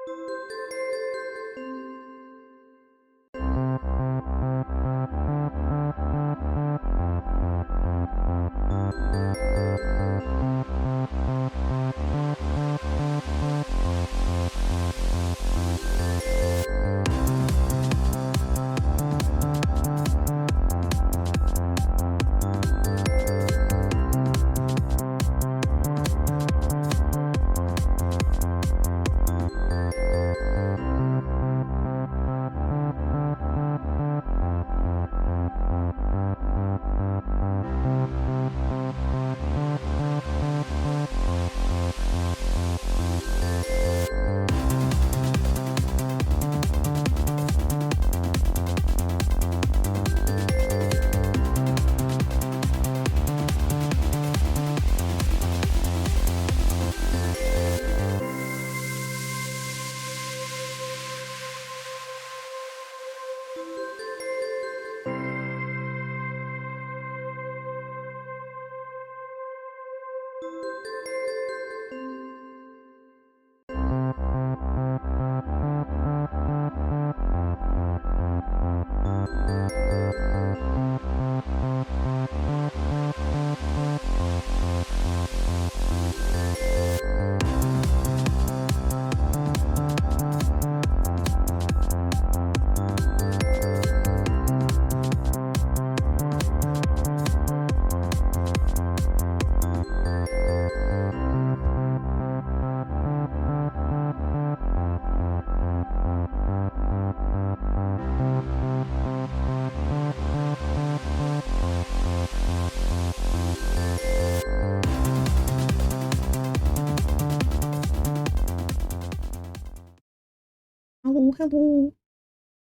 Hello.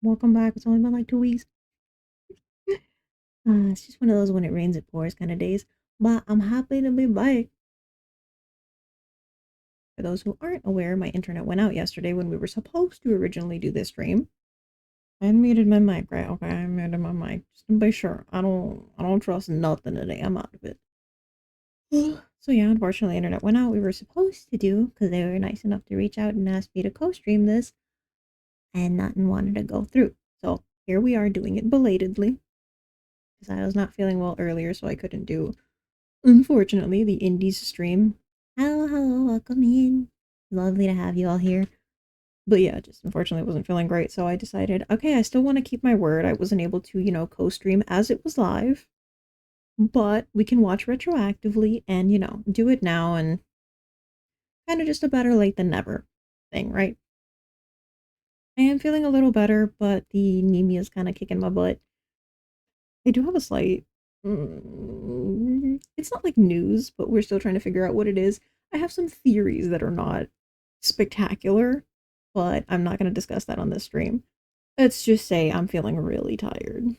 Welcome back. It's only been like 2 weeks. It's just one of those when it rains it pours kind of days. But I'm happy to be back. For those who aren't aware, my internet went out yesterday when we were supposed to originally do this stream. I muted my mic, right? Okay, I muted my mic. Just to be sure. I don't trust nothing today. I'm out of it. So yeah, unfortunately, internet went out. We were supposed to do, because they were nice enough to reach out and ask me to co-stream this, and nothing wanted to go through. So here we are doing it belatedly. Because I was not feeling well earlier, so I couldn't do, unfortunately, the indies stream. Hello, welcome in. Lovely to have you all here. But yeah, just unfortunately wasn't feeling great, so I decided, okay, I still want to keep my word. I wasn't able to, co-stream as it was live. But we can watch retroactively and, do it now, and kind of just a better late than never thing, right? I am feeling a little better, but the anemia is kind of kicking my butt. I do have a slight. It's not like news, but we're still trying to figure out what it is. I have some theories that are not spectacular, but I'm not going to discuss that on this stream. Let's just say I'm feeling really tired.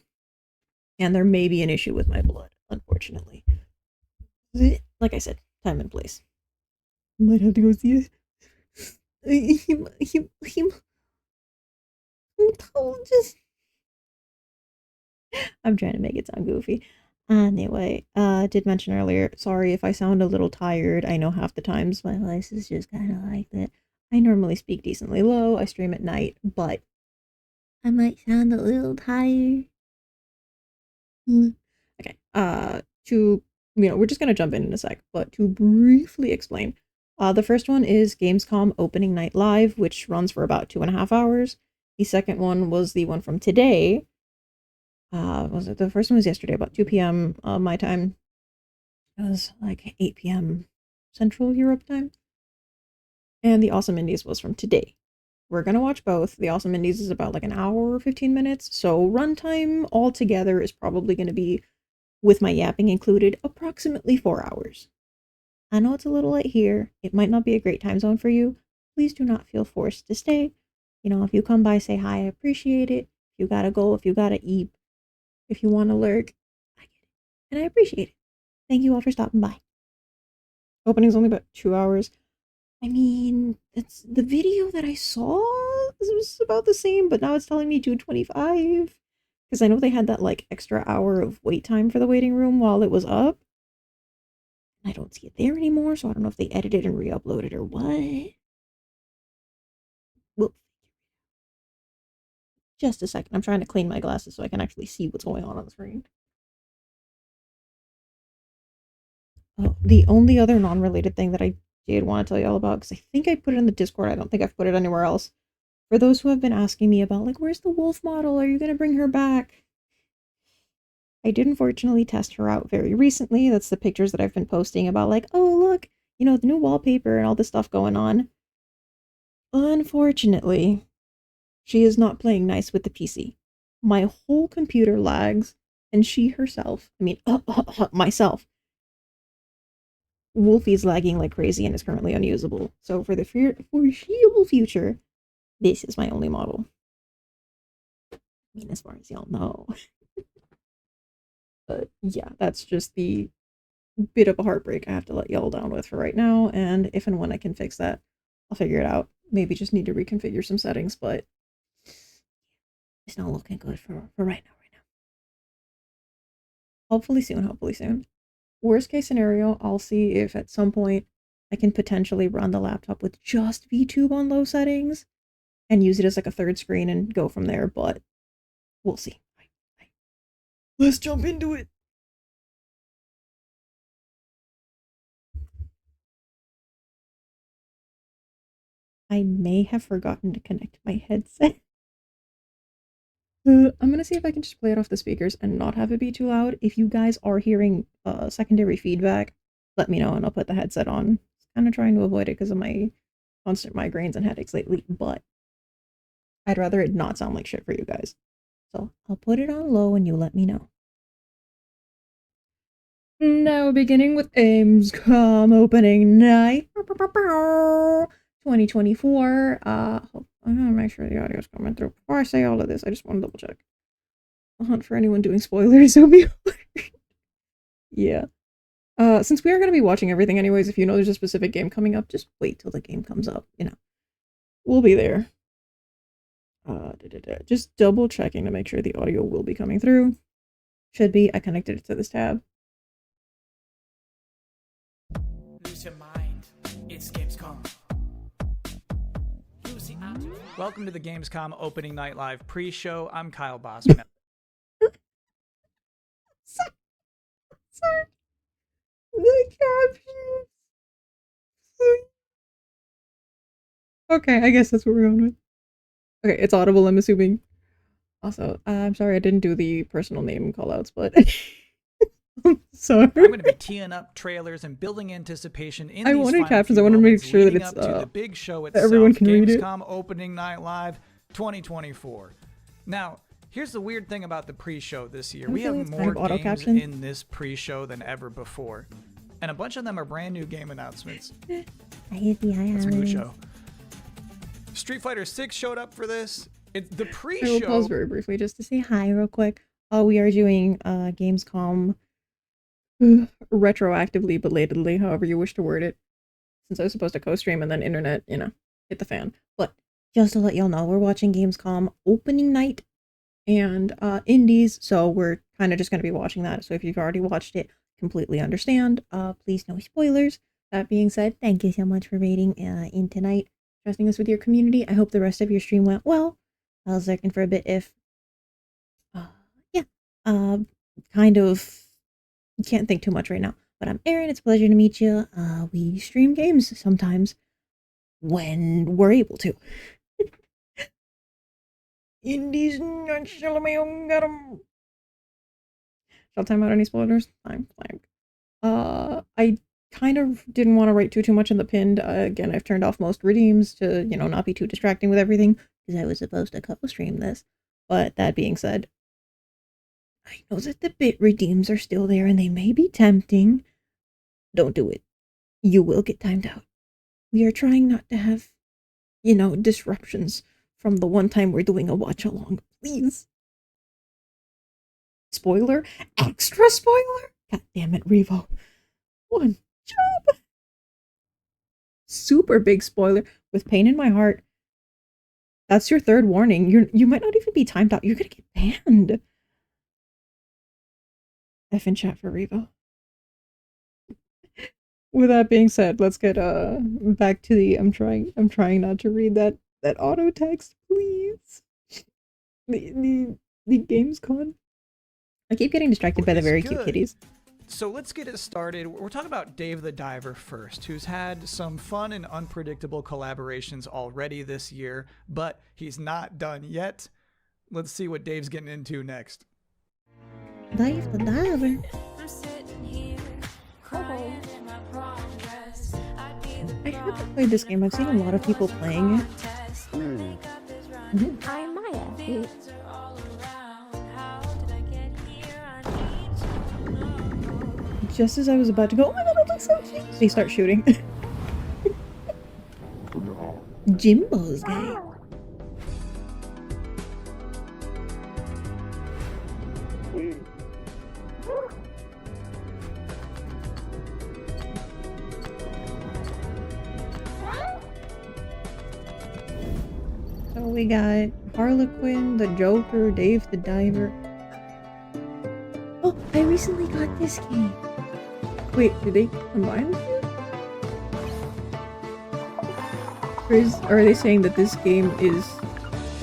And there may be an issue with my blood, unfortunately. Like I said, time and place. Might have to go see a hematologist. I'm trying to make it sound goofy. Anyway, did mention earlier, sorry if I sound a little tired. I know half the times my voice is just kind of like that. I normally speak decently low. I stream at night, but I might sound a little tired. Okay, we're just gonna jump in a sec, but to briefly explain, the first one is Gamescom opening night live, which runs for about 2.5 hours. The second one was the one from today. Was it the first one was yesterday, about 2 p.m. My time. It was like 8 p.m. Central Europe time. And the Awesome Indies was from today. We're gonna watch both. The Awesome Indies is about like an hour or 15 minutes, so runtime altogether is probably gonna be, with my yapping included, approximately 4 hours. I know it's a little late here. It might not be a great time zone for you. Please do not feel forced to stay. If you come by, say hi, I appreciate it. If you gotta go, if you gotta eat, if you want to lurk, I get it. And I appreciate it. Thank you all for stopping by. Opening's only about 2 hours. I mean, it's the video that I saw was about the same, but now it's telling me 2:25. Because I know they had that like extra hour of wait time for the waiting room while it was up. I don't see it there anymore, so I don't know if they edited and re-uploaded or what. Well, just a second. I'm trying to clean my glasses so I can actually see what's going on the screen. Oh, the only other non-related thing that I did want to tell you all about, because I think I put it in the Discord, I don't think I've put it anywhere else. For those who have been asking me about, like, where's the wolf model? Are you going to bring her back? I did unfortunately test her out very recently. That's the pictures that I've been posting about, like, oh, look, you know, the new wallpaper and all this stuff going on. Unfortunately, she is not playing nice with the PC. My whole computer lags, and she herself, I mean, myself, Wolfie's lagging like crazy and is currently unusable. So for the foreseeable future, this is my only model. I mean, as far as y'all know. But yeah, that's just the bit of a heartbreak I have to let y'all down with for right now. And if and when I can fix that, I'll figure it out. Maybe just need to reconfigure some settings, but it's not looking good for right now. Hopefully soon, hopefully soon. Worst case scenario, I'll see if at some point I can potentially run the laptop with just VTube on low settings and use it as like a third screen and go from there, but we'll see. Let's jump into it. I may have forgotten to connect my headset. I'm gonna see if I can just play it off the speakers and not have it be too loud. If you guys are hearing secondary feedback, let me know and I'll put the headset on. Kind of trying to avoid it because of my constant migraines and headaches lately, but I'd rather it not sound like shit for you guys. So I'll put it on low and you let me know. Now beginning with Gamescom opening night 2024. I'm gonna make sure the audio's coming through. Before I say all of this, I just want to double check. I'll hunt for anyone doing spoilers. It'll be yeah. Since we are gonna be watching everything anyways, if you know there's a specific game coming up, just wait till the game comes up. You know, we'll be there. Just double checking to make sure the audio will be coming through. Should be. I connected it to this tab. Lose your mind. It's Gamescom. Welcome to the Gamescom Opening Night Live pre-show. I'm Kyle Bossman. Sorry. The captions. Okay, I guess that's what we're going with. Okay, it's audible, I'm assuming. Also, I'm sorry I didn't do the personal name callouts, but I'm sorry. I'm going to be teeing up trailers and building anticipation in these wanted final captions. few I want to make moments sure that leading it's up to the big show that itself, everyone can read it. Gamescom Opening Night Live 2024. Now, here's the weird thing about the pre-show this year. We have more games in this pre-show than ever before. And a bunch of them are brand new game announcements. That's a good show. Street Fighter 6 showed up for this. It's the pre-show. I will pause very briefly just to say hi real quick. We are doing Gamescom retroactively, belatedly, however you wish to word it. Since I was supposed to co-stream and then internet, you know, hit the fan. But just to let y'all know, we're watching Gamescom opening night and indies, so we're kind of just going to be watching that. So if you've already watched it, completely understand. Please no spoilers. That being said, thank you so much for rating in tonight, trusting us with your community. I hope the rest of your stream went well. I was looking for a bit if kind of can't think too much right now. But I'm Aerin, it's a pleasure to meet you. We stream games sometimes when we're able to. Indies not shall my own got 'em. Shall time out any spoilers? I'm blank. I kind of didn't want to write too much in the pinned. Again, I've turned off most redeems to, you know, not be too distracting with everything because I was supposed to co-stream this. But that being said, I know that the bit redeems are still there and they may be tempting. Don't do it. You will get timed out. We are trying not to have, you know, disruptions from the one time we're doing a watch along. Please. Spoiler? Extra spoiler? God damn it, Revo. One job. Super big spoiler with pain in my heart. That's your third warning. You might not even be timed out. You're gonna get banned. F in chat for Revo. With that being said, let's get back to the I'm trying not to read that that auto text, please. The Gamescom. I keep getting distracted by the very cute kitties. So let's get it started. We're talking about Dave the Diver first, who's had some fun and unpredictable collaborations already this year, but he's not done yet. Let's see what Dave's getting into next. Dave the Diver. I haven't played this game. I've seen a lot of people playing it. I'm Maya. Just as I was about to go, oh my god, that looks so cute! They start shooting. Jimbo's guy. So we got Harlequin, the Joker, Dave the Diver. Oh, I recently got this game. Wait, did they combine the two? Or are they saying that this game is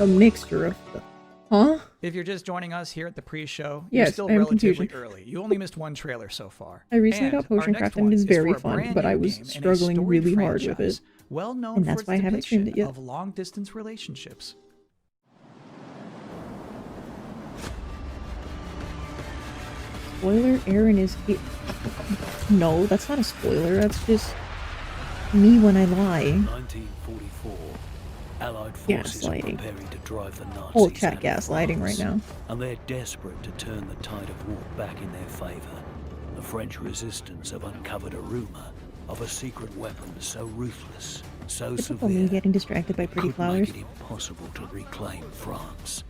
a mixture of the... Huh? If you're just joining us here at the pre-show, yes, you're still relatively early. You only missed one trailer so far. I recently got Potion Craft and it is very fun, but I was struggling really hard with it. Well known and that's for why I its haven't streamed it depiction yet. of long-distance relationships. Spoiler, Aerin is here. No, that's not a spoiler, that's just me when I lie. 1944. Allied forces are preparing to drive the Nazis whole chat out of gaslighting France, right now. and they're desperate to turn the tide of war back in their favour. The French resistance have uncovered a rumour of a secret weapon so ruthless, so Typical me severe, getting distracted by it pretty could flowers. make it impossible to reclaim France.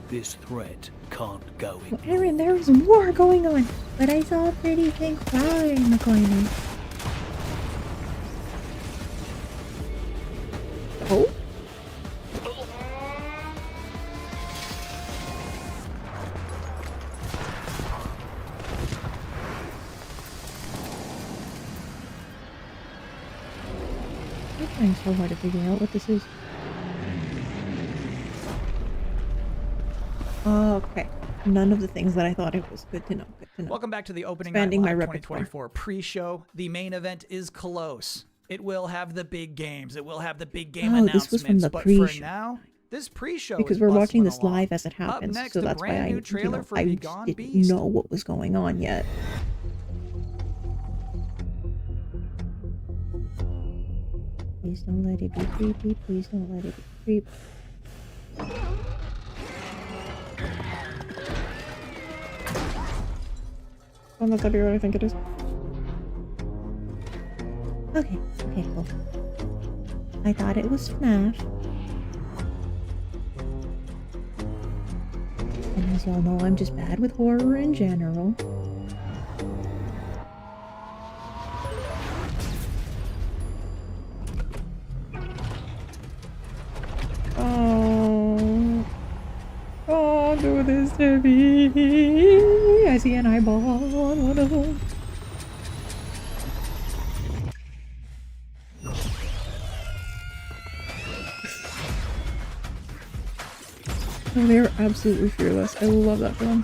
This threat can't go Well, ignored. Aerin, there is war going on, but I saw a pretty pink flower in the corner. Oh? I'm trying so hard to figure out what this is. Okay. None of the things that I thought it was. Good to know. Good to know. Welcome back to the opening Expanding night my live repertoire. 2024 pre-show. The main event is close. It will have the big games. It will have the big game announcements. This was from the but pre-show. for now, this pre-show Because is we're watching bustling this along. live as it Up happens, next, so a that's why brand I, new trailer for I Begone didn't Beast. know what was going on yet. Please don't let it be creepy. Please don't let it be creepy. Oh, that's what I think it is. Okay, cool. I thought it was FNAF. And as y'all know, I'm just bad with horror in general. Oh, don't do this to me. I see an eyeball on one of them. Oh, they're absolutely fearless. I love that for them.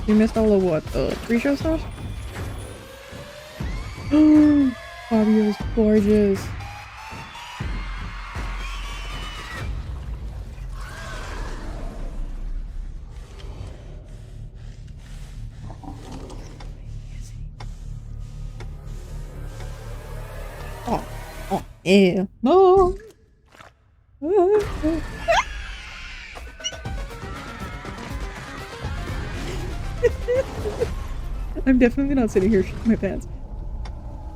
You missed all of what? Pre-show stuff? Fabio's gorgeous. Oh, ew. No! I'm definitely not sitting here shitting my pants.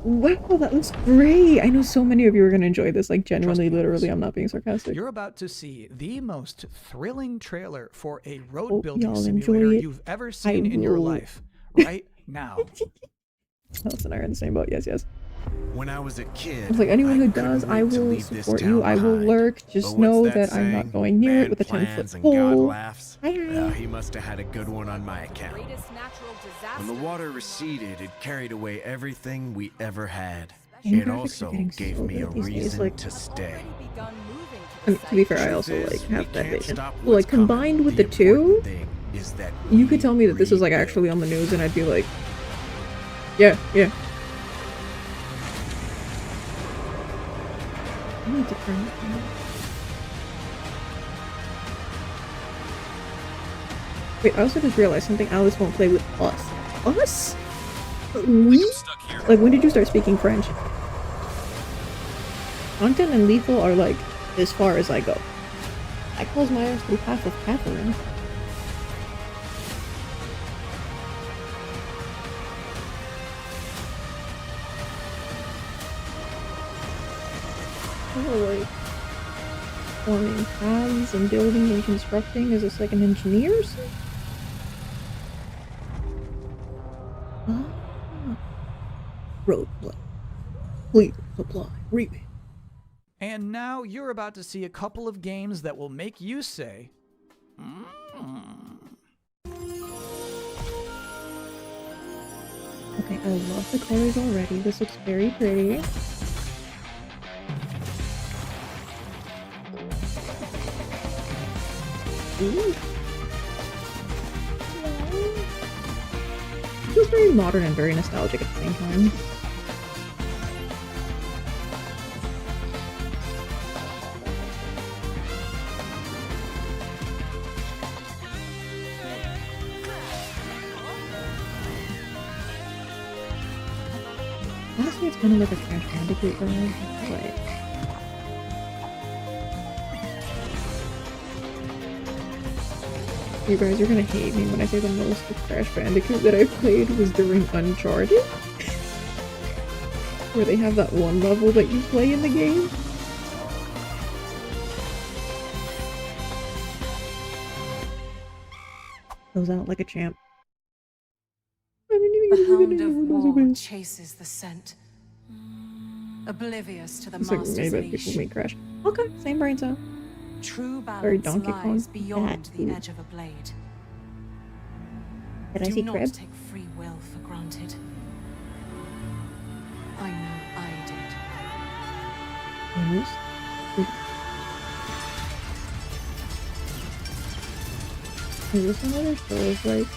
Wow, that looks great! I know so many of you are going to enjoy this, like genuinely, literally, I'm not being sarcastic. You're about to see the most thrilling trailer for a road building y'all simulator enjoy it. you've ever seen in your life. Right now. Alice and I are in the same boat, yes, yes. When I was a kid, It's like anyone who couldn't does, wait I to will leave this support town you. I will behind. lurk. But Just what's know that that I'm not saying? going near Man it with a 10-foot plans and God pole. laughs. Hi, hi. He must have had a good one on my account. When the water receded, it carried away everything we ever had. Game It graphics are also getting gave so me a good these days, reason like- to stay. And to be fair, I Truth also is, like we have that can't vision. stop Well, like what's coming. combined with the important two, thing is that you we could tell me that this was like rebuild. actually on the news, and I'd be like, yeah, yeah. I need to turn it on. Wait, I also just realized something. Alice won't play with us. Us? We? Like, when did you start speaking French? Content and Lethal are like as far as I go. I close my eyes through half of Catherine. Oh, like forming paths and building and constructing. Is this like an engineer or something? Ah. Roadblock. Please supply. Read it. And now you're about to see a couple of games that will make you say, Okay, I love the colors already. This looks very pretty. Ooh. It feels very modern and very nostalgic at the same time. Honestly, it's kind of like a Crash Bandicoot vibe. But you guys are gonna hate me when I say the most Crash Bandicoot that I played was during Uncharted. Where they have that one level that you play in the game. Goes out like a champ. I didn't even The get hound to of know those war away. chases the scent, oblivious to the It's like master's made by leash. people make Crash. Okay, same brain cell. True Very balance Donkey Kong. lies beyond That the too. edge of a blade. Did I Do see not Crib? take free will for granted. I know I did. Yes. Is this another Souls like?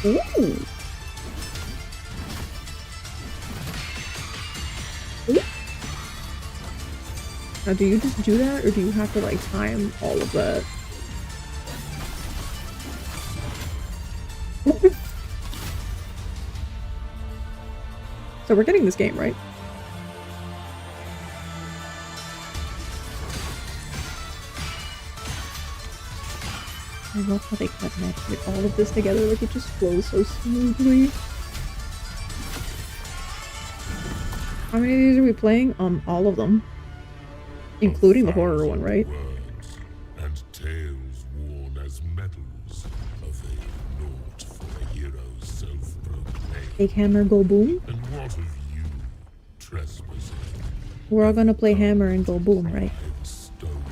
Ooh! Ooh. Now, do you just do that, or do you have to like time all of that? So we're getting this game, right? I love how they connected all of this together, like it just flows so smoothly. How many of these are we playing? All of them. Including the horror one, right? Words and tales worn as medals avail naught for a hero's self-proclaimed. Take hammer, go boom. And what of you, trespassing? We're all gonna play hammer and go boom, right? Head stone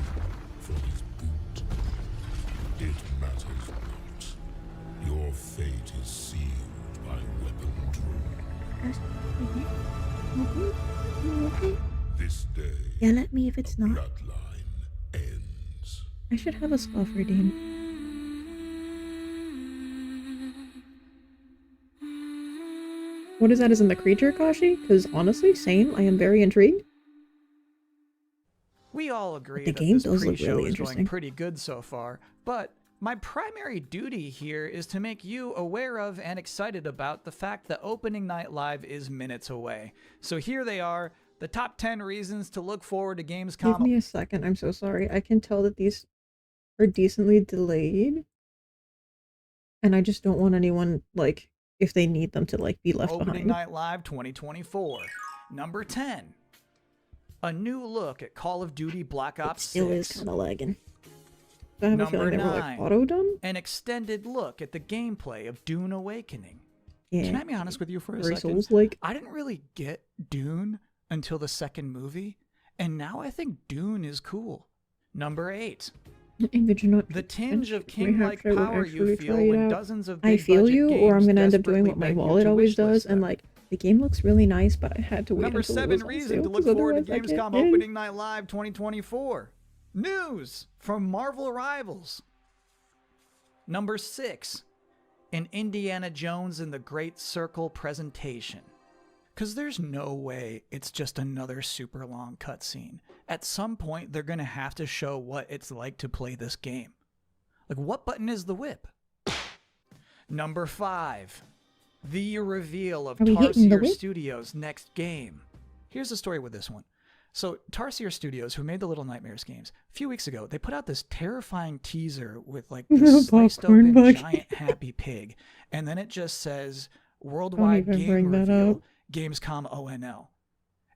from his boot. It matters not. Your fate is sealed by weapon drawn. This day, Yell at me if it's not. bloodline ends. I should have a scuff redeem. What is that? Isn't the creature, Kashi? Because honestly, same. I am very intrigued. we all agree The that game this does look pre-show really is interesting. going pretty good so far, but my primary duty here is to make you aware of and excited about the fact that opening night live is minutes away. So here they are, the top 10 reasons to look forward to Gamescom. Give me a second. I'm so sorry. I can tell that these are decently delayed. And I just don't want anyone, like, if they need them to, like, be left Opening behind. Night Live 2024. Number 10. A new look at Call of Duty Black Ops 6. Still is kind of lagging. I have a Number feeling they were, 9. like, auto-done? An extended look at the gameplay of Dune Awakening. Can I be honest with you for a very second? Souls-like. I didn't really get Dune until the second movie, and now I think Dune is cool. Number 8. The tinge of king-like power you feel when dozens of I feel you, or I'm gonna end up doing desperately what my beg you wallet to always wishlist does, them. and like the game looks really nice, but I had to wait Number until 7 it was on reason sale, to look 'cause forward to otherwise I Gamescom can't. Opening Night Live 2024. News from Marvel Rivals. Number 6. An Indiana Jones and the Great Circle presentation. Because there's no way it's just another super long cutscene. At some point, they're going to have to show what it's like to play this game. Like, what button is the whip? Number 5. The reveal of Tarsier Studios' next game. Here's the story with this one. So, Tarsier Studios, who made the Little Nightmares games, a few weeks ago, they put out this terrifying teaser with like this sliced open giant happy pig. And then it just says, Worldwide Game Reveal, Gamescom ONL.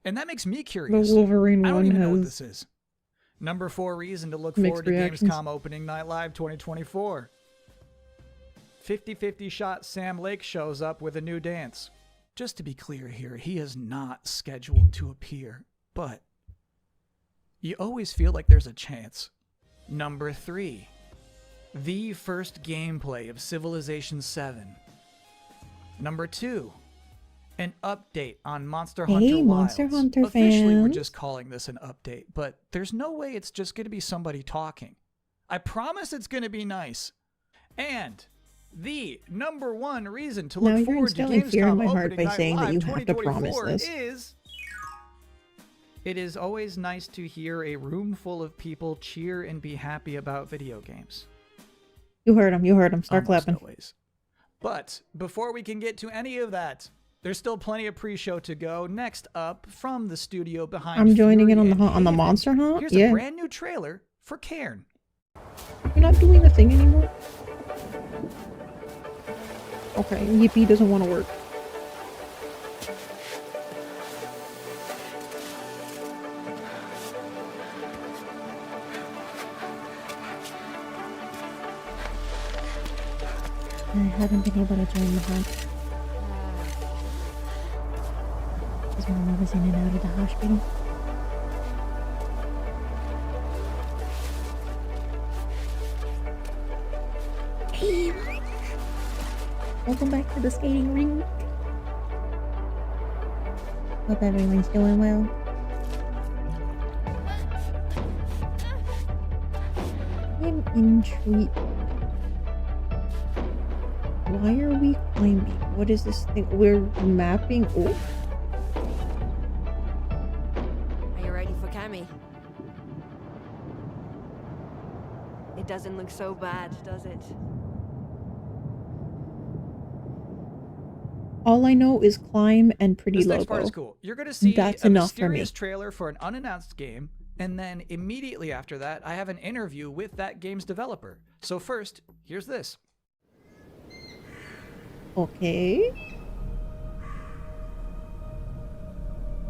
And that makes me curious. The Wolverine I don't one even know what has this is. Number 4 reason to look mixed forward to reactions. Gamescom Opening Night Live 2024. 50-50 shot Sam Lake shows up with a new dance. Just to be clear here, he is not scheduled to appear, but you always feel like there's a chance. Number 3. The first gameplay of Civilization 7. Number 2. An update on Monster Hunter Wilds. Monster Hunter Officially, we're fans. just calling this an update, but there's no way it's just going to be somebody talking. I promise it's going to be nice. And the number 1 reason to look forward to instilling fear in Gamescom my heart Opening by Night saying that Live you have to promise 2024 this. is... It is always nice to hear a room full of people cheer and be happy about video games. You heard him. Start Almost clapping. always. But before we can get to any of that, there's still plenty of pre-show to go. Next up, from the studio behind I'm joining Fury in on the and hunt, on the Haven, monster hunt. Here's Yeah. a brand new trailer for Cairn. You're not doing the thing anymore? Okay, Yippee doesn't want to work. I haven't been able to join the hunt. Because my mom was in and out of the hospital. Hey, welcome back to the skating rink. Hope everyone's doing well. I'm intrigued. Why are we climbing? What is this thing? We're mapping. Oh, Are you ready for Cammy? It doesn't look so bad, does it? all I know is climb and pretty This logo. next part is cool. You're going to see That's a enough for me. mysterious trailer for an unannounced game, and then immediately after that, I have an interview with that game's developer. So first, here's this. Okay.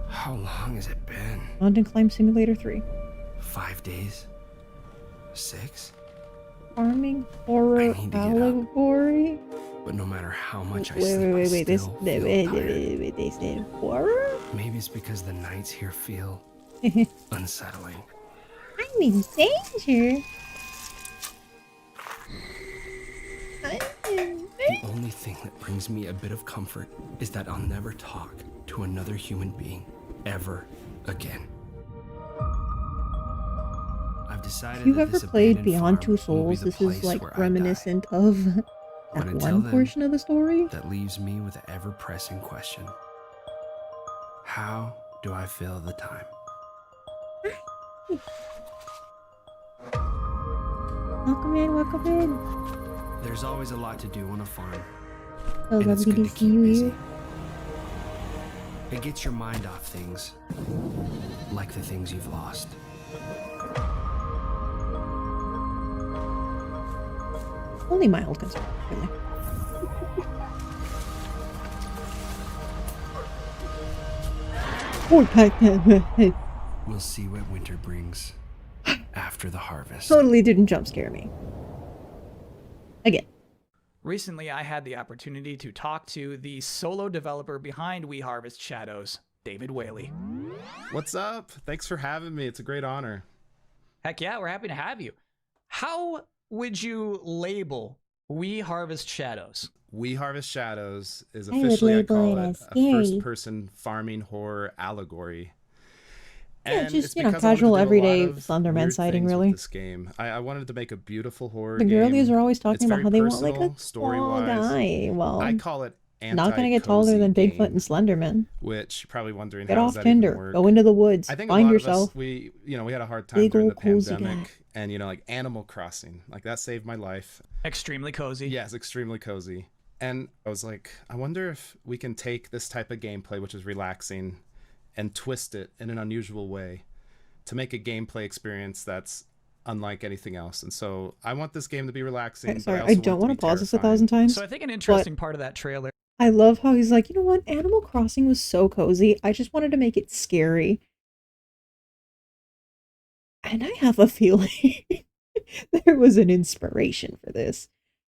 How long has it been? Mountain Climb Simulator 3. 5 days? 6? Farming horror I need to get up. allegory. But no matter how much I Wait, sleep, wait, I wait, this, still wait, feel wait, tired. wait, they said horror? Maybe it's because the nights here feel unsettling. I'm in danger. The only thing that brings me a bit of comfort is that I'll never talk to another human being ever again. I've decided If you that ever this played abandoned Beyond farm Two will be Souls, the this is place like where I die. reminiscent of But that until one then, portion of the story. That leaves me with the ever-pressing question. How do I fill the time? Welcome in, welcome in. There's always a lot to do on a farm, So and it's lovely good to to see keep you busy. here. It gets your mind off things, like the things you've lost. Only mild concern, really. Or pack that. We'll see what winter brings after the harvest. Totally didn't jump scare me. Again. Recently, I had the opportunity to talk to the solo developer behind We Harvest Shadows, David Whaley. What's up? Thanks for having me. It's a great honor. Heck yeah, we're happy to have you. How would you label We Harvest Shadows? We Harvest Shadows is officially, I call it a first-person farming horror allegory. Yeah, And just, it's casual, everyday Slenderman sighting, really. This game. I wanted to make a beautiful horror The game. girlies are always talking about how they want, like, a story-wise. small guy. Well, I call it not gonna get taller than Bigfoot and Slenderman. Which you're probably wondering, get how off does that Tinder, even work? go into the woods, I think find a lot yourself. Of us, we had a hard time during the pandemic, and like Animal Crossing, like that saved my life. Extremely cozy. Yes, extremely cozy. And I was like, I wonder if we can take this type of gameplay, which is relaxing, and twist it in an unusual way to make a gameplay experience that's unlike anything else. And so I want this game to be relaxing. Okay, sorry, I don't want to pause this 1,000 times. So I think an interesting part of that trailer. I love how he's like, you know what? Animal Crossing was so cozy. I just wanted to make it scary. And I have a feeling there was an inspiration for this.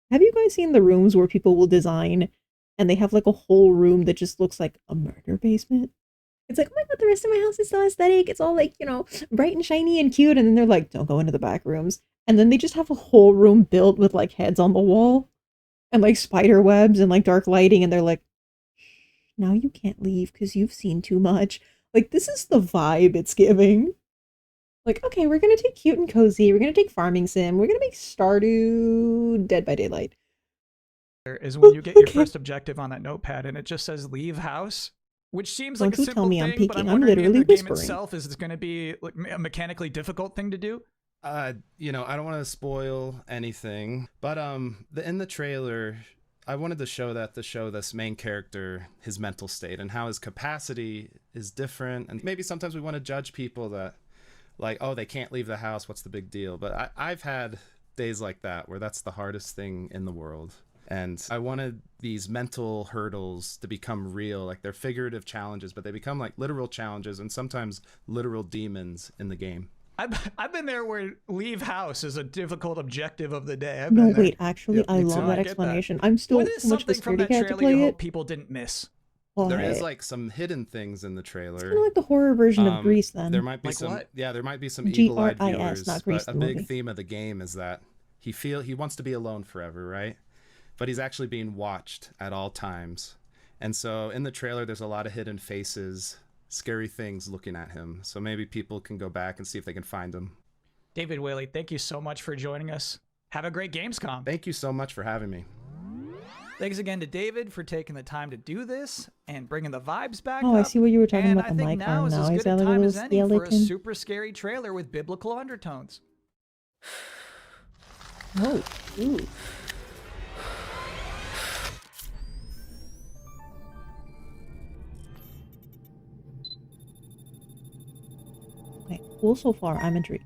Have you guys seen the rooms where people will design and they have like a whole room that just looks like a murder basement? It's like, oh my god, the rest of my house is so aesthetic. It's all like, bright and shiny and cute. And then they're like, don't go into the back rooms. And then they just have a whole room built with like heads on the wall and like spider webs and like dark lighting. And they're like, now you can't leave because you've seen too much. Like, this is the vibe it's giving. Like, okay, we're going to take cute and cozy. We're going to take farming sim. We're going to make Stardew Dead by Daylight. Is when you get your first objective on that notepad and it just says leave house. Which seems like a simple tell me thing, I'm peeking. but I'm I'm wondering literally if the game whispering. itself is going to be like a mechanically difficult thing to do. I don't want to spoil anything, but in the trailer, I wanted to show this main character, his mental state, and how his capacity is different. And maybe sometimes we want to judge people that, like, oh, they can't leave the house. What's the big deal? But I've had days like that where that's the hardest thing in the world. And I wanted these mental hurdles to become real. Like, they're figurative challenges, but they become like literal challenges and sometimes literal demons in the game. I've been there where leave house is a difficult objective of the day. No, wait, actually, I love that explanation. I'm still too much of a scaredy cat to play it. People didn't miss. There is like some hidden things in the trailer. It's kind of like the horror version of Grease, then. There might be like some, what? yeah, there might be some eagle-eyed viewers. Not Grease, but a big theme of the game is that he wants to be alone forever, right? But he's actually being watched at all times. And so in the trailer, there's a lot of hidden faces, scary things looking at him. So maybe people can go back and see if they can find him. David Whaley, thank you so much for joining us. Have a great Gamescom. Thank you so much for having me. Thanks again to David for taking the time to do this and bringing the vibes back up. I see what you were talking about, the mic now arm is now. as Is good that a like a time little as any for a skeleton? super scary trailer with biblical undertones. Oh, ooh. Okay, cool so far. I'm intrigued.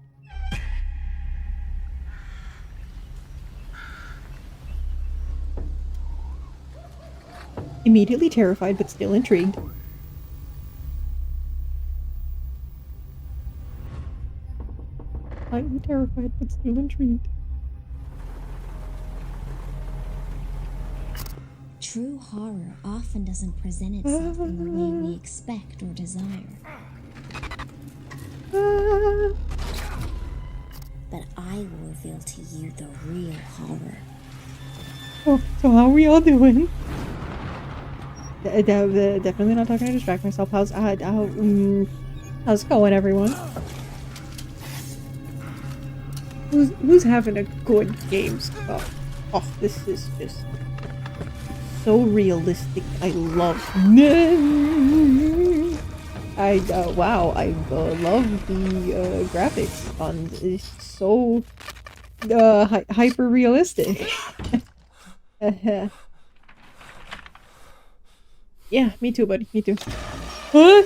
Immediately terrified, but still intrigued. Slightly terrified, but still intrigued. True horror often doesn't present itself in the way we expect or desire. But I will reveal to you the real horror. Oh, so how are we all doing? Definitely not talking to distract myself. How's it going, everyone? Who's having a good Gamescom? Oh, this is just so realistic. I love. Wow, I love the graphics on. It's so hyper realistic. Yeah, me too, buddy. Me too. I'm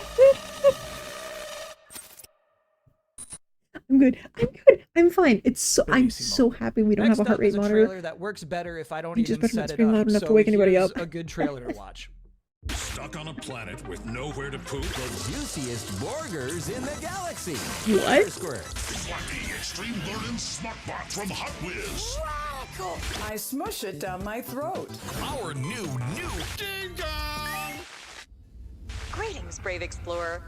good. I'm fine. I'm so happy we don't have a heart rate monitor. Trailer that works better if I don't You even just better set not it scream up. loud enough So to wake anybody here's up. a good trailer to watch. Stuck on a planet with nowhere to poop? The juiciest burgers in the galaxy. What? Square. Wacky Extreme Learning Smartbot from Hot Whiz. tickle. I smush it down my throat. Our new Ding Dong! Greetings, brave explorer.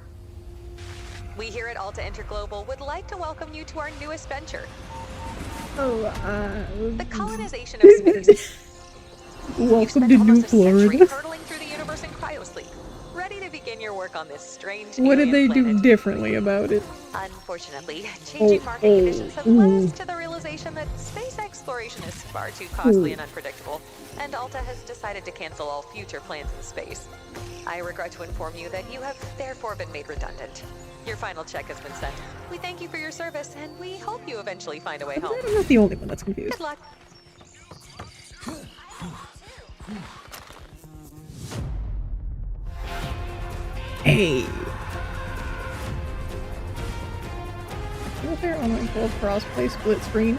We here at Alta Interglobal would like to welcome you to our newest venture. The colonization of space. Welcome to New Florida. Hurtling through the universe in cryosleep, ready to begin your work on this strange What did they planet. do differently about it? Unfortunately, changing market conditions have led us to the realization that space exploration is far too costly and unpredictable, and Alta has decided to cancel all future plans in space. I regret to inform you that you have therefore been made redundant. Your final check has been sent. We thank you for your service, and we hope you eventually find a way home. I'm not the only one that's confused. Good luck. Hey! Wheelchair online calls crossplay split screen.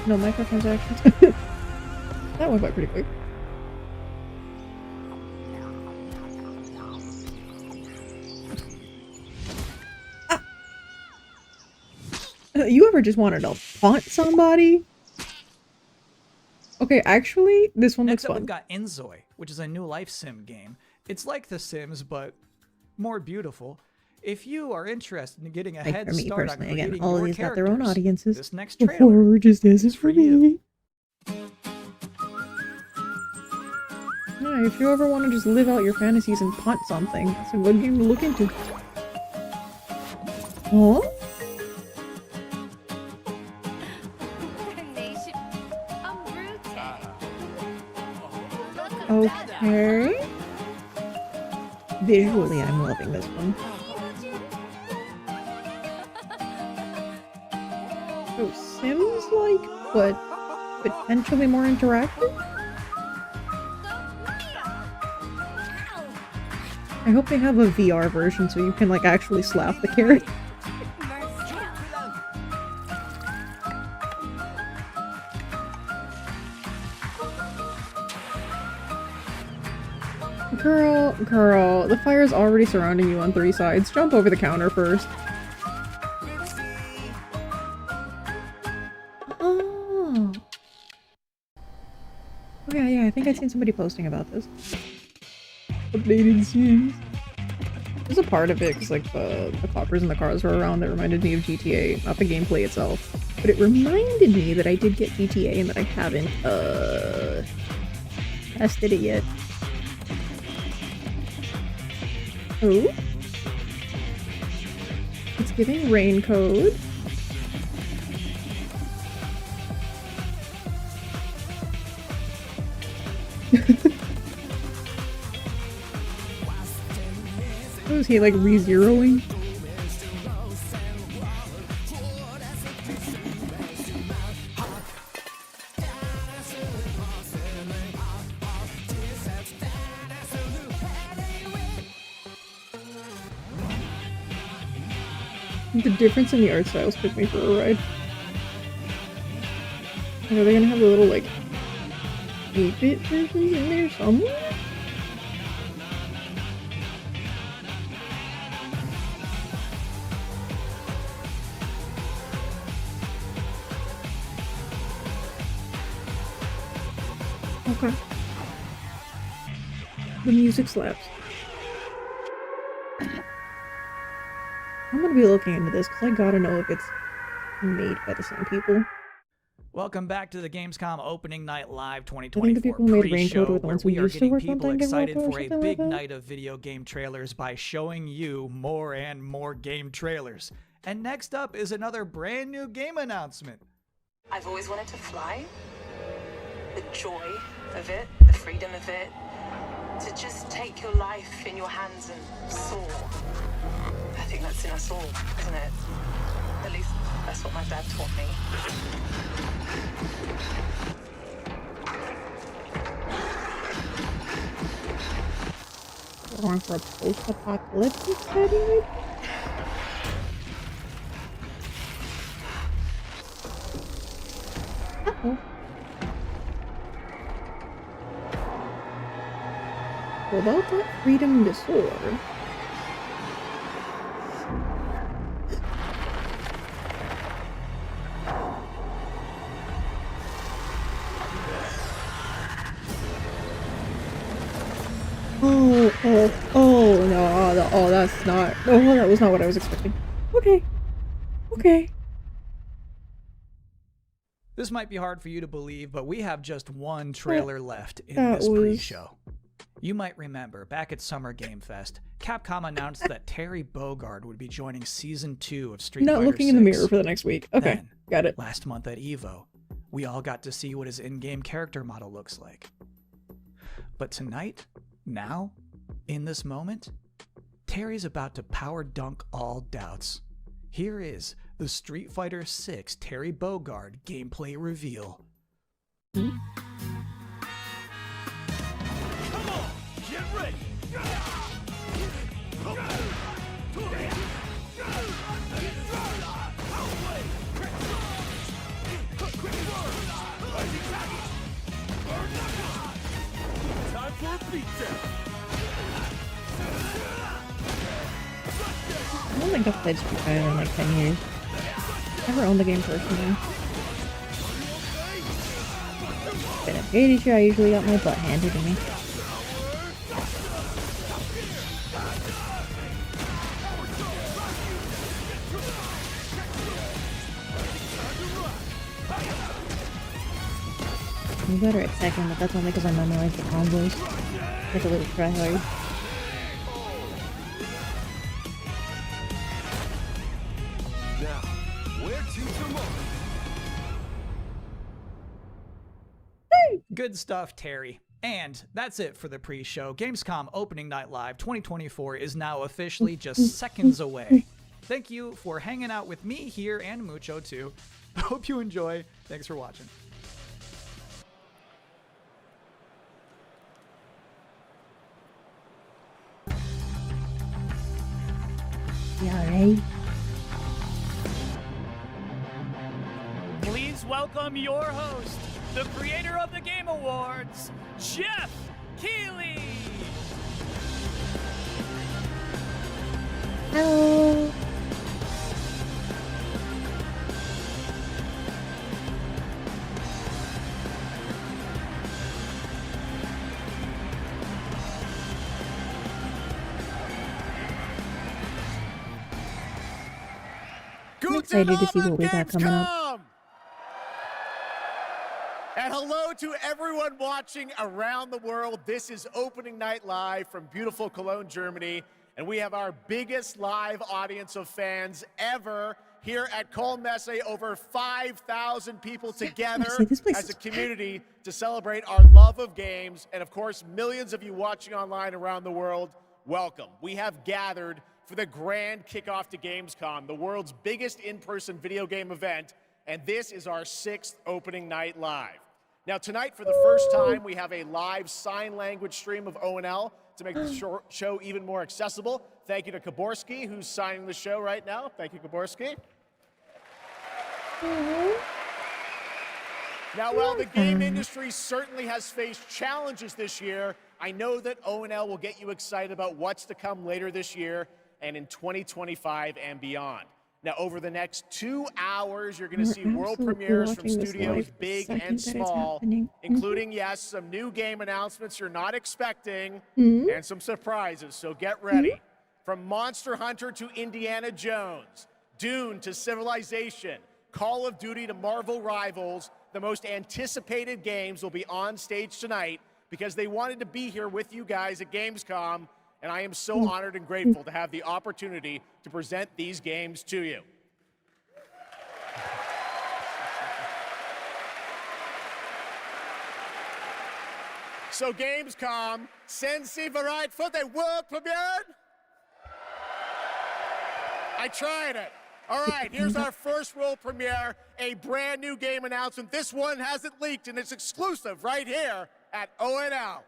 No microtransactions. That went by pretty quick. You ever just wanted to taunt somebody? Okay, actually, this one looks Next up, fun. we've got Inzoi, which is a new life sim game. It's like The Sims, but more beautiful. If you are interested in getting a head for me start on personally, creating again, all of your these got their own characters, audiences. this next The trailer horror just isn't for me. Yeah, if you ever want to just live out your fantasies and punt something, that's a good game to look into. Huh? Okay. Visually, I'm loving this one. So, Sims-like, but potentially more interactive? I hope they have a VR version so you can, like, actually slap the character. Girl, the fire's already surrounding you on 3 sides. Jump over the counter first. Oh. Yeah, I think I've seen somebody posting about this. Updated scenes. There's a part of it, because like the coppers and the cars were around that reminded me of GTA, not the gameplay itself. But it reminded me that I did get GTA and that I haven't, tested it yet. Oh. It's giving rain code. Oh, is he like re-zeroing? The difference in the art styles took me for a ride. Are they gonna have the little, like, 8-bit versions in there somewhere? Okay. The music slaps. I'm gonna be looking into this because I gotta know if it's made by the same people. Welcome back to the Gamescom Opening Night Live I think 2024 the people who made Rain Code were the where ones who we are used to getting work on people Thinking About excited It or for a something like big that. night of video game trailers by showing you more and more game trailers. And next up is another brand new game announcement. I've always wanted to fly. The joy of it, the freedom of it. To just take your life in your hands and soar. I think that's in us all, isn't it? At least that's what my dad taught me. We're going for a post-apocalyptic setting? Uh-oh. Well, about that freedom to soar. Oh no, oh that's not, oh that was not what I was expecting. Okay. Okay. This might be hard for you to believe, but we have just one trailer left in that this was- pre-show. You might remember, back at Summer Game Fest, Capcom announced that Terry Bogard would be joining Season 2 of Street Fighter Not looking 6. in the mirror for the next week. Okay, Then, got it. last month at EVO, we all got to see what his in-game character model looks like. But tonight, now, in this moment, Terry's about to power dunk all doubts. Here is the Street Fighter 6 Terry Bogard gameplay reveal. Come on, get ready. Time for a beatdown. I don't think I've played Street Fighter in like 10 years. Never owned the game personally. Been at each year, I usually got my butt handed to me. I'm better at second, but that's only because I memorized the combos. Like a little tryhard. Now, where to tomorrow? Good stuff, Terry. And that's it for the pre-show. Gamescom Opening Night Live 2024 is now officially just seconds away. Thank you for hanging out with me here and Mucho too. Hope you enjoy. Thanks for watching. Yeah, right? Please welcome your host, the creator of the Game Awards, Jeff Keighley. Hello. I'm excited to see what we got coming up. And hello to everyone watching around the world. This is Opening Night Live from beautiful Cologne, Germany. And we have our biggest live audience of fans ever here at Cologne Messe. Over 5,000 people together as a community to celebrate our love of games. And of course, millions of you watching online around the world, welcome. We have gathered for the grand kickoff to Gamescom, the world's biggest in-person video game event. And this is our 6th Opening Night Live. Now tonight, for the first time, we have a live sign language stream of ONL to make the show even more accessible. Thank you to Kaborski, who's signing the show right now. Thank you, Kaborski. Now, while the game industry certainly has faced challenges this year, I know that ONL will get you excited about what's to come later this year and in 2025 and beyond. Now, over the next 2 hours, you're going to see world premieres from studios big and small, including, yes, some new game announcements you're not expecting, and some surprises, so get ready. From Monster Hunter to Indiana Jones, Dune to Civilization, Call of Duty to Marvel Rivals, the most anticipated games will be on stage tonight because they wanted to be here with you guys at Gamescom. And I am so honored and grateful to have the opportunity to present these games to you. So Gamescom, Sensi Variety for the world premiere. I tried it. All right, here's our first world premiere, a brand new game announcement. This one hasn't leaked and it's exclusive right here at ONL.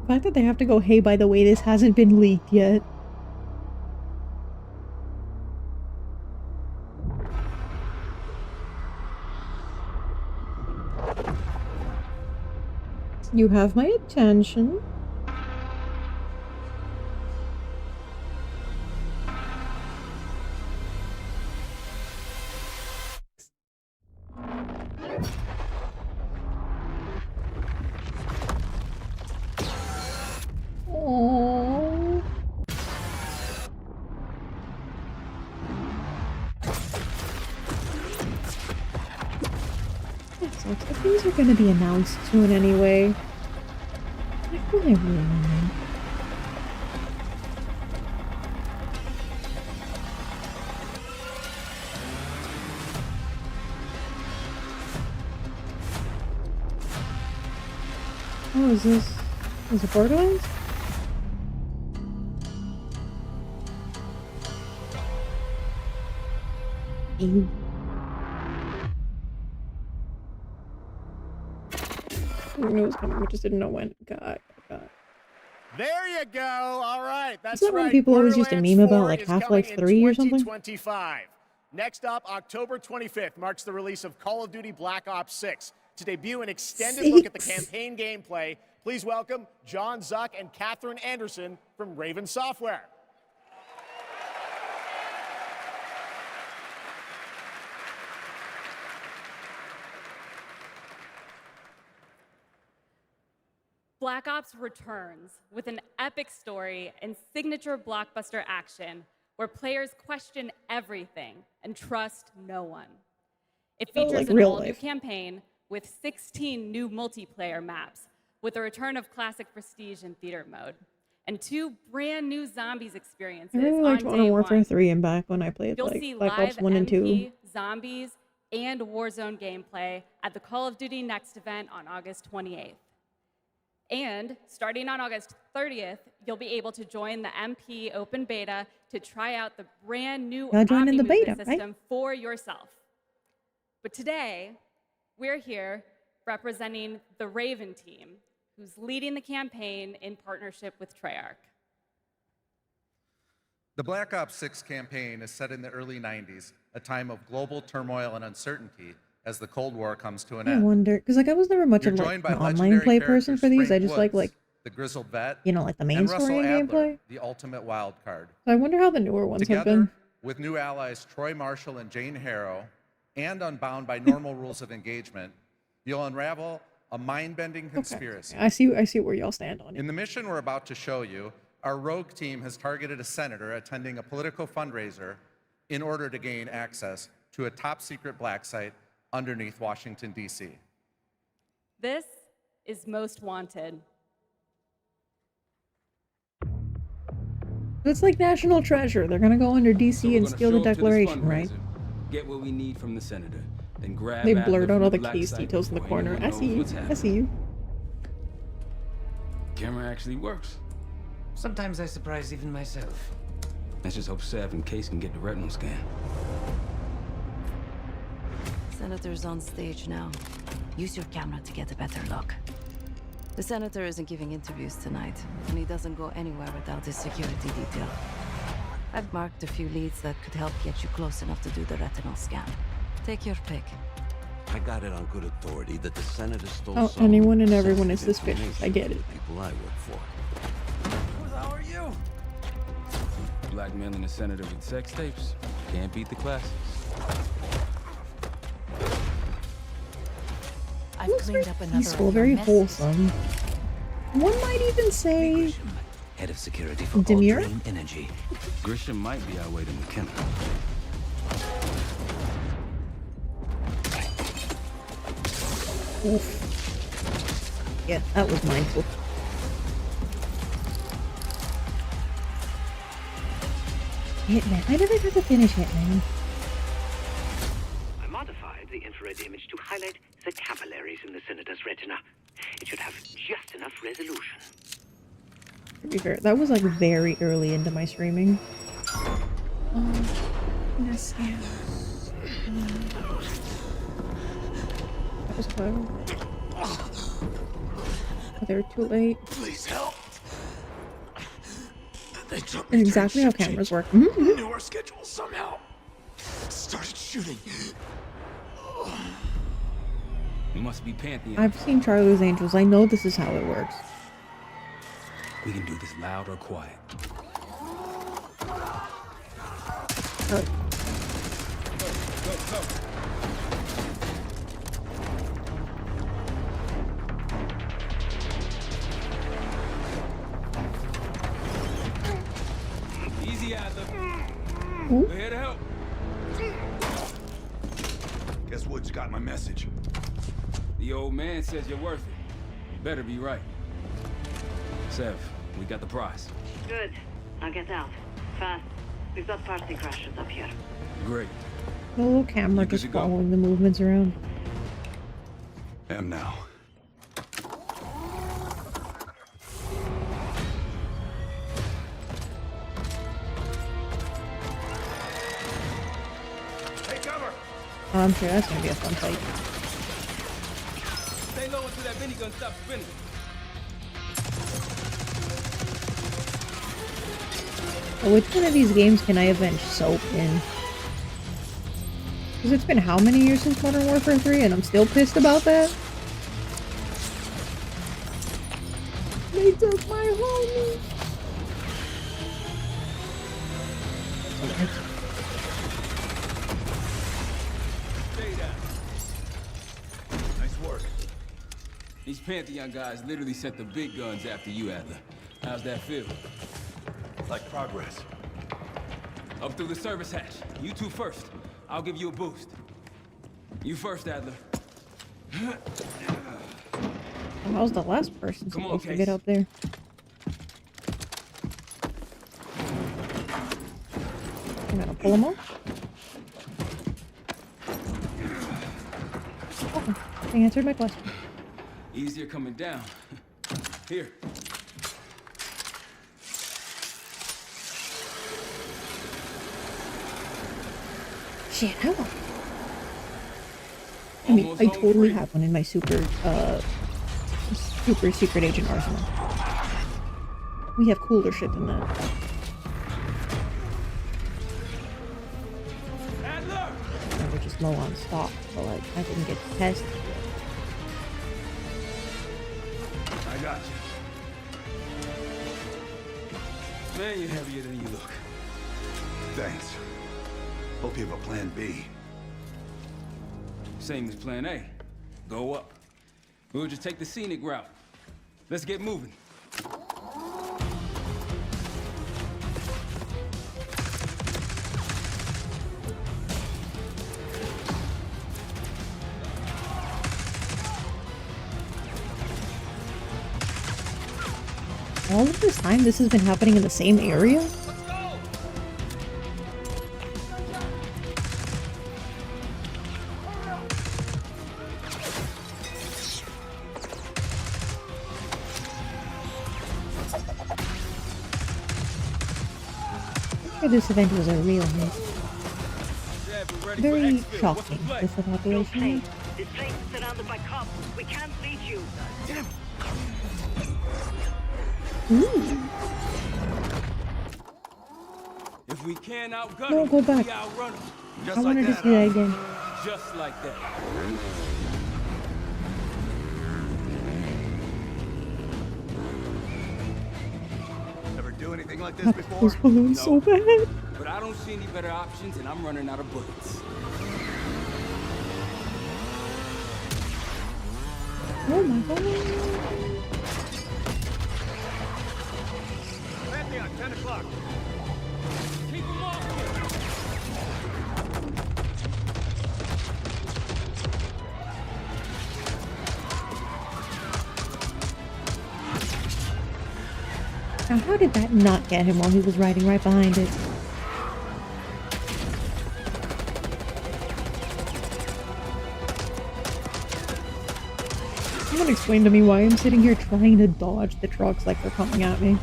The fact that they have to go, hey, by the way, this hasn't been leaked yet. You have my attention. That sucks, but these are gonna be announced soon anyway. Like, whatever. Oh, is it Borderlands? Ew. I knew it was coming, we just didn't know when. God. There you go. All right. That's Isn't that right. when people always used to meme about like Half-Life 3 or something? 2025. Next up, October 25th marks the release of Call of Duty Black Ops 6. To debut an extended look at the campaign gameplay, please welcome John Zuck and Catherine Anderson from Raven Software. Black Ops returns with an epic story and signature blockbuster action where players question everything and trust no one. It features like an real all-new life. campaign with 16 new multiplayer maps, with a return of classic prestige and theater mode, and 2 brand new zombies experiences I really on liked day Modern Warfare 1. 3 and back when I played You'll like see Black live Ops 1 and 2. MP, zombies, and Warzone gameplay at the Call of Duty Next event on August 28th. And starting on August 30th, you'll be able to join the MP open beta to try out the brand new join in the beta, system right? for yourself. But today, we're here representing the Raven team, who's leading the campaign in partnership with Treyarch. The Black Ops 6 campaign is set in the early 90s, a time of global turmoil and uncertainty as the Cold War comes to an I end. wonder, because like I was never much You're of like joined by an online legendary play person for these. I Frank just Woods, like the grizzled vet, you know, like the main and story Russell and Adler, gameplay. the ultimate wild card. So I wonder how the newer ones have Together, been. with new allies Troy Marshall and Jane Harrow, and unbound by normal rules of engagement, you'll unravel a mind-bending conspiracy. I see where y'all stand on it. In the mission we're about to show you, our rogue team has targeted a senator attending a political fundraiser in order to gain access to a top-secret black site underneath Washington, D.C. This is Most Wanted. It's like National Treasure. They're gonna go under DC and steal the Declaration, right? Get what we need from the senator, then grab. They Adler blurred from out all the black case site details in the before corner. anyone I knows see you. what's I happening. see you. Camera actually works. Sometimes I surprise even myself. Let's just hope Sav and Case can get the retinal scan. Senator's on stage now. Use your camera to get a better look. The senator isn't giving interviews tonight, and he doesn't go anywhere without his security detail. I've marked a few leads that could help get you close enough to do the retinal scan. Take your pick. I got it on good authority that the senator stole Oh, some anyone and everyone is sensitive suspicious. I get it. information from people I work for. Who the hell are you? Blackmailing a senator with sex tapes. Can't beat the classes. I've cleaned up another Peaceful, of your very messes. wholesome. One might even say Head of security for Demure? All Energy. Grisham might be our way to McKenna. Oof. Yeah, that was mindful. Hitman. I never got to finish Hitman. I modified the infrared image to highlight the capillaries in the senator's retina. It should have just enough resolution. To be fair, that was like very early into my streaming. Yes, yeah. That was clever. Oh, they were too late. Please help. They took And me exactly to how a shift cameras change. work. Mhm. Knew our schedule somehow. Started shooting. You must be Pantheon. I've seen Charlie's Angels. I know this is how it works. We can do this loud or quiet. Easy, Adler. We're here to help. Guess Woods got my message. The old man says you're worth it. You better be right. Sev, we got the prize. Good. Now get out. Fast. We've got party crashers up here. Great. The little camera just following the movements around. Am now. Take cover! Oh, I'm sure that's gonna be a fun fight. Stay low until that minigun stops spinning. Which one of these games can I avenge soap in? Because it's been how many years since Modern Warfare 3 and I'm still pissed about that? They took my homie! Stay down. Nice work. These Pantheon guys literally set the big guns after you, Adler. How's that feel? Like progress. Up through the service hatch. You two first. I'll give you a boost. You first, Adler. I was the last person supposed to get up there. I'm gonna pull him off. Oh, they answered my question. Easier coming down. Here. Shit, I mean, I totally have one in my super secret agent arsenal. We have cooler shit than that. We're just low on stock, so like I didn't get to test. I got you. Man, you're heavier than you look. Thanks. Hope you have a plan B. Same as plan A. Go up. We'll just take the scenic route. Let's get moving. All of this time, this has been happening in the same area? This event was a real hit. Very shocking, this evacuation. This place is surrounded by cops. We can't reach you. Damn. Ooh. If we can't outgun No, go back. we outrun them. I wanted to see that again. Just like that. Do anything like this before? This balloon's so bad. But I don't see any better options, and I'm running out of bullets. Oh my god. Pantheon, 10 o'clock. Keep them off Now, how did that not get him while he was riding right behind it? Someone explain to me why I'm sitting here trying to dodge the trucks like they're coming at me.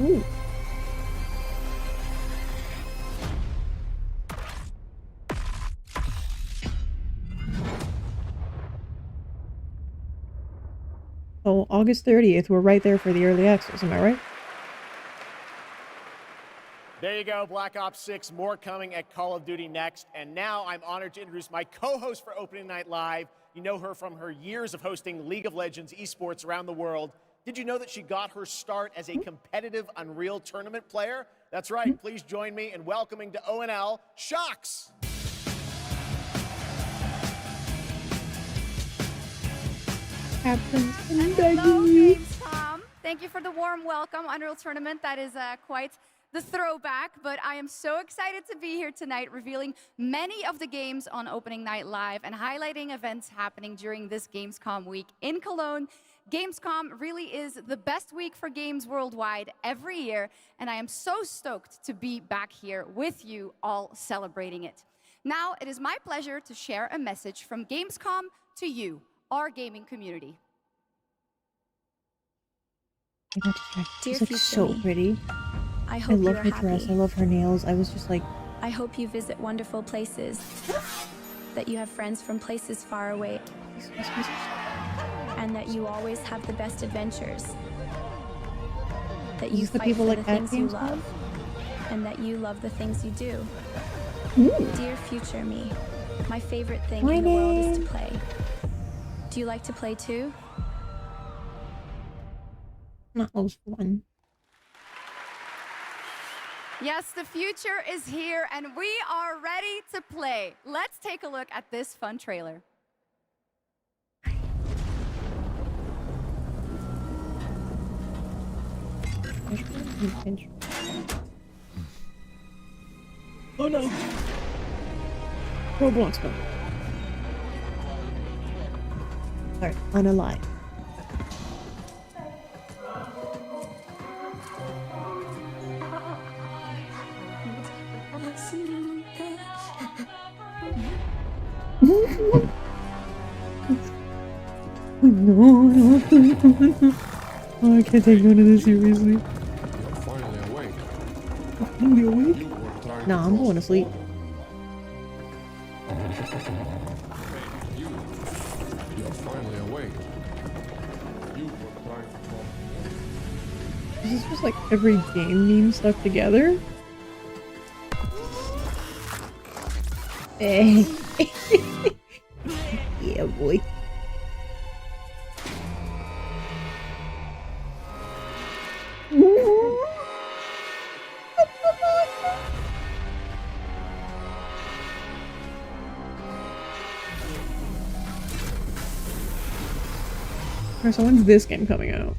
Ooh. So August 30th, we're right there for the early access, am I right? There you go, Black Ops 6, more coming at Call of Duty next. And now I'm honored to introduce my co-host for Opening Night Live. You know her from her years of hosting League of Legends esports around the world. Did you know that she got her start as a competitive Unreal Tournament player? That's right, please join me in welcoming to ONL, Shocks! Hello, Gamescom. Thank you for the warm welcome. Unreal Tournament, that is quite the throwback, but I am so excited to be here tonight revealing many of the games on opening night live and highlighting events happening during this Gamescom week in Cologne. Gamescom really is the best week for games worldwide every year, and I am so stoked to be back here with you all celebrating it. Now, it is my pleasure to share a message from Gamescom to you, our gaming community. She's like so pretty. I I love her you're dress. happy. I love her nails. I was just like, I hope you visit wonderful places, that you have friends from places far away, and that you always have the best adventures, that you the fight people for like the at things you Gamescom? love, and that you love the things you do. Ooh. Dear future me, my favorite thing My in the world is to name. play. Do you like to play too? not most fun. Yes, the future is here, and we are ready to play. Let's take a look at this fun trailer. Oh no! Roblox phone. Sorry, unalive. No, oh, I can't take none of this seriously. You're finally awake. Finally awake? You worked hard Nah, I'm going to sleep. You're finally awake. You worked hard This is just like every game meme stuck together. Hey. Yeah, boy. Alright, so when's this game coming out?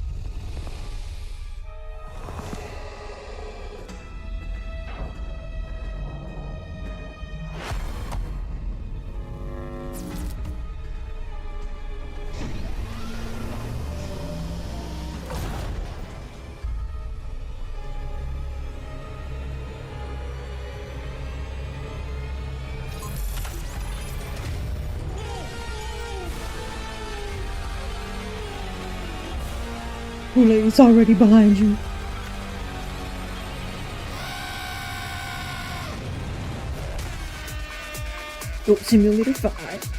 Kool-Aid is already behind you. Goat Simulator 5.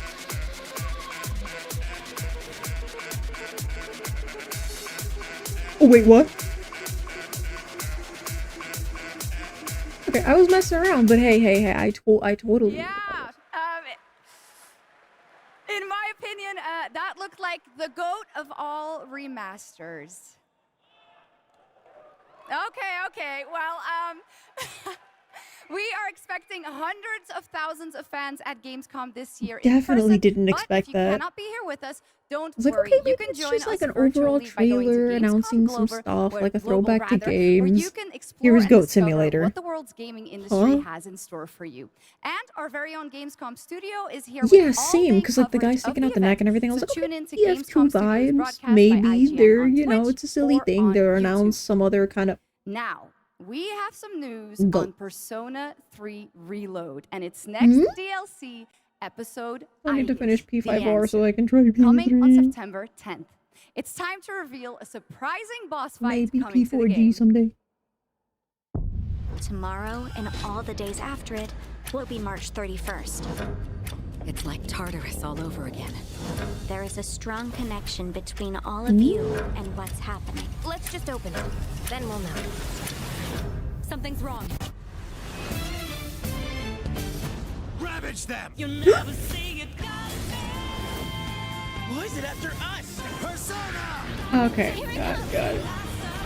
Oh wait, what? Okay, I was messing around, but hey, I totally. Yeah. In my opinion, that looked like the GOAT of all remasters. Okay. Well, we are expecting hundreds of thousands of fans at Gamescom this year. Definitely didn't expect if you that. cannot be here with us, don't I was like, worry. okay, You maybe can it's join just us like an overall virtually by going to trailer Gamescom announcing some Global, stuff, where- like a Global, throwback to rather, where games. you can explore Here's and Goat discover Simulator. what the world's gaming industry Huh? has in store for you. And our very own Gamescom studio is here Yeah, with same, because like the guy sticking out the neck and everything. I was like, okay, PS2 vibes. Maybe they're, you know, it's a silly thing. They'll announce some other kind of. Now, we have some news Go. on Persona 3 Reload and its next DLC episode. I need to finish The P5R so Answer, I can try P3. coming on September 10th. It's time to reveal a surprising boss fight Maybe coming to the game. P4G someday. Tomorrow and all the days after it will be March 31st. It's like Tartarus all over again. There is a strong connection between all of you and what's happening. Let's just open it. Then we'll know. Something's wrong. Ravage them! You'll never see it coming. Why is it after us? Persona! Okay, got it.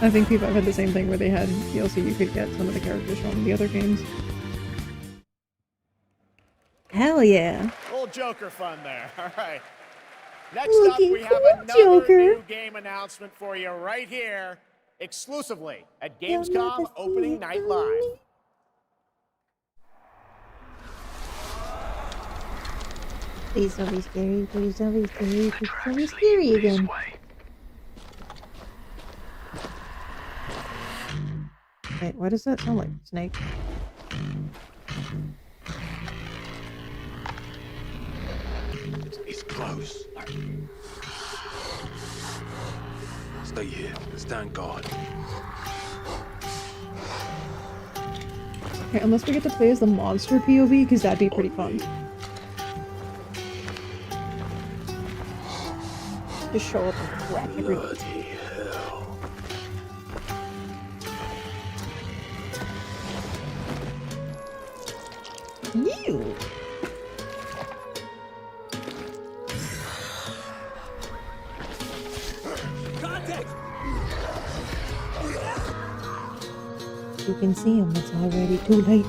I think people have had the same thing where they had DLC you could get some of the characters from the other games. Hell yeah. Little Joker fun there. All right. Next Looking up, we have cool, another Joker. new game announcement for you right here. exclusively at Gamescom Opening Night Live. Please don't be scary, please don't be scary, please don't be scary again. Wait, what does that sound like? Snake? It's close. Stay here. Stand guard. Okay, unless we get to play as the monster POV, because that'd be pretty fun. Just show up and whack everybody. You. Contact. You can see him. It's already too late.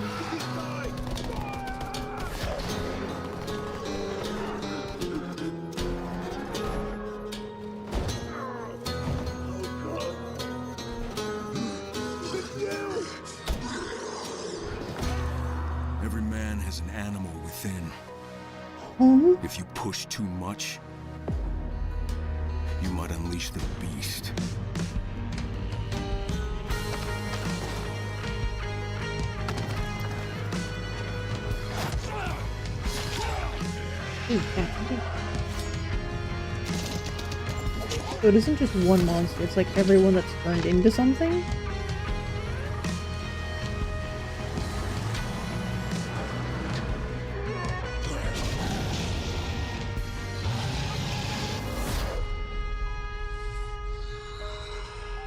Every man has an animal within. If you push too much, you might unleash the beast. So it isn't just one monster, it's like everyone that's turned into something?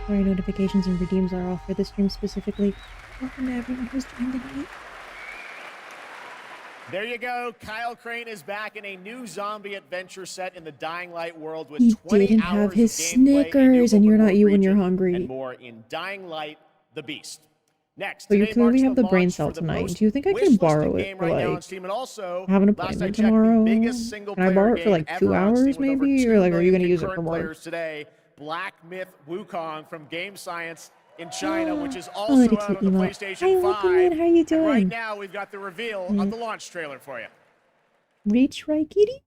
Sorry, notifications and redeems are off for this stream specifically. Welcome to everyone who's joined tonight. There you go. Kyle Crane is back in a new zombie adventure set in the Dying Light world with He 20 didn't hours have his of gameplay, Snickers, and you're not you when you're region, hungry. and more in Dying Light: The Beast. Next, So you today clearly marks have the brain launch cell for the tonight. most Do you think I can wishlisted borrow it game for right now on like Steam, and also, have an last I appointment checked, tomorrow? the biggest single Can I player borrow it for game like 2 ever on hours Steam with over maybe? 2 Or like are you million gonna use it for concurrent more? players today. Black Myth Wukong from Game Science in China, which is Oh, also it's out an on the emo. PlayStation Hi, 5. welcome in. How you And right doing? now, we've got the reveal of the launch trailer for you. Reach right, kitty?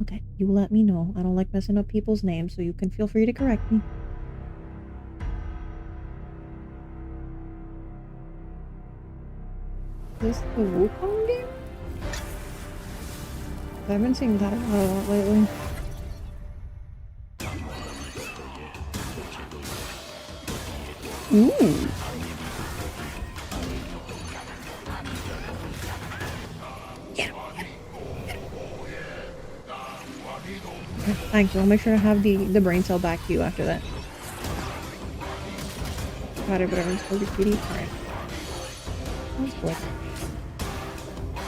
Okay, you let me know. I don't like messing up people's names, so you can feel free to correct me. Is this the Wukong game? I've been seeing that a lot lately. Ooh. Thank you. I'll make sure to have the brain cell back to you after that. Got it, whatever it's called, your kitty. Alright. That's good.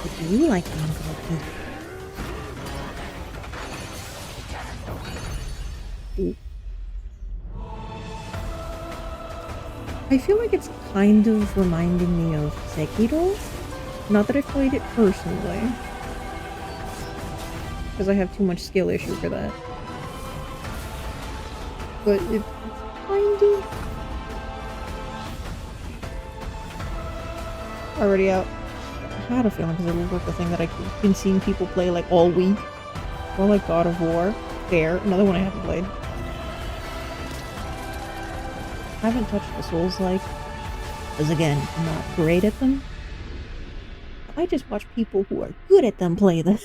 What do you like being called kitty? Ooh. I feel like it's kind of reminding me of Sekiro. Not that I've played it personally, because I have too much skill issue for that. But it's kind of already out. I had a feeling because it looked like the thing that I've been seeing people play like all week. Or like God of War. Fair. Another one I haven't played. I haven't touched the Souls-like, because again, I'm not great at them. I just watch people who are good at them play them.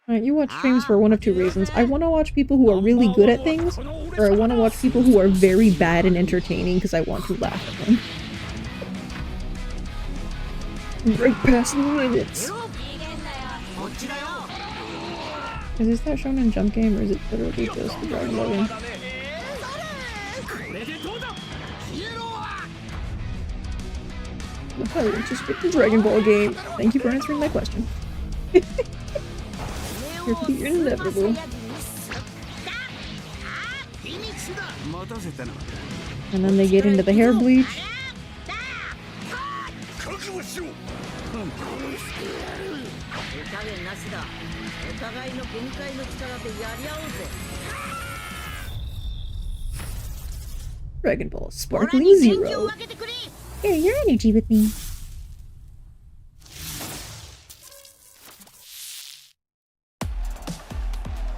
Alright, you watch streams for one of two reasons. I want to watch people who are really good at things, or I want to watch people who are very bad and entertaining because I want to laugh at them. Break past the limits! Is this that Shonen Jump game, or is it literally just the Dragon Ball game? Oh, it's just the Dragon Ball game. Thank you for answering my question. Here for the inevitable. And then they get into the hair bleach. Dragon Ball Sparkling Zero. Share your energy with me.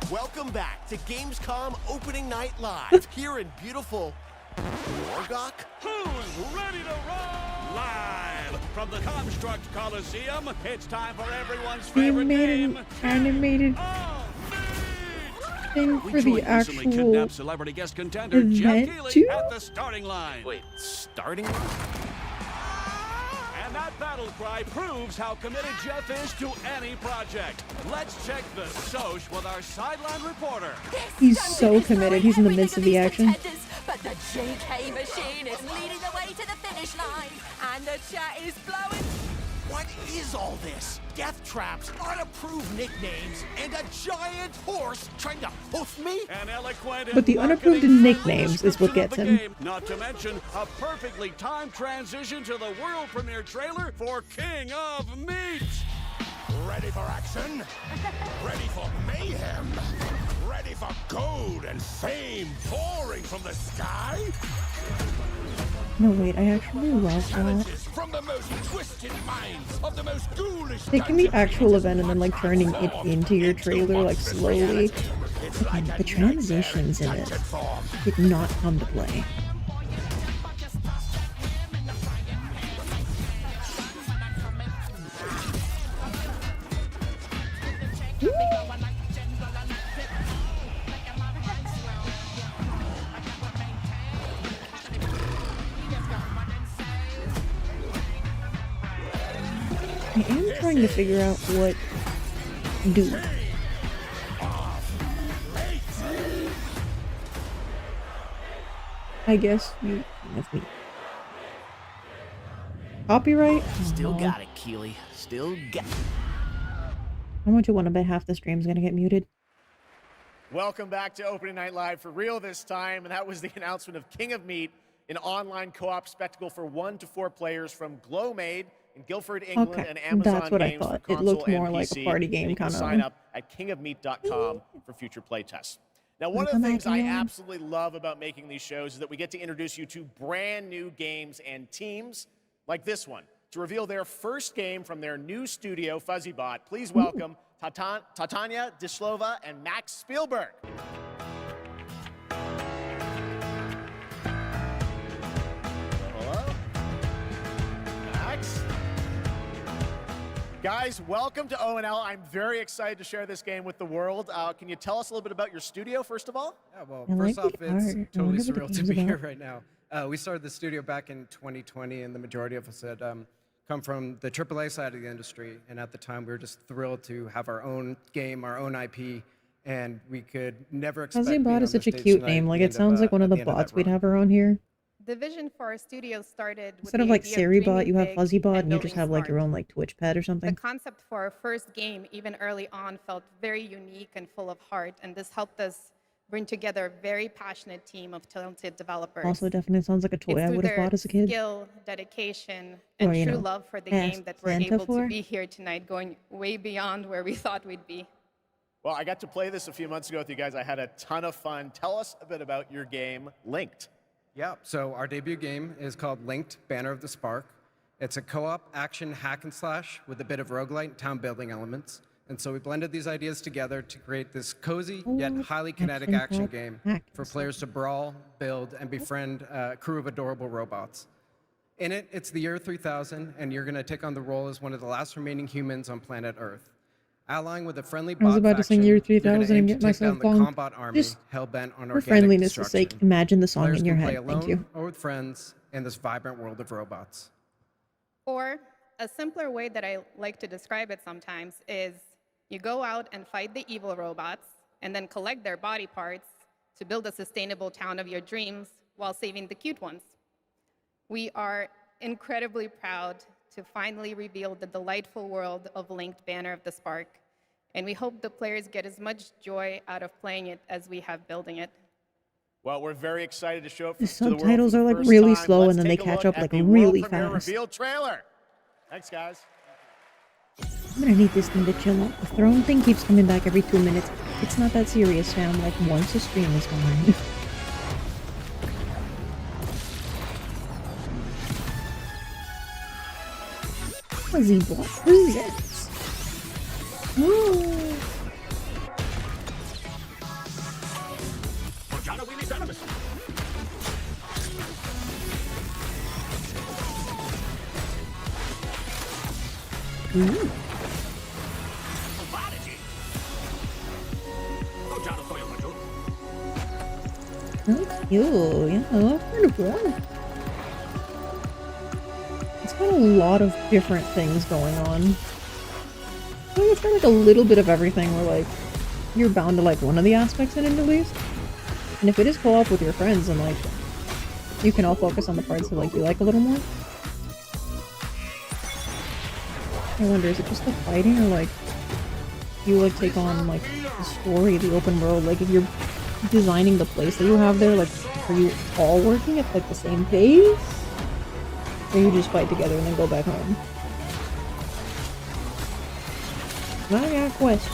Welcome back to Gamescom Opening Night Live here in beautiful Wargok. Who's ready to roll? Live from the Construct Coliseum, it's time for everyone's favorite game. Animated thing for the actual kidnapped celebrity guest contender Jeff Keighley too? at the starting line. Wait, starting line? And that battle cry proves how committed Jeff is to any project. Let's check the Soch with our sideline reporter. He's so committed. He's in the midst of the action. But the JK machine is leading the way to the finish line, and the chat is blowing. What is all this? Death traps, unapproved nicknames, and a giant horse trying to hoof me? An eloquent But the unapproved nicknames is what gets him. Not to mention a perfectly timed transition to the world premiere trailer for King of Meat. Ready for action? Ready for mayhem? Ready for gold and fame pouring from the sky? No, wait, I actually love that. From the most twisted minds of the most ghoulish Taking the actual event and then like turning it into your trailer like slowly. Again, the transitions in it did not come to play. I am trying to figure out what do. I guess you that's me. Copyright? Still got it, Keighley. Still got it. How much you want to bet half the stream's gonna get muted? Welcome back to Opening Night Live for real this time, and that was the announcement of King of Meat, an online co-op spectacle for 1 to 4 players from Glowmade in Guildford, England, and Amazon that's what Games I thought. for It looked console more and like a PC, party game and you can kind of. sign up at kingofmeat.com for future playtests. Now, one of the things I absolutely love about making these shows is that we get to introduce you to brand new games and teams like this one. To reveal their first game from their new studio, FuzzyBot, please welcome Tatania Dislova and Max Spielberg. Hello? Max? Guys, welcome to ONL. I'm very excited to share this game with the world. Can you tell us a little bit about your studio, first of all? Yeah, well, first off, it's totally surreal to be here right now. We started the studio back in 2020, and the majority of us had come from the AAA side of the industry. And at the time, we were just thrilled to have our own game, our own IP, and we could never expect. FuzzyBot is such a cute name. Like, it sounds like one of the bots we'd have around here. The vision for our studio started with Instead of like SiriBot, you have FuzzyBot, and you just have like your own like Twitch pad or something. The concept for our first game, even early on, felt very unique and full of heart, and this helped us bring together a very passionate team of talented developers. Also, definitely sounds like a toy I would have bought as a kid. Skill, dedication, and true love for the game that we're able to be here tonight, going way beyond where we thought we'd be. Well, I got to play this a few months ago with you guys. I had a ton of fun. Tell us a bit about your game, Linked. Yeah, so our debut game is called Linked, Banner of the Spark. It's a co-op action hack and slash with a bit of roguelite and town building elements. And so we blended these ideas together to create this cozy yet highly kinetic action game for players to brawl, build, and befriend a crew of adorable robots. In it, it's the year 3000, and you're going to take on the role as one of the last remaining humans on planet Earth. Allying with a friendly bot I was about to sing year 3000 and get myself bombed. Just hell-bent on for friendliness' sake, imagine the song Players in your can head. play alone Thank you. or with friends in this vibrant world of robots. Or a simpler way that I like to describe it sometimes is you go out and fight the evil robots and then collect their body parts to build a sustainable town of your dreams while saving the cute ones. We are incredibly proud to finally reveal the delightful world of Linked Banner of the Spark, and we hope the players get as much joy out of playing it as we have building it. Well, we're very excited to show it The to the world subtitles for are the like first really time. slow, Let's and then they take a catch look up at like the really world premiere fast. reveal trailer. Thanks, guys. I'm gonna need this thing to chill out. The throne thing keeps coming back every 2 minutes. It's not that serious, fam. Like, once a stream is gone. Fuzzy Bot presents. Oh. Ooh. That's cute, yeah, kind of cool. It's got a lot of different things going on. I think it's got like a little bit of everything where like, you're bound to like one of the aspects in it at least. And if it is co-op with your friends, then like, you can all focus on the parts that like you like a little more. I wonder, is it just the fighting, or like, you like take on like the story, the open world? Like, if you're designing the place that you have there, like, are you all working at like the same pace? Or you just fight together and then go back home? I got a question.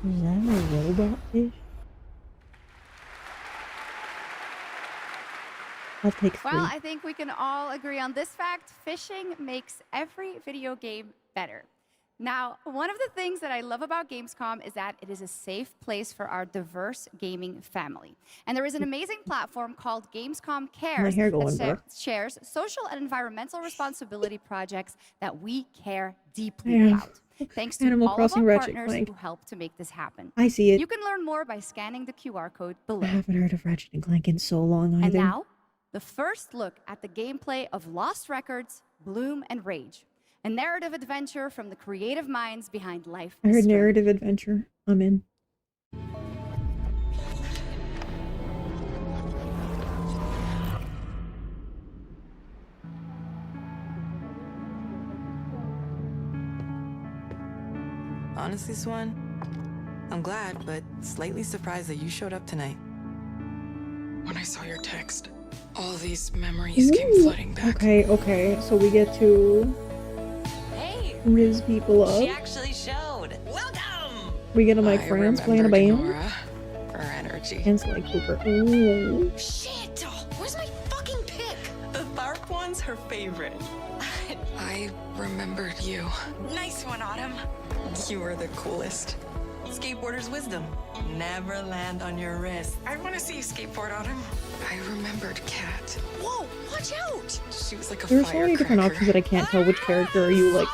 Is that a robot fish? I'll take 3. Well, I think we can all agree on this fact. Fishing makes every video game better. Now, one of the things that I love about Gamescom is that it is a safe place for our diverse gaming family. And there is an amazing platform called Gamescom Cares that shares social and environmental responsibility projects that we care deeply about. Thanks to Animal all Crossing of our Ratchet partners Clank. who help to make this happen. I see it. You can learn more by scanning the QR code below. I haven't heard of Ratchet and Clank in so long either. And now, the first look at the gameplay of Lost Records, Bloom and Rage, a narrative adventure from the creative minds behind Life I is heard Strange. narrative adventure. I'm in. Honestly, Swan, I'm glad, but slightly surprised that you showed up tonight. When I saw your text, all these memories came flooding back. Okay, so we get to riz people up. She actually showed. Welcome! We get to my friends playing a band. Her energy. And Sly Cooper. Ooh. Shit! Where's my fucking pick? The bark one's her favorite. I remembered you. Nice one, Autumn. You were the coolest. Skateboarder's wisdom. Never land on your wrist. I want to see you skateboard, Autumn. I remembered Kat. Whoa, watch out! She was like a There's so many different options that I can't tell which character are you like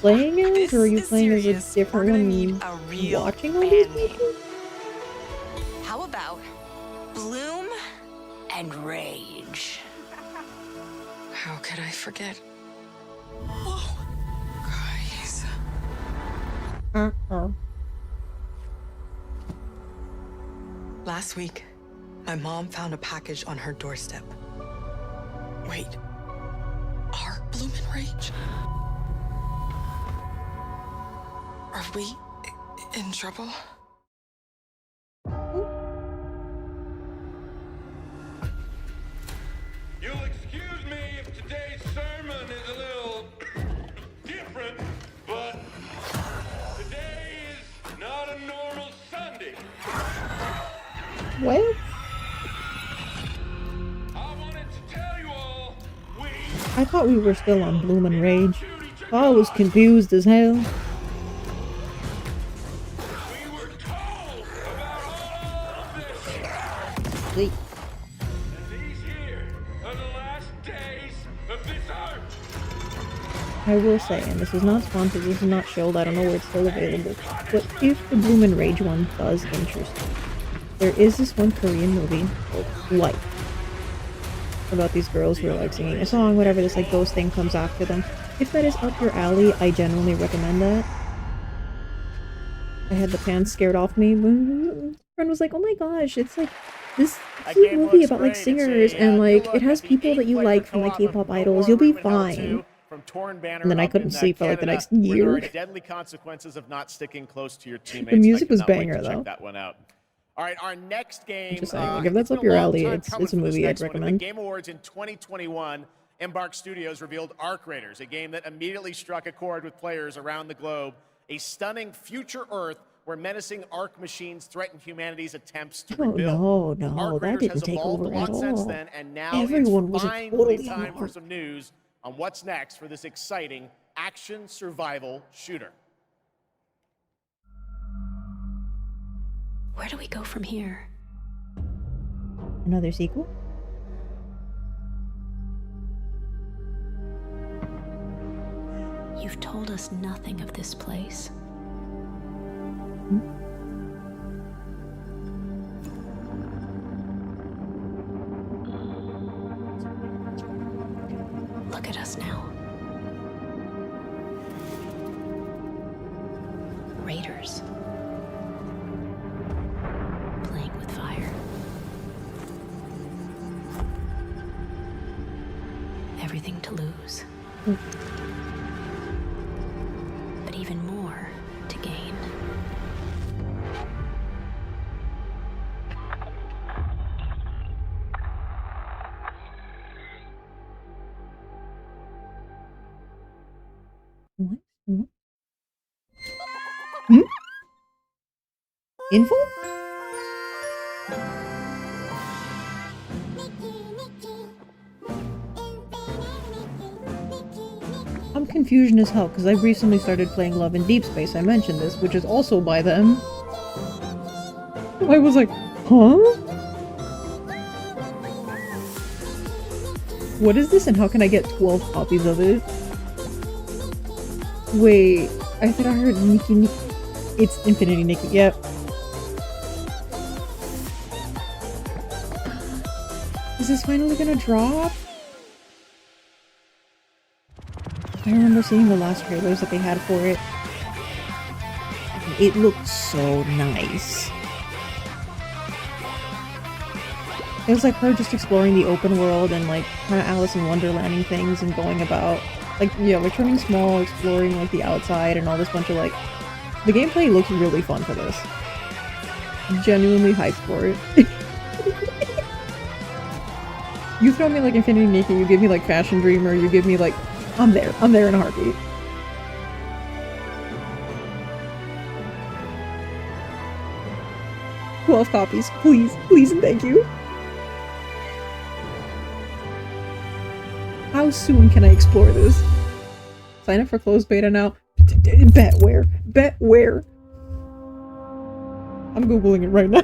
playing as, or are you playing as a different one watching all these people? How about Bloom and Rage? How could I forget? Whoa. Guys. Last week, my mom found a package on her doorstep. Wait. Are Bloom and Rage? Are we in trouble? You'll excuse me if today's sermon is a little different, but today is not a normal Sunday. What? I wanted to tell you all, I thought we were still on Bloom and Rage. I was confused as hell. Wait. I will say, and this is not sponsored, this is not shilled, I don't know where it's still available, but if the Bloom and Rage one does interest you, there is this one Korean movie called Life, about these girls who are like singing a song, whatever, this like ghost thing comes after them. If that is up your alley, I genuinely recommend that. I had the pants scared off me. My friend was like, oh my gosh, it's like this cute movie about like singers, and like it has people that you like from like K-pop idols, you'll be fine. And then I couldn't sleep for like the next year. Deadly consequences of not sticking close to your teammates. The music was I cannot wait banger to check though. that one out. All right, our next game. Just saying, like, if that's up your alley, it's a movie I'd recommend. The Game Awards in 2021, Embark Studios revealed Arc Raiders, a game that immediately struck a chord with players around the globe. A stunning future Earth where menacing Arc machines threaten humanity's attempts to rebuild. No, that didn't take over at all. Since then, and now Everyone it's was finally totally time for some news on what's next for this exciting action survival shooter. Where do we go from here? Another sequel? You've told us nothing of this place. Look at us now. Raiders. Playing with fire. Everything to lose. But even more to gain. What? Hmm? Info? I'm confusion as hell because I recently started playing Love in Deep Space. I mentioned this, which is also by them. I was like, huh? What is this and how can I get 12 copies of it? Wait, I thought I heard Nikki. It's Infinity Nikki, yep. Is this finally gonna drop? I remember seeing the last trailers that they had for it. It looked so nice. It was like her just exploring the open world and like kind of Alice in Wonderlanding things and going about like, yeah, like turning small, exploring like the outside and all this bunch of like, the gameplay looks really fun for this. Genuinely hyped for it. You throw me like Infinity Nikki, you give me like Fashion Dreamer, you give me like, I'm there in a heartbeat. "12 copies, please, please and thank you." How soon can I explore this? Sign up for closed beta now. Bet where? Bet where? I'm googling it right now.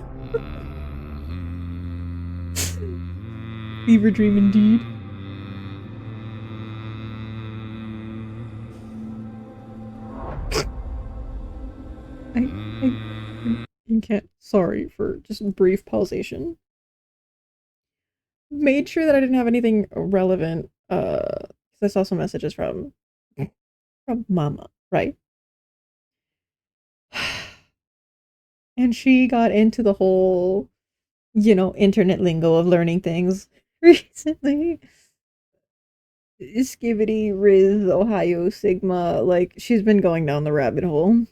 Fever dream indeed. I can't. Sorry for just brief pausation. Made sure that I didn't have anything relevant, because I saw some messages from Mama, right? And she got into the whole, you know, internet lingo of learning things recently. Skibidi, Riz, Ohio, Sigma, like, she's been going down the rabbit hole.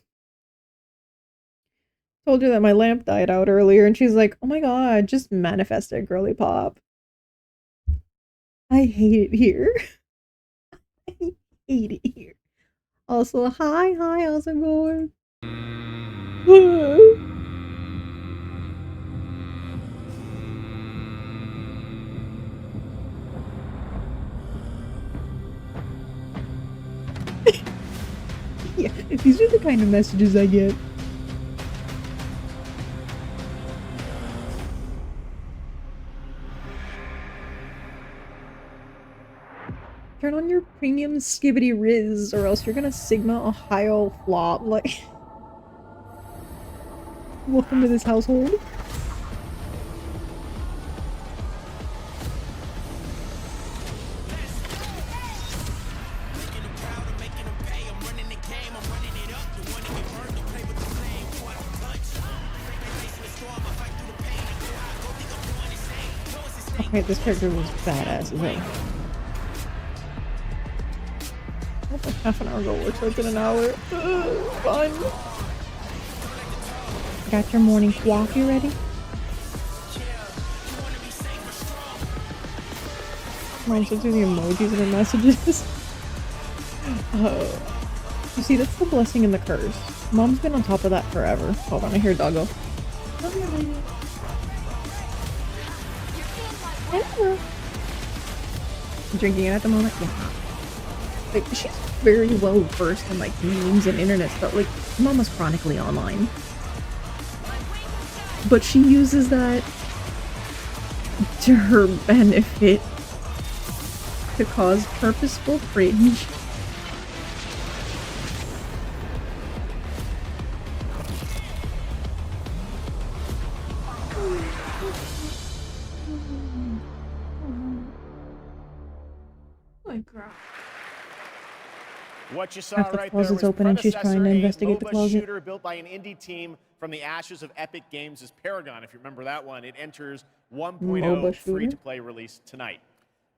Told her that my lamp died out earlier, and she's like, "Oh my god, just manifest it, girly pop." I hate it here. I hate it here. Also, hi, how's it going? Yeah, these are the kind of messages I get. Turn on your premium Skibidi Riz, or else you're gonna Sigma Ohio flop. Like, welcome to this household. Okay, this character was badass as hell. Like half an hour ago, looks like in an hour. Fun. Got your morning coffee ready? Mom sends me the emojis in her messages. You see, that's the blessing and the curse. Mom's been on top of that forever. Hold on, I hear Doggo. Come here, baby. Hello. Drinking it at the moment? Yeah. Like, she's very well versed in like memes and internet stuff. Like, Mama's chronically online. But she uses that to her benefit to cause purposeful cringe. What you saw Half the right there was closet's open and she's trying to investigate the MOBA closet. shooter built by an indie team from the ashes of Epic Games' Paragon. If you remember that one, it enters 1.0 free-to-play release tonight.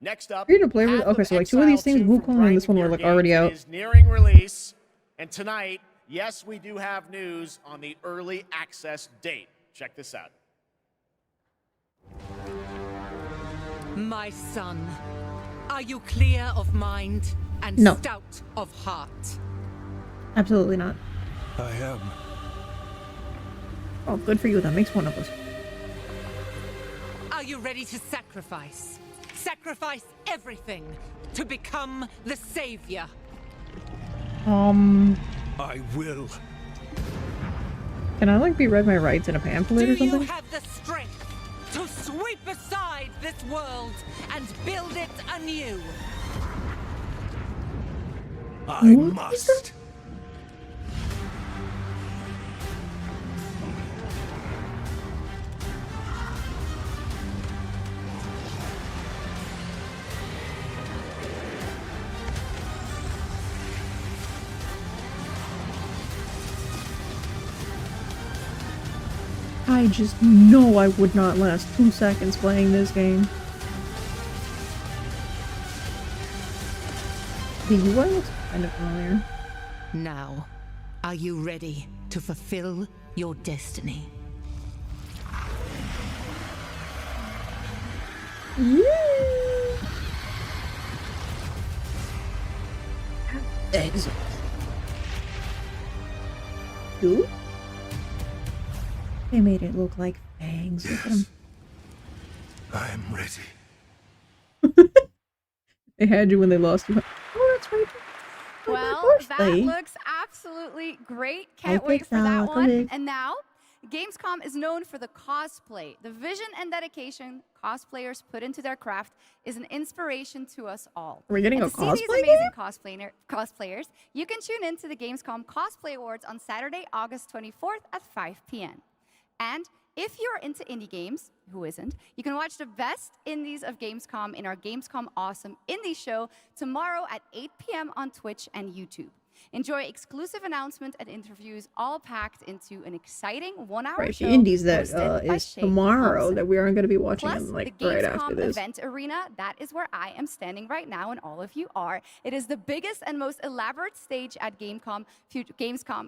Next up, free-to-play. Okay, so like two of these things, Wukong and this one were like already out. is nearing release, and tonight, yes, we do have news on the early access date. Check this out. My son, are you clear of mind and stout of heart? Absolutely not. I am. Oh, good for you. That makes one of us. Are you ready to sacrifice? Sacrifice everything to become the savior? I will. Can I like be read my rights in a pamphlet or something? Do you have the strength to sweep aside this world and build it anew? I must. I just know I would not last 2 seconds playing this game. The UI looks kind of familiar. Now, are you ready to fulfill your destiny? Eggs. Dude? They made it look like fangs. Look at 'em. I am ready. They had you when they lost you. Oh, that's right. Well, that looks absolutely great. Can't wait for that one. And now, Gamescom is known for the cosplay. The vision and dedication cosplayers put into their craft is an inspiration to us all. Are we getting and a to see these cosplay amazing cosplayers, you can tune in to the Gamescom Cosplay Awards on Saturday, August 24th at 5 p.m. And if you're into indie games, who isn't, you can watch the best indies of Gamescom in our Gamescom Awesome Indie Show tomorrow at 8 p.m. on Twitch and YouTube. Enjoy exclusive announcements and interviews all packed into an exciting 1-hour Right, show. the indies that hosted by is Shay tomorrow Thompson. that we aren't going to be watching Plus, them like the right Gamescom after this. event arena, that is where I am standing right now, and all of you are. It is the biggest and most elaborate stage at Gamescom,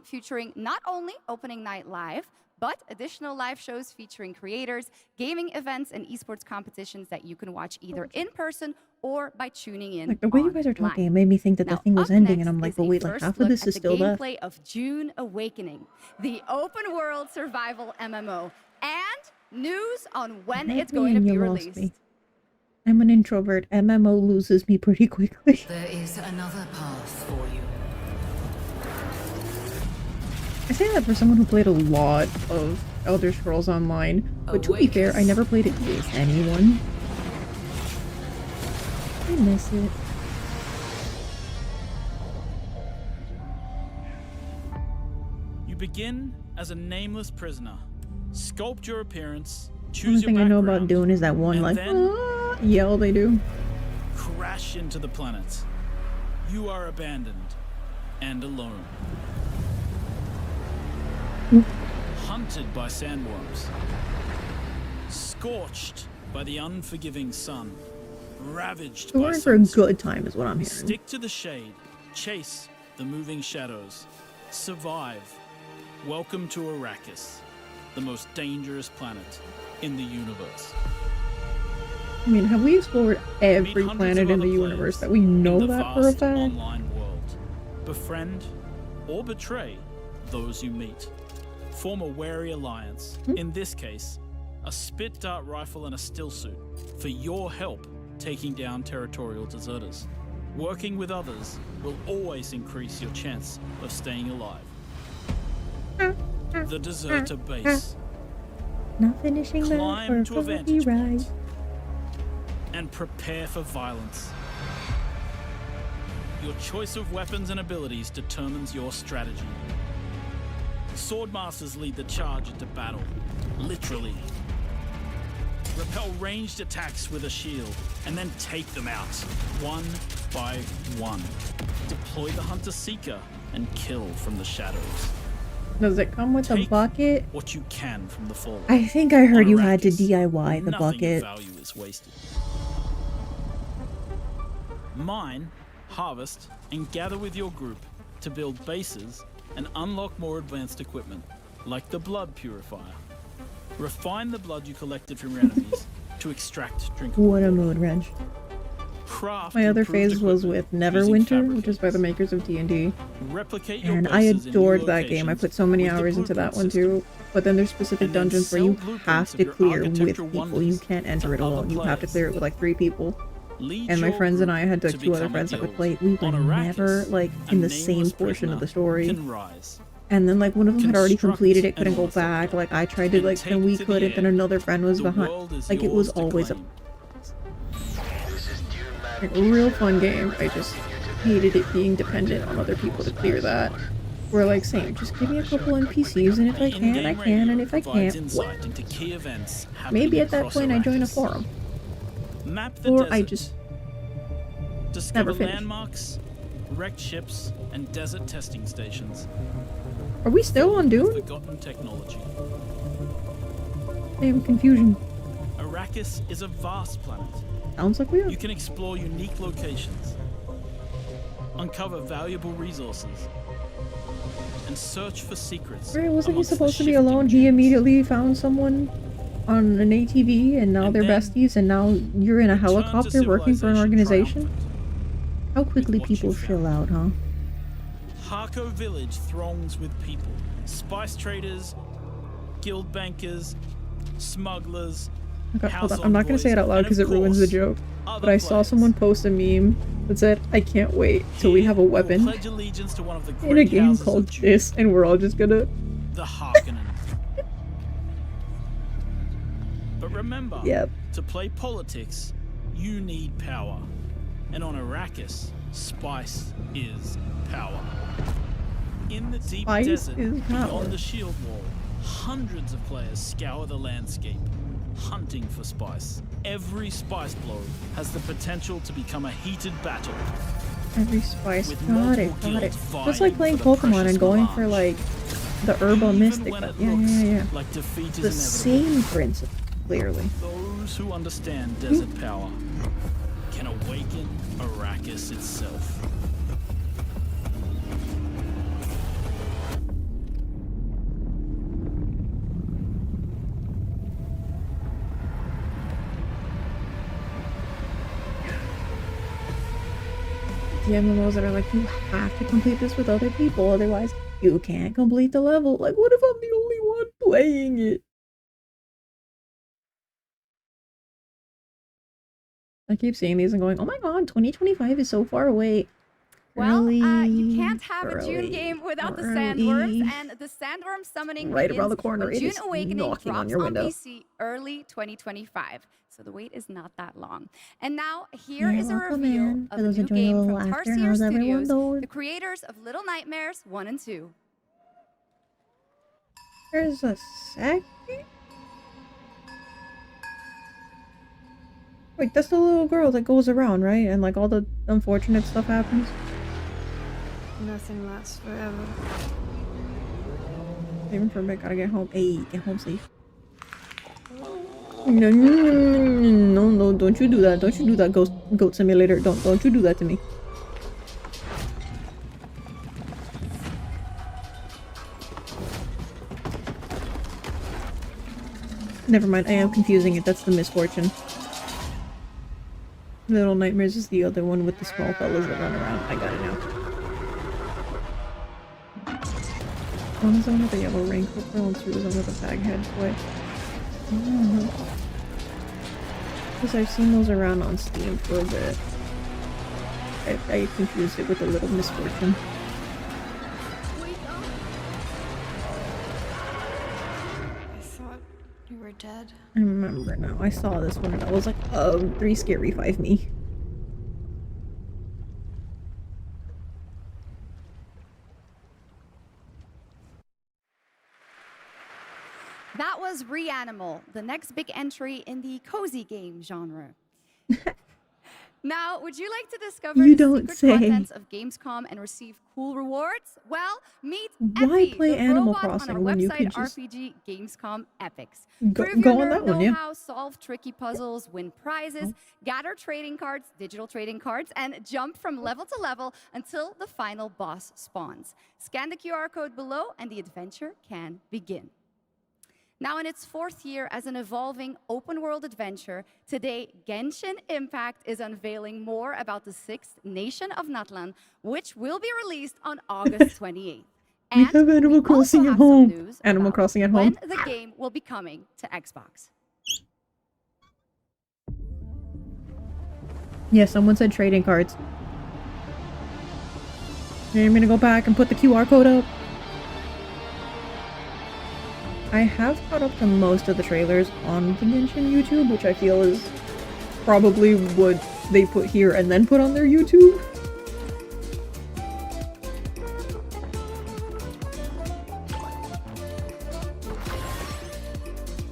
featuring not only opening night live, but additional live shows featuring creators, gaming events, and esports competitions that you can watch either in person or by tuning in. Like the way you guys are talking, it made me think that the thing was ending, and I'm like, but wait, like half of this is still left. Gameplay of June Awakening, the open world survival MMO, and news on when it's going to be released. I'm an introvert. MMO loses me pretty quickly. There is another path for you. I say that for someone who played a lot of Elder Scrolls Online, but to be fair, I never played it with anyone. I miss it. You begin as a nameless prisoner. Sculpt your appearance, The only choose your thing I know background, about doing is that one and like then yell they do. crash into the planet. You are abandoned and alone. Hunted by sandworms. Scorched by the unforgiving sun. Ravaged We're by in for a good time is what I'm hearing. Stick to the shade. Chase the moving shadows. Survive. Welcome to Arrakis, the most dangerous planet in the universe. I mean, have we explored every planet in the universe that we know that for a fact? Online world. Befriend or betray those you meet. Form a wary alliance. In this case, a spit dart rifle and a still suit for your help taking down territorial deserters. Working with others will always increase your chance of staying alive. The deserter base. Not finishing that Climb to a for vantage right. point and prepare for violence. Your choice of weapons and abilities determines your strategy. Swordmasters lead the charge into battle, literally. Repel ranged attacks with a shield, and then take them out, one by one. Deploy the Hunter-Seeker and kill from the shadows. Does it come with a bucket? What you can from the fallen. I think I heard you had to DIY the Nothing bucket. of value is wasted. Mine, harvest, and gather with your group to build bases and unlock more advanced equipment, like the blood purifier. Refine the blood you collected from your enemies to extract drinkable What a mood wrench. Craft My other improved phase was with Neverwinter, which is by the makers of D&D. Replicate your And I bases in new adored that game. I put so many with the hours into that blueprint one too. But then there's specific dungeons where you have to your clear with architectural people. You wonders can't enter to it other alone. You have to players. clear it with like 3 people. Lead And my your friends and group I had like to 2 other become a friends that would guild. play. We were On Arrakis, never like a in the same nameless portion of the prisoner story. can rise. And then like one of them had already Construct completed it, an couldn't go author back. Like I tried to like, and we to the couldn't, and end. another friend was The behind. world is Like it was yours to always a claim. like, real fun game. I just hated it being dependent on other people to clear that. We're like saying, just give me a couple NPCs, and if I can, I can, and if I Provides can't, insight into key events happening maybe at that across point I join a Arrakis. forum. Map the Or desert. I just Discover never finish. landmarks, wrecked ships, and desert testing stations. Are we still on Dune? Forgotten technology. Damn confusion. Arrakis is a vast planet. Sounds like we are. You can explore unique locations, uncover valuable resources, and search for secrets. Right, wasn't he amongst the supposed to be shifting alone? He immediately found someone on an ATV, and now they're besties, and now you're in a helicopter working for an organization? How quickly people fill out, huh? Harko village throngs with people. Spice traders, guild bankers, smugglers. Okay, hold on. house I'm not gonna say it out loud envoys, because and it of ruins the course, joke. other But I saw players. someone post a meme that said, I can't wait till we have a weapon Pledge allegiance to one of the in a great game houses called of June, this, and we're all just gonna... the Harkonnen. But remember, Yep. to play politics, you need power. And on Arrakis, spice is power. In the deep Spice desert, is power. beyond the shield wall, hundreds of players scour the landscape, hunting for spice. Every spice blow has the potential to become a heated battle. Every spice. With Got it, multiple got it. guilds Just like vying playing for the Pokemon precious and going melange. for like the Herba Mystic. when But it yeah, looks yeah, yeah. like defeat The is inevitable. same principle, clearly. Those who understand desert power can awaken Arrakis itself. The MMOs that are like, you have to complete this with other people, otherwise you can't complete the level. Like, what if I'm the only one playing it? I keep seeing these and going, oh my god, 2025 is so far away. Well, you can't have a June early, game without the early. sandworms, and the sandworm summoning Right around the begins corner. when It June is Awakening knocking on drops your on window. PC early 2025. So the wait is not that long. And now here is a welcome reveal in. of For a those new enjoying a game little from laughter, Tarsier how's everyone Studios, doing? the creators of Little Nightmares 1 and 2. There's a second? Wait, that's the little girl that goes around, right? And like all the unfortunate stuff happens? Nothing lasts forever. Even for a bit, gotta get home. Hey, get home safe. No, don't you do that. Don't you do that, Goat Simulator. Don't you do that to me. Never mind, I am confusing it. That's the misfortune. Little Nightmares is the other one with the small fellas that run around. I got it now. One is the one with the yellow raincoat girl and two is the one with the bag head boy. Because I've seen those around on Steam for a bit. I confused it with a Little Misfortune. I thought you were dead. I remember now. I saw this one and I was like, 3 scary 5 me. That was Reanimal, the next big entry in the cozy game genre. Now, would you like to discover the secret contents of Gamescom and receive cool rewards? Well, meet Why play Animal robot Crossing on our when you website could just RPG Gamescom Epics. go Prove your on that one, yeah. know-how, solve tricky puzzles, win prizes, gather trading cards, digital trading cards, and jump from level to level until the final boss spawns. Scan the QR code below and the adventure can begin. Now in its 4th year as an evolving open-world adventure, today Genshin Impact is unveiling more about the 6th nation of Natlan, which will be released on August 28th. We have Animal Crossing at home. Animal Crossing at home. When the game will be coming to Xbox. Yeah, someone said trading cards. I'm gonna go back and put the QR code up. I have caught up to most of the trailers on the Genshin YouTube, which I feel is probably what they put here and then put on their YouTube.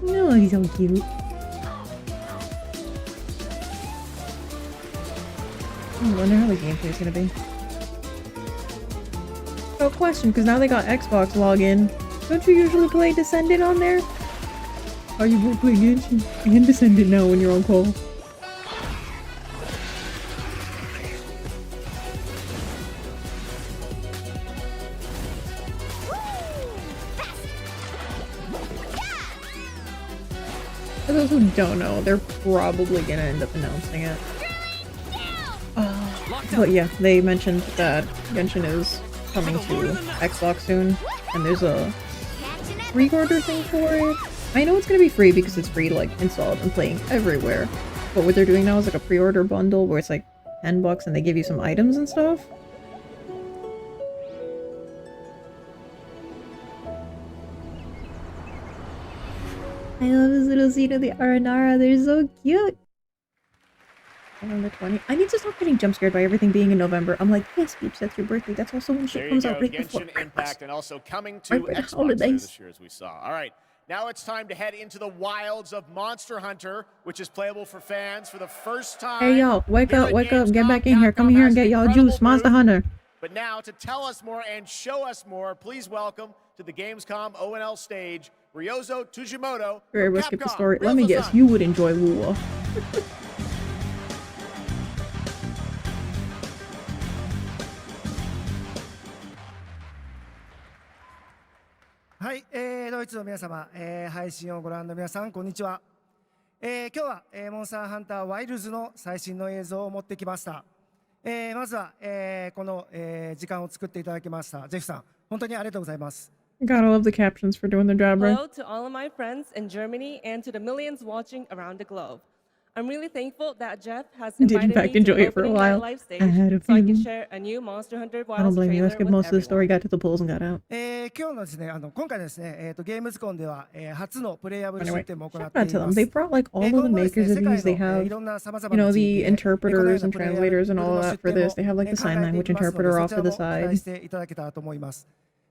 Oh, he's so cute. I wonder how the gameplay is gonna be. Oh, question, because now they got Xbox login. Don't you usually play Descendant on there? Are you both playing Genshin and Descendant now when you're on call? For those who don't know, they're probably gonna end up announcing it. But yeah, they mentioned that Genshin is coming to Xbox soon, and there's a pre-order thing for it. I know it's gonna be free because it's free to like install it and playing everywhere. But what they're doing now is like a pre-order bundle where it's like $10 and they give you some items and stuff. I love this little scene of the Aranara. They're so cute. November 20. I need to stop getting jump scared by everything being in November. I'm like, yes, Peeps, that's your birthday. That's also when shit comes out right before Genshin Christmas. Impact, and also coming to Right, Xbox this year, as we saw. All right, now it's time to head into the wilds of Monster Hunter, which is playable for fans for the first time. Hey y'all, wake up, get back in here. Come here and get y'all juice, Monster Hunter. But now, to tell us more and show us more, please welcome to the Gamescom ONL stage, Ryozo Tujimoto. Alright, we'll skip the story. Let me guess, you would enjoy Wuwa. はい、ドイツの皆様、配信をご覧の皆さん、こんにちは。今日は、モンスターハンターワイルズの最新の映像を持ってきました。まずは、この、時間を作っていただきましたジェフさん、本当にありがとうございます。Gotta love the captions for doing their job, right? Hello to all of my friends in Germany and to the millions watching around the globe. I'm really thankful that Jeff has invited me to the opening night live stage so I can share a new Monster Hunter I don't Wilds blame you. I trailer skipped with most of the everyone. story, got to the polls and got out. 今日のですね、今回ですね、ゲームズコンでは、初のプレイヤブル Anyway, 出展も行 shout ってい out to ま them. す。 They brought like all of the makers of these. They have, you know, the interpreters and translators and all of that for this. They have like the sign language interpreter off to the side.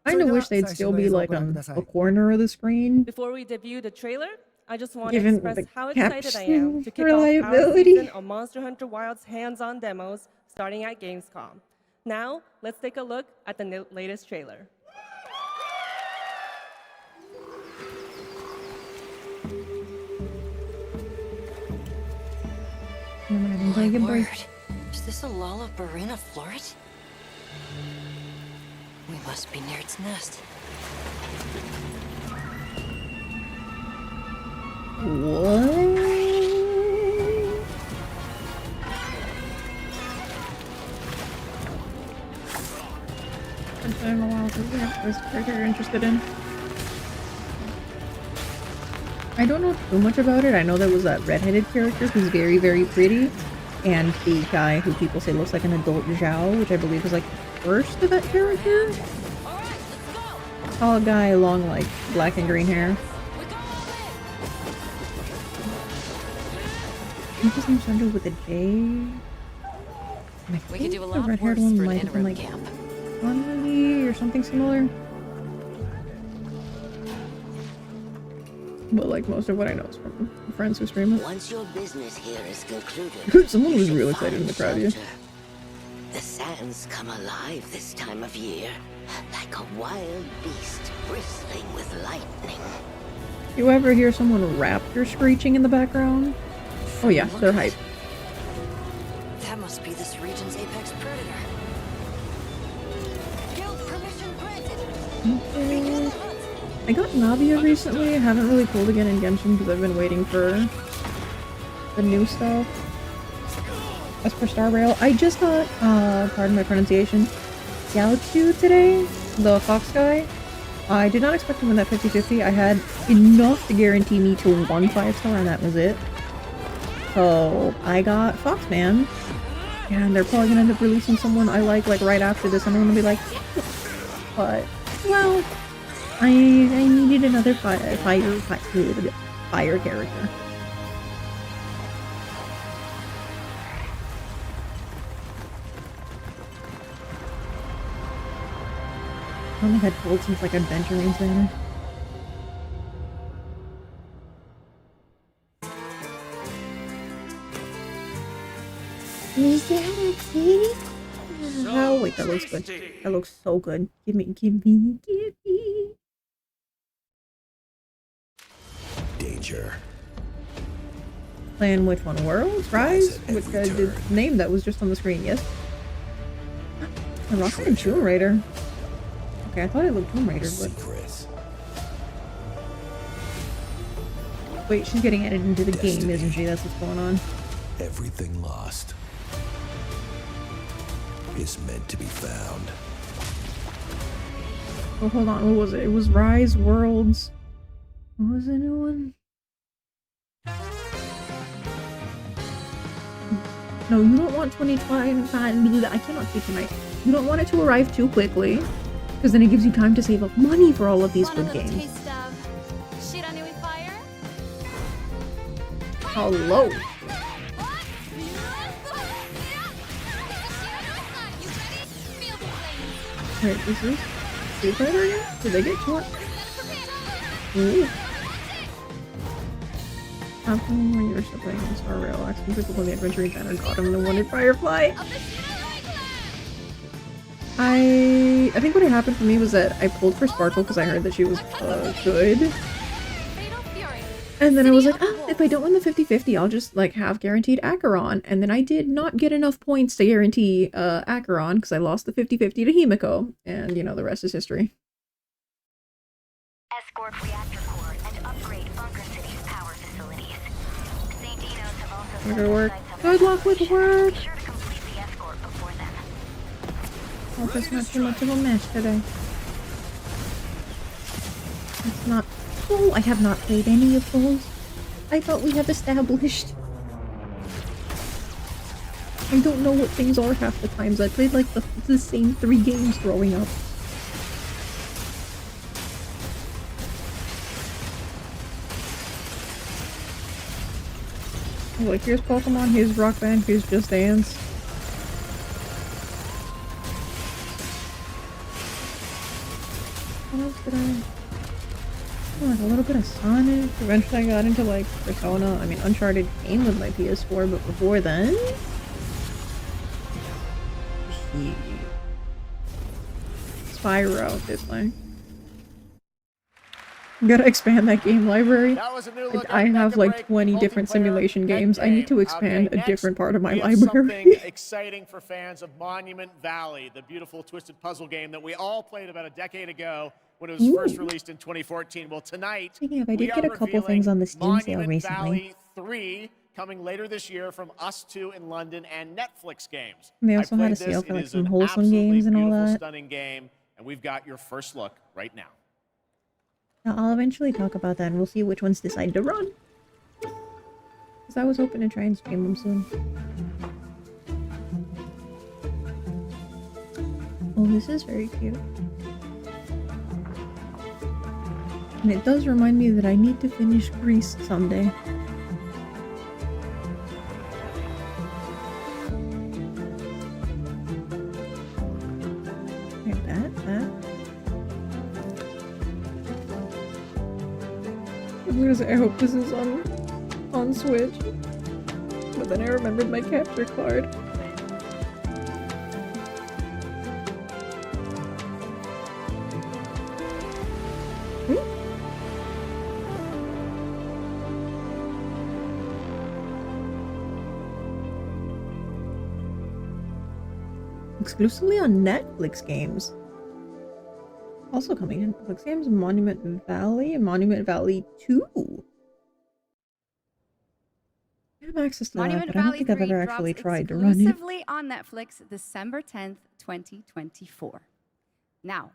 I kinda wish they'd still be like on a corner of the screen. Before we debut the trailer, I just want to Given express the how excited I am to caption kick off our reliability. season of Monster Hunter Wilds hands-on demos starting at Gamescom. Now, let's take a look at the latest trailer. My word. Is this a Lullabarina floret? We must be near its nest. What? first character you're interested in? I don't know too much about it. I know there was that redheaded character who's very, very pretty, and the guy who people say looks like an adult Zhao, which I believe was like the first of that character. Tall guy, long like black and green hair. I think his name's Sandra with a J. And I We think could do a the lot red-haired worse one for an might have been interim like camp. Conley or something similar. But like most of what I know is from friends who stream it. Once your business here is concluded, Someone was real excited in the crowd here. the sands come alive this time of year, like a wild beast bristling with lightning. You ever hear someone raptor screeching in the background? Oh yeah, they're hype. That must be this region's apex predator. Guild permission granted. I got Navia recently. I haven't really pulled again in Genshin because I've been waiting for the new stuff. As for Star Rail, I just got, pardon my pronunciation, Xiaochu today, the fox guy. I did not expect to win that 50-50. I had enough to guarantee me to 1 5-star and that was it. So I got Foxman. And they're probably gonna end up releasing someone I like right after this and I'm gonna be like, but, well, I needed another fire character. I only had gold since like Adventuring Center. Is that a kitty? Oh wait, that looks good. That looks so good. Give me. Danger. Playing which one? Worlds? Rise? With the name that was just on the screen, yes? I'm rocking Tomb Raider. Okay, I thought it looked Tomb Raider, but... Wait, she's getting added into the game, isn't she? That's what's going on. Everything lost is meant to be found. Oh, hold on. What was it? It was Rise, Worlds. What was the new one? No, you don't want 2025. I cannot speak tonight. You don't want it to arrive too quickly, because then it gives you time to save up money for all of these good games. Hello. Wait, is this Street Fighter again? Did they get short? Ooh. After when you were still playing Star Rail, asking people when the Adventuring Banner got him and wanted Firefly. I think what had happened for me was that I pulled for Sparkle because I heard that she was good. And then I was like, if I don't win the 50-50, I'll just like have guaranteed Acheron. And then I did not get enough points to guarantee Acheron because I lost the 50-50 to Himiko. And you know, the rest is history. Escort reactor core and upgrade Bunker City's power facilities. St. Dino's have also Good work. Good luck with work. Be sure to complete the escort before then. Hope it's not too much of a mess today. It's not. Oh, I have not played any of those. I thought we had established. I don't know what things are half the times. I played like the same 3 games growing up. Like, here's Pokemon, here's Rock Band, here's Just Dance. What else did I... Oh, like a little bit of Sonic. Eventually I got into like Persona. I mean, Uncharted came with my PS4, but before then... Spyro, obviously. Gotta expand that game library. I have like 20 different simulation games. I need to expand a different part of my library. Something exciting for fans of Monument Valley, the beautiful twisted puzzle game that we all played about a decade ago when it was first released in 2014. Well, tonight, speaking of, I did get a couple things on the Steam sale Monument recently. Valley 3 coming later this year from Us 2 in London and Netflix games. And they also had a sale for like some wholesome games and all that. Stunning game. and we've got your first look right now. I'll eventually talk about that, and we'll see which ones decide to run. Because I was hoping to try and stream them soon. Oh, this is very cute. And it does remind me that I need to finish Grease someday. I hope this is on Switch. But then I remembered my capture card. Exclusively on Netflix games. Also coming in Netflix games, Monument Valley and Monument Valley 2. I have access to that, but I don't think I've ever actually tried to run it. Exclusively on Netflix, December 10th, 2024. Now,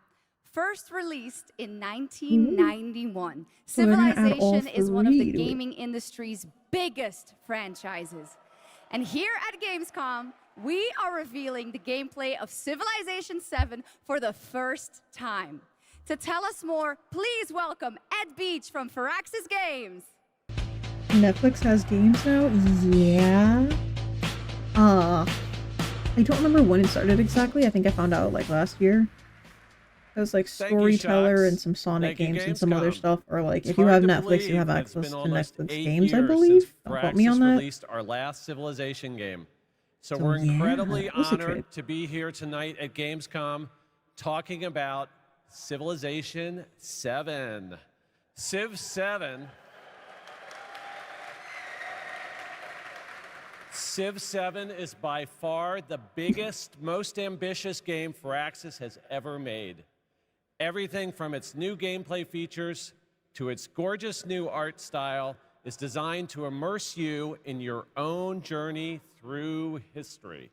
first released in 1991, Civilization is one of the gaming industry's biggest franchises. And here at Gamescom, we are revealing the gameplay of Civilization 7 for the first time. To tell us more, please welcome Ed Beach from Firaxis Games. Netflix has games now? Yeah. I don't remember when it started exactly. I think I found out like last year. It was like Storyteller and some Sonic games and some other stuff. Or like if you have Netflix, you have access to Netflix games, I believe. Don't quote me on that. Released our last Civilization game. So we're incredibly honored to be here tonight at Gamescom talking about Civilization 7. Civ 7. Civ 7 is by far the biggest, most ambitious game Firaxis has ever made. Everything from its new gameplay features to its gorgeous new art style is designed to immerse you in your own journey through history.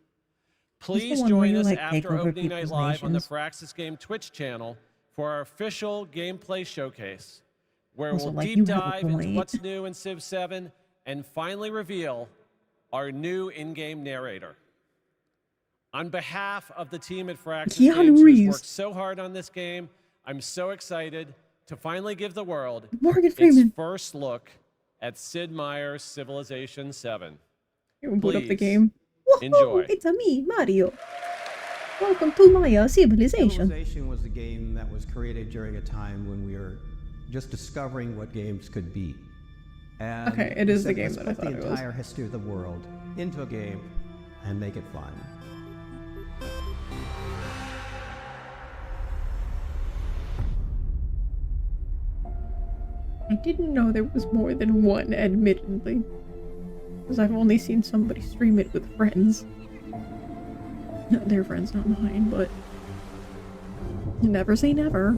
Please join us after opening night live on the Firaxis Game Twitch channel for our official gameplay showcase, where we'll deep dive into what's new in Civ 7 and finally reveal our new in-game narrator. On behalf of the team at Firaxis Games who's worked so hard on this game, I'm so excited to finally give the world its first look at Sid Meier's Civilization 7. Here, we'll boot up the game. Enjoy. It's a me, Mario. Welcome to my Civilization. Civilization was a game that was created during a time when we were just discovering what games could be. And okay, it is the game that I thought it was. The entire history of the world into a game and make it fun. I didn't know there was more than one, admittedly. Because I've only seen somebody stream it with friends. Not their friends, not mine, but... never say never.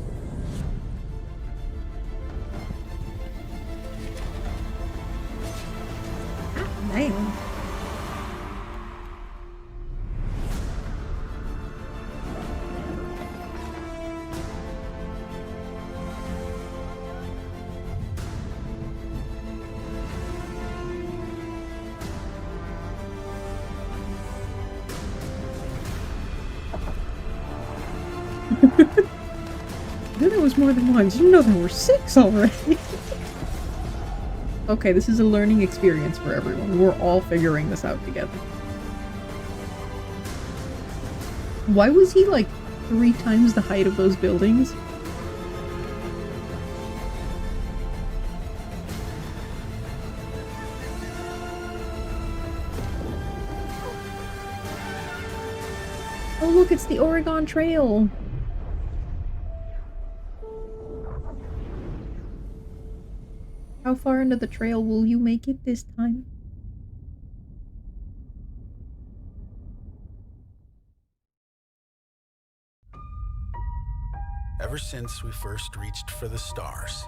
Ah, man. I knew there was more than one. Did you know there were 6 already? Okay, this is a learning experience for everyone. We're all figuring this out together. Why was he like 3 times the height of those buildings? Oh look, it's the Oregon Trail! How far into the trail will you make it this time? Ever since we first reached for the stars,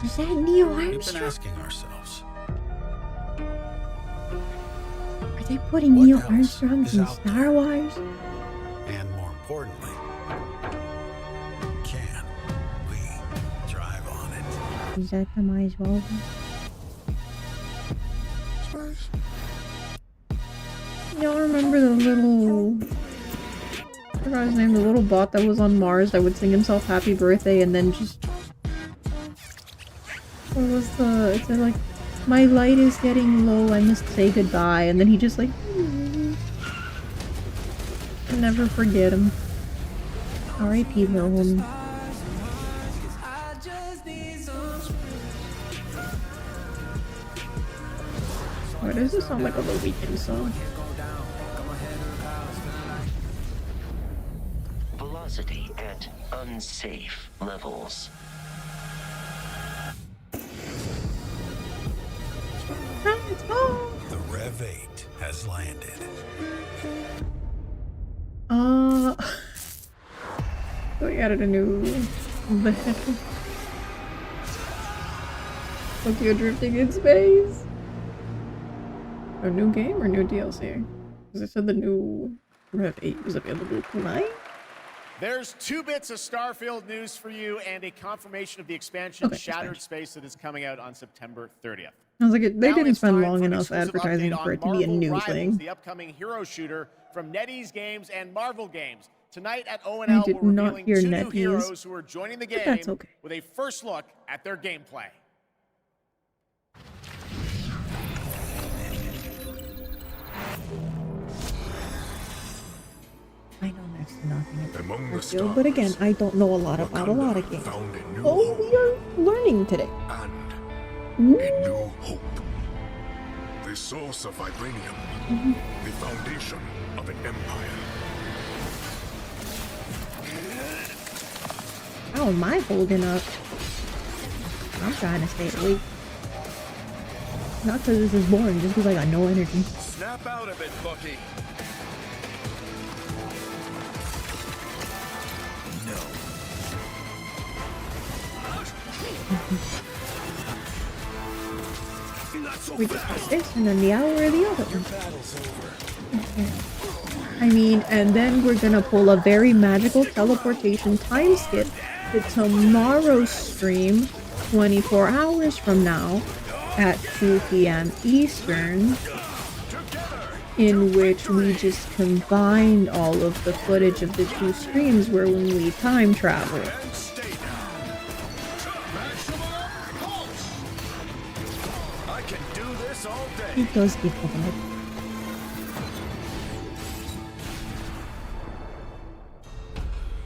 is that Neil we've been Armstrong? asking ourselves, Are they putting Neil Armstrong in Star Wars? And more importantly, can we drive on it? Is that the mice well? Space? Y'all remember the little... I forgot his name, the little bot that was on Mars that would sing himself happy birthday and then just... What was the... It said like, my light is getting low, I must say goodbye, and then he just like... I'll never forget him. R.I.P. Wilhelm. Why does this sound like a The Weeknd song? Velocity at unsafe levels. The Rev 8 has landed. We added a new vehicle. Tokyo drifting in space. A new game or new DLC? Because it said the new Rev 8 was available tonight. There's 2 bits of Starfield news for you and a confirmation of the expansion Shattered Space that is coming out on September 30th. I was like, they didn't spend long enough advertising for it to be a new Rivals, thing. The upcoming hero shooter from NetEase Games and Marvel Games. Tonight at I O&L, did we're not revealing hear 2 new NetEase, heroes who are joining the but game that's okay. with a first look at their gameplay. I know next to nothing Among about the Starfield, but again, I don't know a lot about a lot of games. Oh, we are learning today. A new hope. The source of vibranium. The foundation of an empire. How am I holding up? I'm trying to stay awake. Not because this is boring, just because I got no energy. Snap out of it, Bucky. We just got this, and then the hour or the other one. I mean, and then we're gonna pull a very magical teleportation time skip to tomorrow's stream, 24 hours from now, at 2 p.m. Eastern, in which we just combined all of the footage of the 2 streams where when we time travel. It does get the vibe.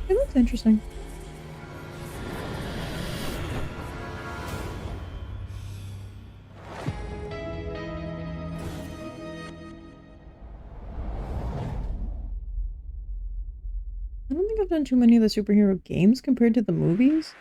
It looks interesting. I don't think I've done too many of the superhero games compared to the movies,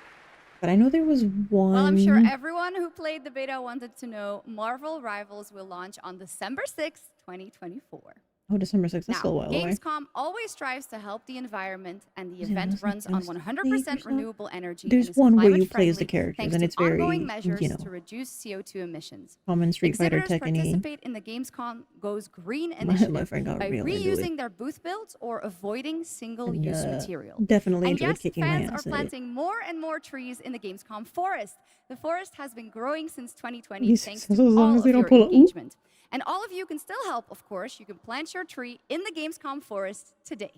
but I know there was one. Well, I'm sure everyone who played the beta wanted to know Marvel Rivals will launch on December 6th, 2024. Oh, December 6th, that's still a while away. Gamescom always strives to help the environment, and the event runs on 100% renewable energy. There's one where you play as the characters, and it's very, measures you know, to reduce CO2 emissions. common Street Fighter Exhibitors Tekken-y. participate in the Gamescom Goes Green My initiative friend got by real into it. reusing their booth builds or avoiding single-use And, material. definitely And enjoyed yes, kicking my fans ass are at it. planting more and more trees in the Gamescom forest. The forest has been growing since 2020 Yes, thanks as to long all as of they don't your pull it. Ooh. engagement. And all of you can still help, of course. You can plant your tree in the Gamescom forest today.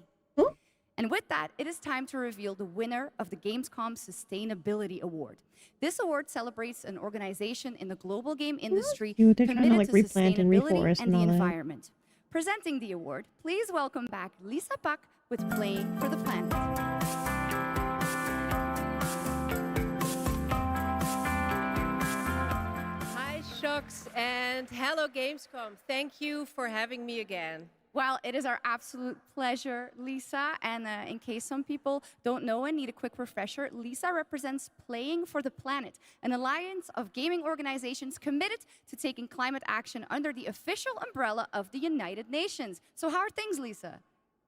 And with that, it is time to reveal the winner of the Gamescom Sustainability Award. This award celebrates an organization in the global game industry cute. They're trying to, committed like, to replant and sustainability reforest and and the all that. environment. Presenting the award, please welcome back Lisa Puck with Playing for the Planet. Hi, Shocks, and hello, Gamescom. Thank you for having me again. Well, it is our absolute pleasure, Lisa. And in case some people don't know and need a quick refresher, Lisa represents Playing for the Planet, an alliance of gaming organizations committed to taking climate action under the official umbrella of the United Nations. So how are things, Lisa?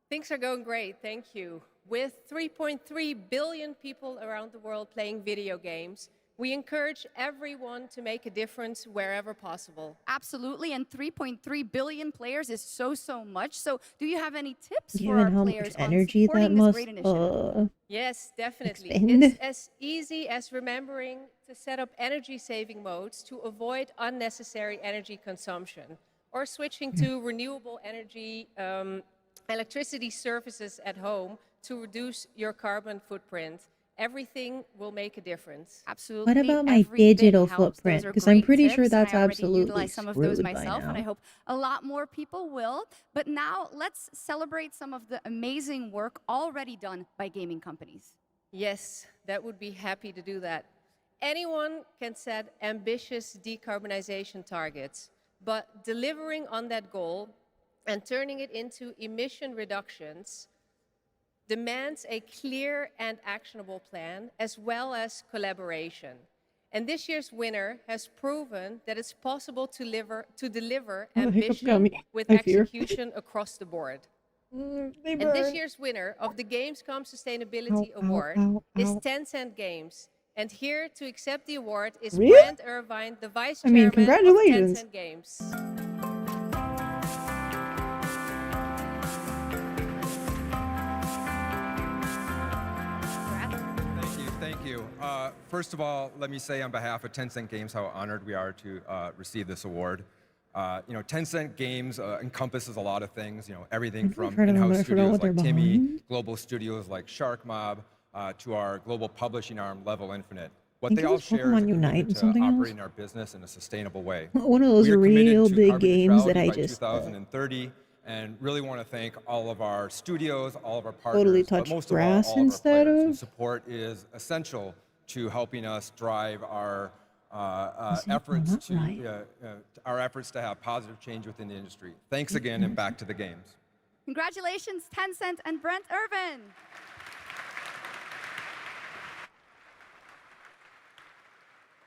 Things are going great, thank you. With 3.3 billion people around the world playing video games, We encourage everyone to make a difference wherever possible. Absolutely, and 3.3 billion players is so much. So do you have any tips Yeah, for our and how players much on energy that supporting this must great initiative? Yes, definitely. expend. It's as easy as remembering to set up energy-saving modes to avoid unnecessary energy consumption, or switching to renewable energy electricity services at home to reduce your carbon footprint. Everything will make a difference. Absolutely. What about my digital footprint? Because I'm pretty sure that's I already absolutely utilized some of those screwed by myself, and I now. hope a lot more people will. But now let's celebrate some of the amazing work already done by gaming companies. Yes, that would be happy to do that. Anyone can set ambitious decarbonization targets, but delivering on that goal and turning it into emission reductions demands a clear and actionable plan, as well as collaboration. And this year's winner has proven that it's possible to deliver ambition with execution across the board. And this year's winner of the Gamescom Sustainability Award is Tencent Games. And here to accept the award is Brent Irvine, the Vice Chairman congratulations. of Tencent Games. Thank you. First of all, let me say on behalf of Tencent Games how honored we are to receive this award. Tencent Games encompasses a lot of things, everything from in-house studios like Timmy, global studios like Shark Mob, to our global publishing arm, Level Infinite. What they all share is a commitment to operating our business in a sustainable way. One of those real big games that I by just 2030, and really want to thank all of our studios, all of our partners, totally but touched most of all grass of our instead players. of. Whose support is essential to helping us drive our efforts to have positive change within the industry. Thanks again, and back to the games. Congratulations, Tencent and Brent Irvine.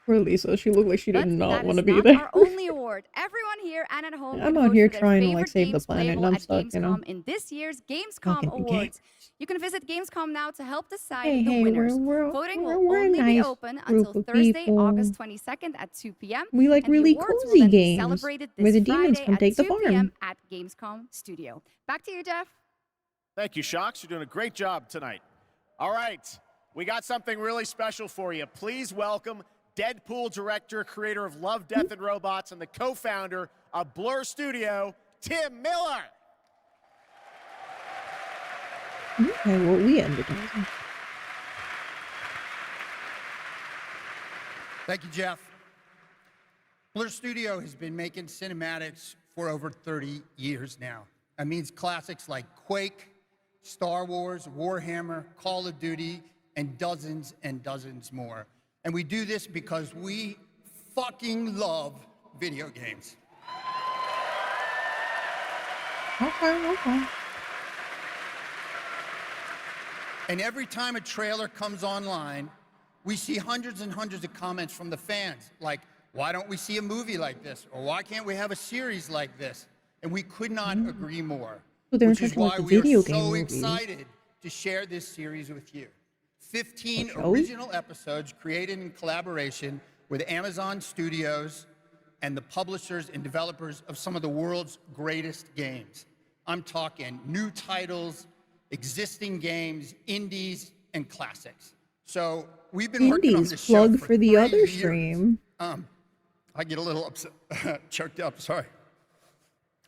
Poor Lisa, she looked like she did not want to be That is there. not our only award. Everyone here and at home I'm can out vote here for their trying to favorite save the games planet, and playable I'm at stuck, Gamescom in this year's Gamescom Fucking Awards. games. You can visit Gamescom now to help decide Hey, the winners. we're Voting a will only be nice open group until of Thursday, people. August 22nd at 2 p.m. We like and the really awards will cozy then be games celebrated where this the demons Friday come at take the 2 farm. p.m. at Gamescom Studio. Back to you, Jeff. Thank you, Shocks. You're doing a great job tonight. All right, we got something really special for you. Please welcome Deadpool director, creator of Love, Death, and Robots, and the co-founder of Blur Studio, Tim Miller. Okay, well, we ended it. Thank you, Jeff. Blur Studio has been making cinematics for over 30 years now. That means classics like Quake, Star Wars, Warhammer, Call of Duty, and dozens more. And we do this because we fucking love video games. Okay. And every time a trailer comes online, we see hundreds and hundreds of comments from the fans, like, why don't we see a movie like this? Or why can't we have a series like this? And we could not agree more, So they're which is interested in, why like, we the video are game so movies. excited to share this series with you. 15 Oh, shall we? original episodes created in collaboration with Amazon Studios and the publishers and developers of some of the world's greatest games. I'm talking new titles, existing games, indies, and classics. So we've been working on Indies this show plug for the 3 other years. stream. I get a little upset, choked up, sorry.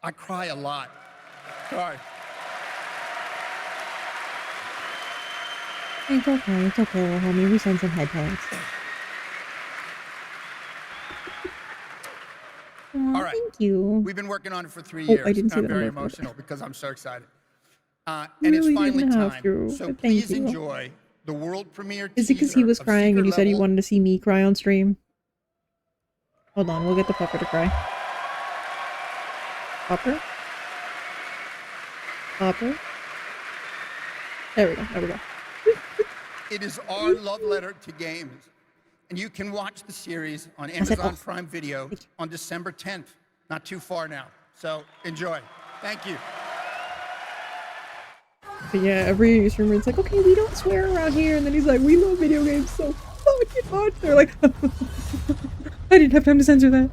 I cry a lot. Sorry. It's okay, homie. We send some headphones. All right. Thank you. We've been working on it for 3 Oh, years. I didn't see I'm that very on my emotional because I'm so excited. And Really it's finally didn't have time. to, So but please thank you. enjoy the world premiere Is it because he teaser was of crying and you Secret said you Level. wanted to see me cry on stream? Hold on, we'll get the pupper to cry. Pupper? Pupper? There we go. It is our love letter to games. And you can watch the series on said Amazon off. Prime Video on December 10th. Not too far now. So enjoy. Thank you. But yeah, every streamer it's like, okay, we don't swear around here, and then he's like, we love video games, so fuck bots. They're like, I didn't have time to censor that.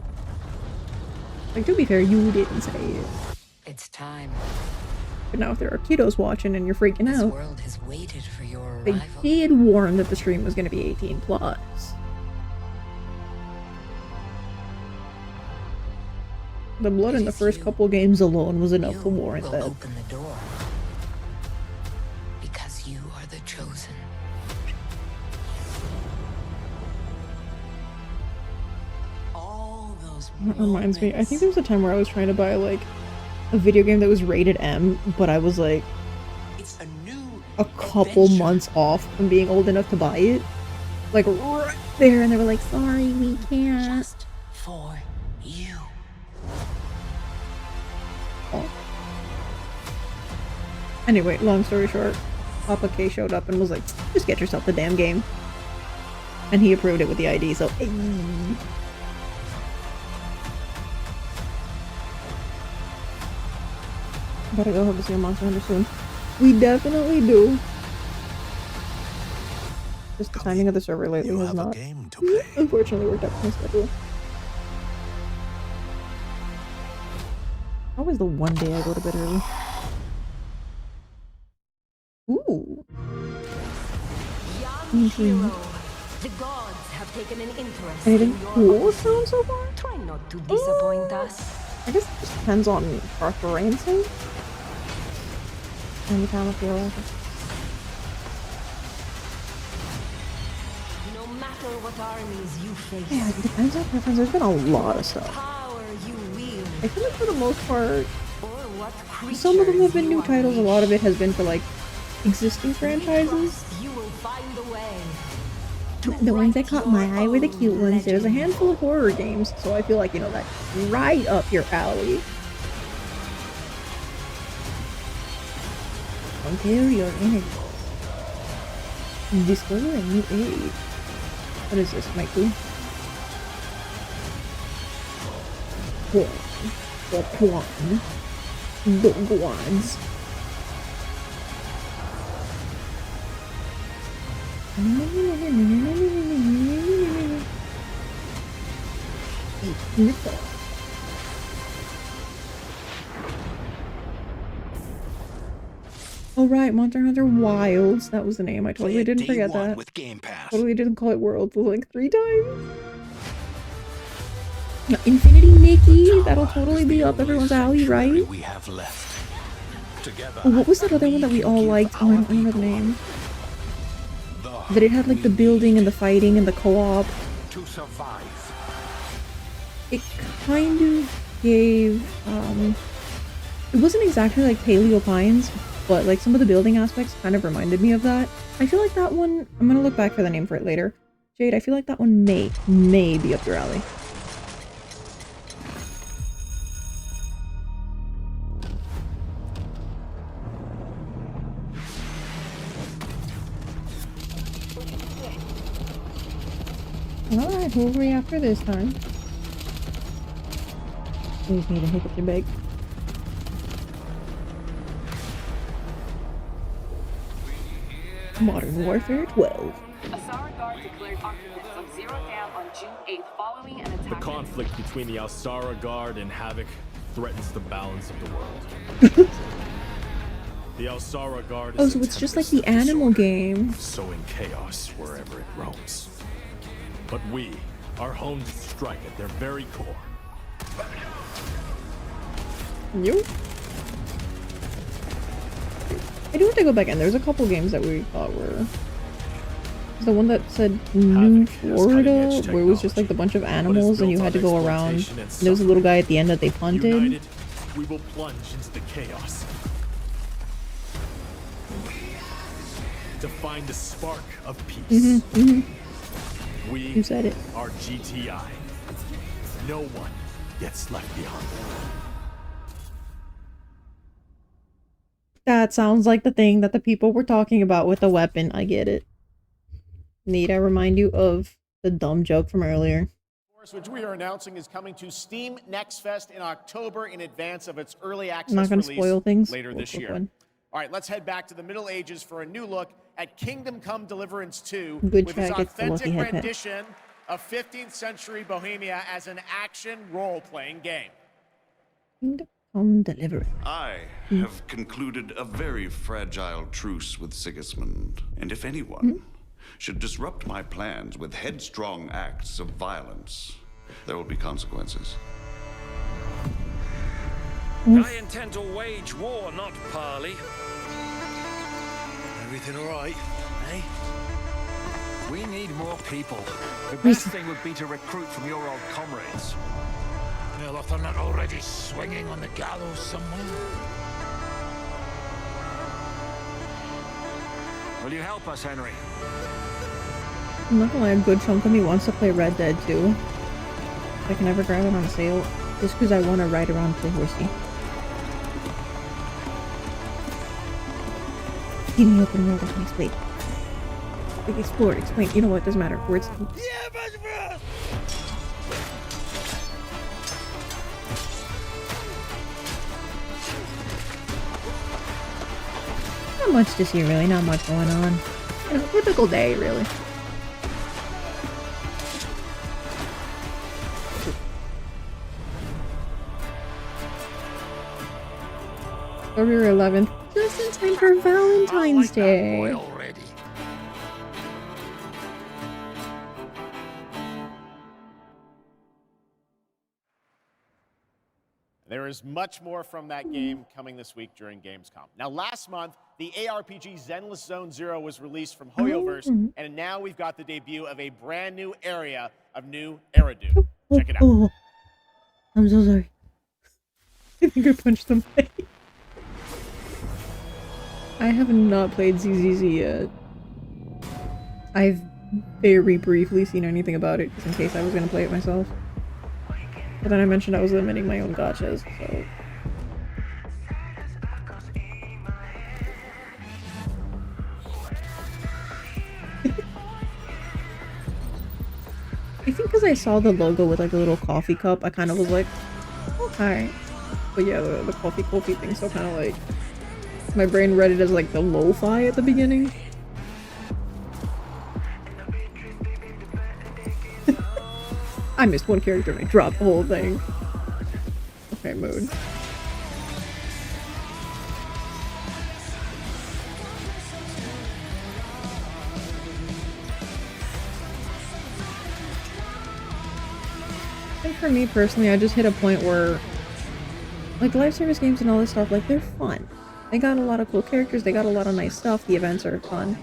Like, to be fair, you didn't say it. It's time. But now if there are kiddos watching and you're freaking This out, world has waited for your they arrival. did warn that the stream was going to be 18 plus. The blood in the first couple games alone was enough to warrant that. Open the door. Because you are the chosen. All those That reminds me, I think there was a time where I was trying to buy like a video game that was rated M, but I was like a couple months off from being old enough to buy it. Like right there, and they were like, sorry, we can't. Just for you. Oh. Anyway, long story short, Papa K showed up and was like, just get yourself the damn game. And he approved it with the ID, so hey. Gotta go hope to see a Monster Hunter soon. We definitely do. Just the timing of the server lately has not unfortunately worked out for my schedule. Always the one day I go to bed early. Ooh. The gods have taken an interest Anything cool sound so far? Try not to disappoint us. I guess it just depends on preferences. Anytime I feel like it. No matter what armies you face, Yeah, it depends on preference. There's been a lot of stuff. I feel like for the most part, some of them have been new titles. A lot of it has been for like existing franchises. you will find a way. The ones that caught my eye were the cute ones. There's a handful of horror games, so I feel like, you know, that's right up your alley. Compare your energy. Discover a new age. What is this, Mikey? The Quan. The Guans. Alright, Monster Hunter Wilds. That was the name. I totally didn't forget that. Totally didn't call it Worlds like 3 times. Now, Infinity Nikki. That'll totally be up everyone's alley, right? Oh, what was that other one that we all liked? Oh, I don't remember the name. But it had like the building and the fighting and the co-op. It kind of gave, it wasn't exactly like Paleo Pines, but like some of the building aspects kind of reminded me of that. I feel like that one, I'm gonna look back for the name for it later. Jade, I feel like that one may be up your alley. Alright, who are we after this time? Please need to hiccup your bag. Modern Warfare 12. The conflict between the Alsara Guard and Havoc threatens the balance of the world. The Alsara Guard is Oh, so it's just like the animal game. sowing chaos wherever it roams. But we are honed to strike at their very core. You? I do have to go back in. There's a couple games that we thought were... The one that said New Florida, where it was just like a bunch of animals and you had to go around. And there was a little guy at the end that they punted. United, we will plunge into the chaos. To find a spark of peace. We You said it. are GTI. No one gets left behind. That sounds like the thing that the people were talking about with the weapon. I get it. Need I remind you of the dumb joke from earlier? Which we are announcing is coming to Steam Next Fest in October in advance of its early access I'm not going to release spoil things. later this year. One. All right, let's head back to the Middle Ages for a new look at Kingdom Come Deliverance 2 Good with its try, gets the lucky authentic headset. rendition of 15th century Bohemia as an action role-playing game. Kingdom Come Deliverance. I have concluded a very fragile truce with Sigismund, and if anyone should disrupt my plans with headstrong acts of violence, there will be consequences. I intend to wage war, not parley. Everything all right, eh? We need more people. The best thing would be to recruit from your old comrades. Well, if they're not already swinging on the gallows somewhere. Will you help us, Henry? I'm not gonna lie, a good chunk of me wants to play Red Dead 2. I can never grab it on sale, just because I want to ride around and play horsey. Give me open world, I can explain. Like, explore, explain, you know what, doesn't matter. Words. Not much to see, really, not much going on. You know, typical day, really. February 11th, just in time for Valentine's Day. There is much more from that game coming this week during Gamescom. Now, last month, the ARPG Zenless Zone Zero was released from Hoyoverse, and now we've got the debut of a brand new area of new Eridu. Check it out. Oh, I'm so sorry. I think I punched them. I have not played ZZZ yet. I've very briefly seen anything about it, just in case I was going to play it myself. But then I mentioned I was limiting my own gachas, so... I think because I saw the logo with like a little coffee cup, I kind of was like, okay. But yeah, the coffee thing, so kind of like... My brain read it as like the lo-fi at the beginning. I missed one character and I dropped the whole thing. Okay, mood. I think for me personally, I just hit a point where, like, live service games and all this stuff, like, they're fun. They got a lot of cool characters, they got a lot of nice stuff, the events are fun.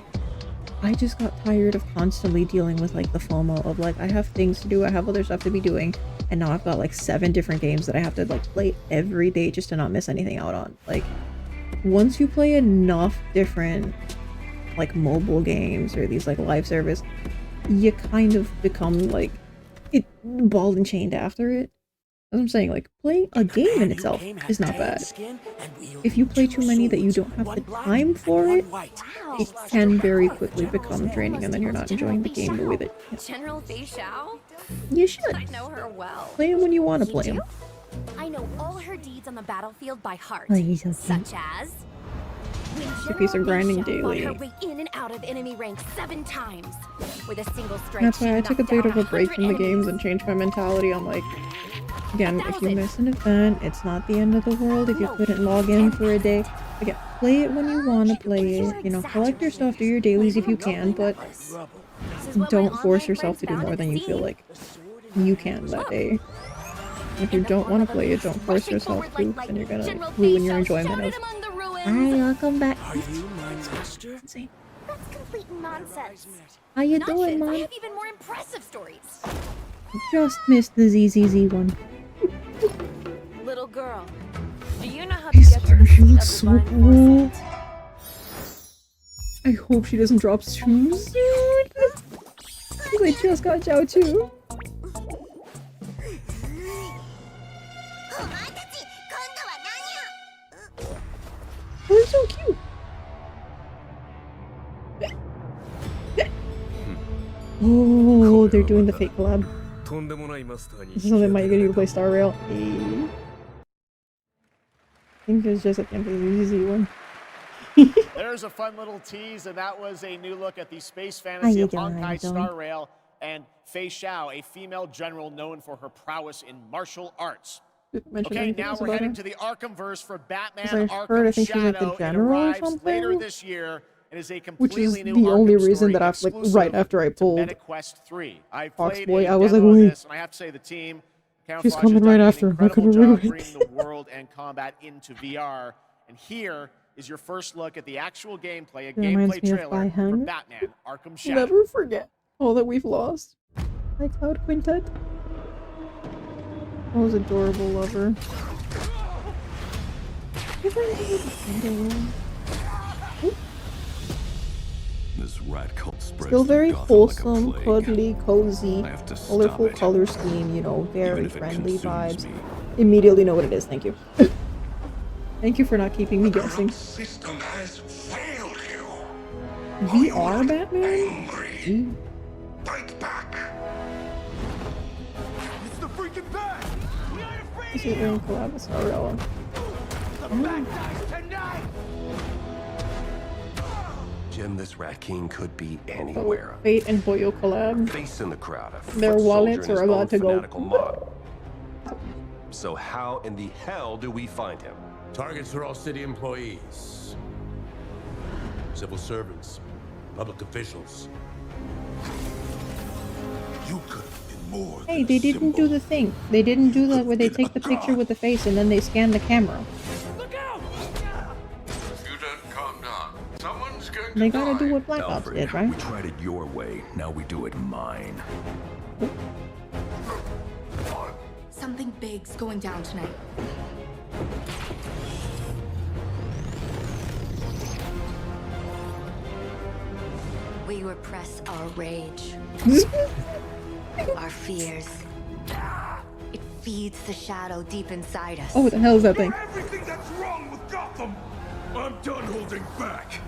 I just got tired of constantly dealing with like the FOMO of like, I have things to do, I have other stuff to be doing, and now I've got like 7 different games that I have to like play every day just to not miss anything out on. Like, once you play enough different like mobile games or these like live service, you kind of become like ball and chained after it. As I'm saying, like, playing a game in itself is not bad. If you play too many that you don't have the time for it, it can very quickly become draining, and then you're not enjoying the game the way that General Fei Xiao? you should. I know her well. Play them when you want to play them. I know all her deeds on the battlefield by heart. Oh, he's so such as a piece of grinding Fought daily. her way in and out of enemy ranks 7 times. With a single strike, That's why I took a bit of a break from the enemies. games and changed my mentality on like, again, if you miss an event, it's not the end of the world if you couldn't log in for a day. Again, play it when you want to play it, you know, collect your stuff, do your dailies if you can, but don't force yourself to do more than you feel like you can that day. If you don't want to play it, don't force yourself to, and you're gonna ruin your enjoyment of, hi, welcome back. Are you my master? Insane. That's complete nonsense. How you doing, Nonsense. I Mom? have even more impressive stories. Just missed the ZZZ one. Little girl, do you know how I to get swear, to the she seat looks of so divine cool. I hope she doesn't drop too soon. I just got Zhao too. Oh, they're so cute. Oh, they're doing the fake collab. This is something might get you to play Star Rail. Hey. I think it was just at the end of the easy one. There's a fun little tease, and that was a new look at the space fantasy of Honkai Star Rail and Fei Xiao, a female general known for her prowess in martial arts. Okay, now we're heading to the Arkhamverse for Batman Arkham Shadow. It arrives later this year. It is a completely new Arkham story. Which is the only reason that I've, like, right after I pulled Foxboy, I was like, wait. And I have to say the team, she's coming right after. I couldn't read bringing the world and combat into VR. And here is your first look at the actual gameplay, a gameplay trailer for Batman Arkham Shadow. Never forget all that we've lost. My Cloud Quintet. That was adorable, lover. This rat cult spreads Still very wholesome, like cuddly, cozy, colorful color scheme, you know, very friendly vibes. Immediately know what it is, thank you. Thank you for not keeping me guessing. System has failed you. VR Batman? Fight back. It's the freaking bat! We ain't afraid Is it in collab with Starrella? The bat dies tonight! Jim, this Rat King could be anywhere. Fate and Boyo collab. Face in the crowd. Their wallets are about to go. So how in the hell do we find him? Targets are all city employees, civil servants, public officials. You could have been more. Hey, they didn't do the thing. They didn't do that where they take the picture with the face and then they scan the camera. Look out! You don't calm down. Someone's going to They gotta do what Black Ops did, right? We tried it your way, now we do it mine. Something big's going down tonight. We repress our rage, our fears. It feeds the shadow deep inside us. Oh, what the hell is that thing? Everything that's wrong with Gotham. I'm done holding back.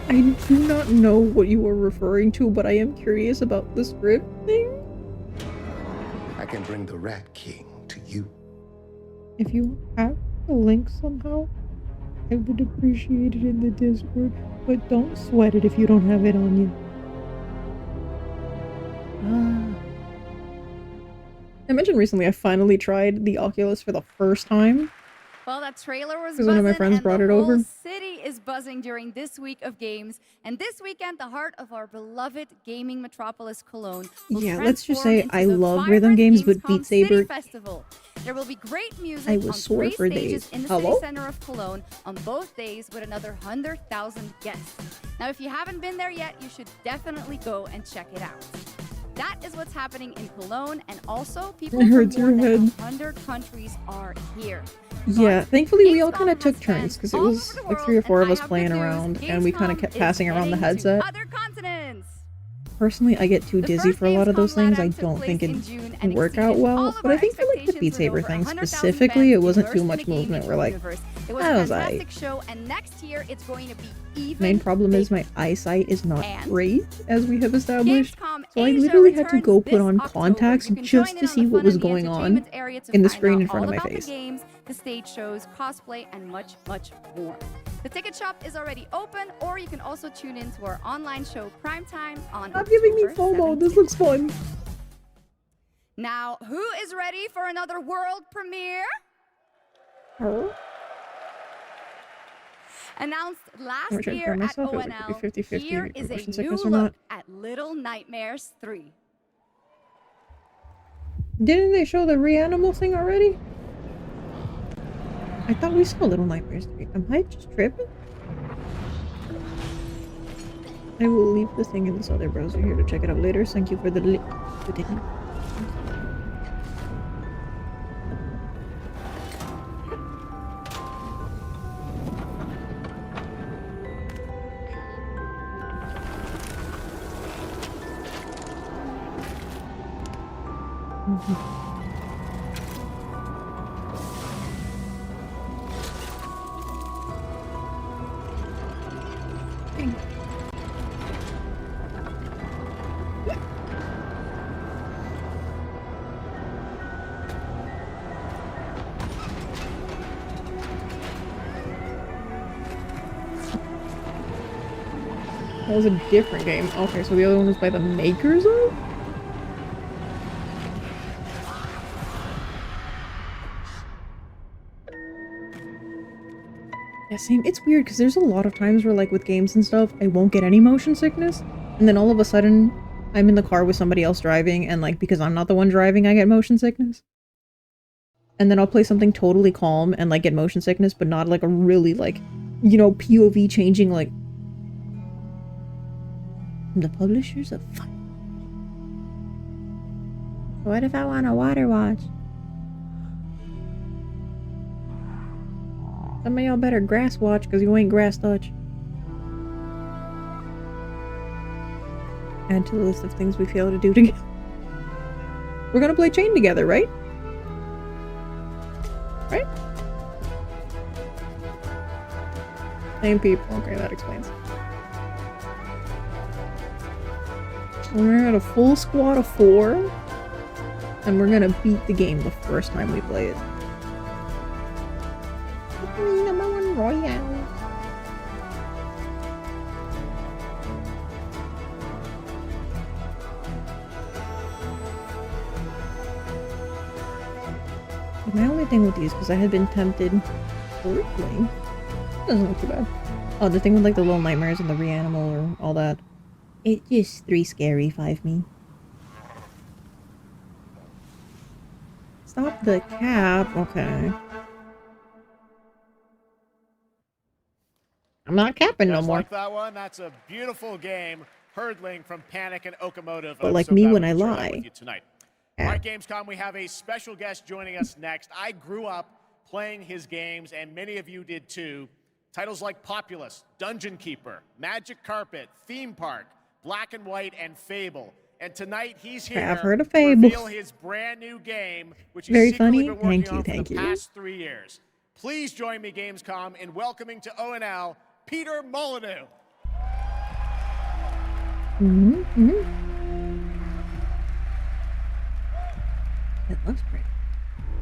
I do not know what you are referring to, but I am curious about the script thing. I can bring the Rat King to you. If you have the link somehow, I would appreciate it in the Discord, but don't sweat it if you don't have it on you. I mentioned recently I finally tried the Oculus for the first time. Well, that trailer was because one of my friends brought it over. The city is buzzing during this week of games, and this weekend, the heart of our beloved gaming metropolis, Cologne. Yeah, let's just say I love rhythm games, but Beat Saber. Festival. There will be great music I was on sore 3 for stages days. in the Hello? city center of Cologne on both days with another 100,000 guests. Now, if you haven't been there yet, you should definitely go and check it out. That is what's happening in Cologne, and also people from more than 100 countries are here. Yeah, thankfully we all kind of took turns because it was like 3 or 4 of us playing around, and we kind of kept passing around the headset. Personally, I get too dizzy for a lot of those things. I don't think it can work out well, but I think for like the Beat Saber thing specifically, it wasn't too much movement. We're like, that was alright. And next year it's going to be even Main problem is my eyesight is not great, as we have established, so I literally had to go put on contacts just to see what was going on in the screen in front of my face. The stage shows, cosplay, and much, much more. The ticket shop is already open, or you can also tune in to our online show Primetime on Stop giving me FOMO, this looks fun. Now, who is ready for another world premiere? Huh? Announced last I'm trying to year prepare at myself, ONL, it would be 50-50 here is a motion new sickness or look not. at Little Nightmares 3. Didn't they show the Reanimal thing already? I thought we saw Little Nightmares 3. Am I just tripping? I will leave the thing in this other browser here to check it out later. Thank you for the link. That was a different game. Okay, so the other one was by the makers of? Yeah, same. It's weird because there's a lot of times where, like, with games and stuff, I won't get any motion sickness, and then all of a sudden, I'm in the car with somebody else driving, and, like, because I'm not the one driving, I get motion sickness. And then I'll play something totally calm and, like, get motion sickness, but not, like, a really, like, you know, POV changing, like... The publishers of fun. What if I want a water watch? Some of y'all better grass watch, because you ain't grass touch. Add to the list of things we fail to do together. We're gonna play Chain together, right? Right? Same people. Okay, that explains. We're at a full squad of 4. And we're gonna beat the game the first time we play it. Number 1 Royale. My only thing with these, because I had been tempted originally. Doesn't look too bad. Oh, the thing with like the little nightmares and the reanimal or all that. It just 3 scary, 5 me. Stop the cap. Okay. I'm not capping no more. Like that one, that's a beautiful game. Hurdling from Panic and Okamotive. But like me when I lie. Tonight. All right, Gamescom, we have a special guest joining us next. I grew up playing his games, and many of you did too. Titles like Populous, Dungeon Keeper, Magic Carpet, Theme Park, Black and White, and Fable. And tonight he's here I've heard of to Fable. reveal his brand new game, which he's Very secretly funny. been working on Thank for you. the past 3 years. Please join me, Gamescom, in welcoming to ONL, Peter Molyneux. It looks great.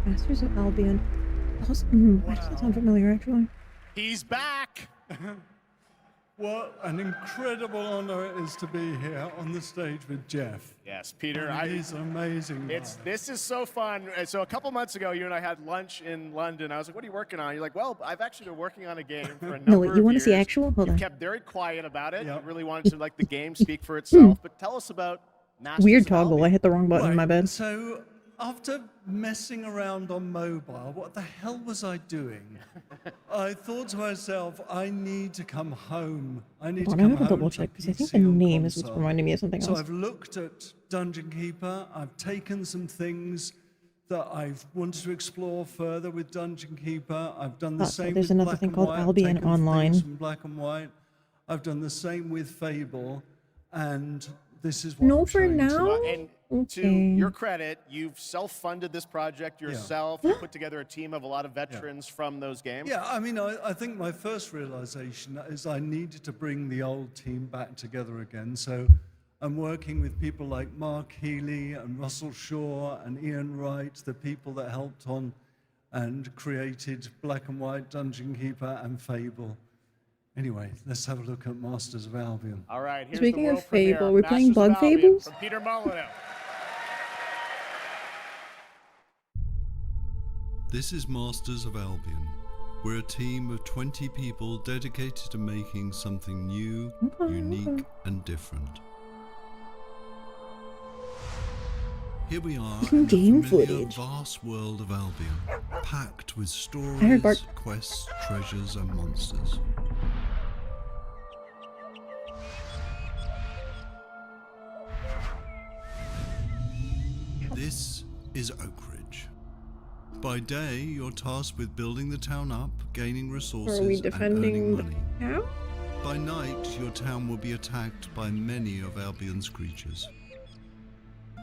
Masters of Albion. Why does that sound familiar, actually? He's back! What an incredible honor it is to be here on the stage with Jeff. Yes, Peter. He's amazing. This is so fun. So a couple months ago, you and I had lunch in London. I was like, "What are you working on?" You're like, "Well, I've actually been working on a game for a number No, wait, you want to see actual? Hold you on. kept very quiet about it. You really wanted to let the game speak for itself. But tell us about Masters Weird of toggle. Albion. I hit the wrong button in my bed. So, after messing around on mobile, what the hell was I doing? I thought to myself, I need to come home. I need to I come have to home. double check because I think the name is what's reminding me of something So else. I've looked at Dungeon Keeper. I've taken some things that I've wanted to explore further with Dungeon Keeper. I've done the same there's with another Black thing and called White. I've Albion taken Online. things from Black and White. I've done the same with Fable, and this is what No, I'm for showing you now? tonight. And to your credit, you've self-funded this project yourself. You put together a team of a lot of veterans from those games. Yeah, I mean, I think my first realization is I needed to bring the old team back together again. So I'm working with people like Mark Healy and Russell Shaw and Ian Wright, the people that helped on and created Black and White, Dungeon Keeper, and Fable. Anyway, let's have a look at Masters of Albion. All right, here's Speaking the of world premiere, Fable, we're playing Masters of Bug Albion Fables? from Peter Molyneux. This is Masters of Albion. We're a team of 20 people dedicated to making something new, unique, and different. Here we are in the Game familiar, footage. vast world of Albion, packed with I heard bark. stories, quests, treasures, and monsters. This is Oakridge. By day, you're tasked with building the town up, gaining resources, Are we and defending earning the money. town? By night, your town will be attacked by many of Albion's creatures.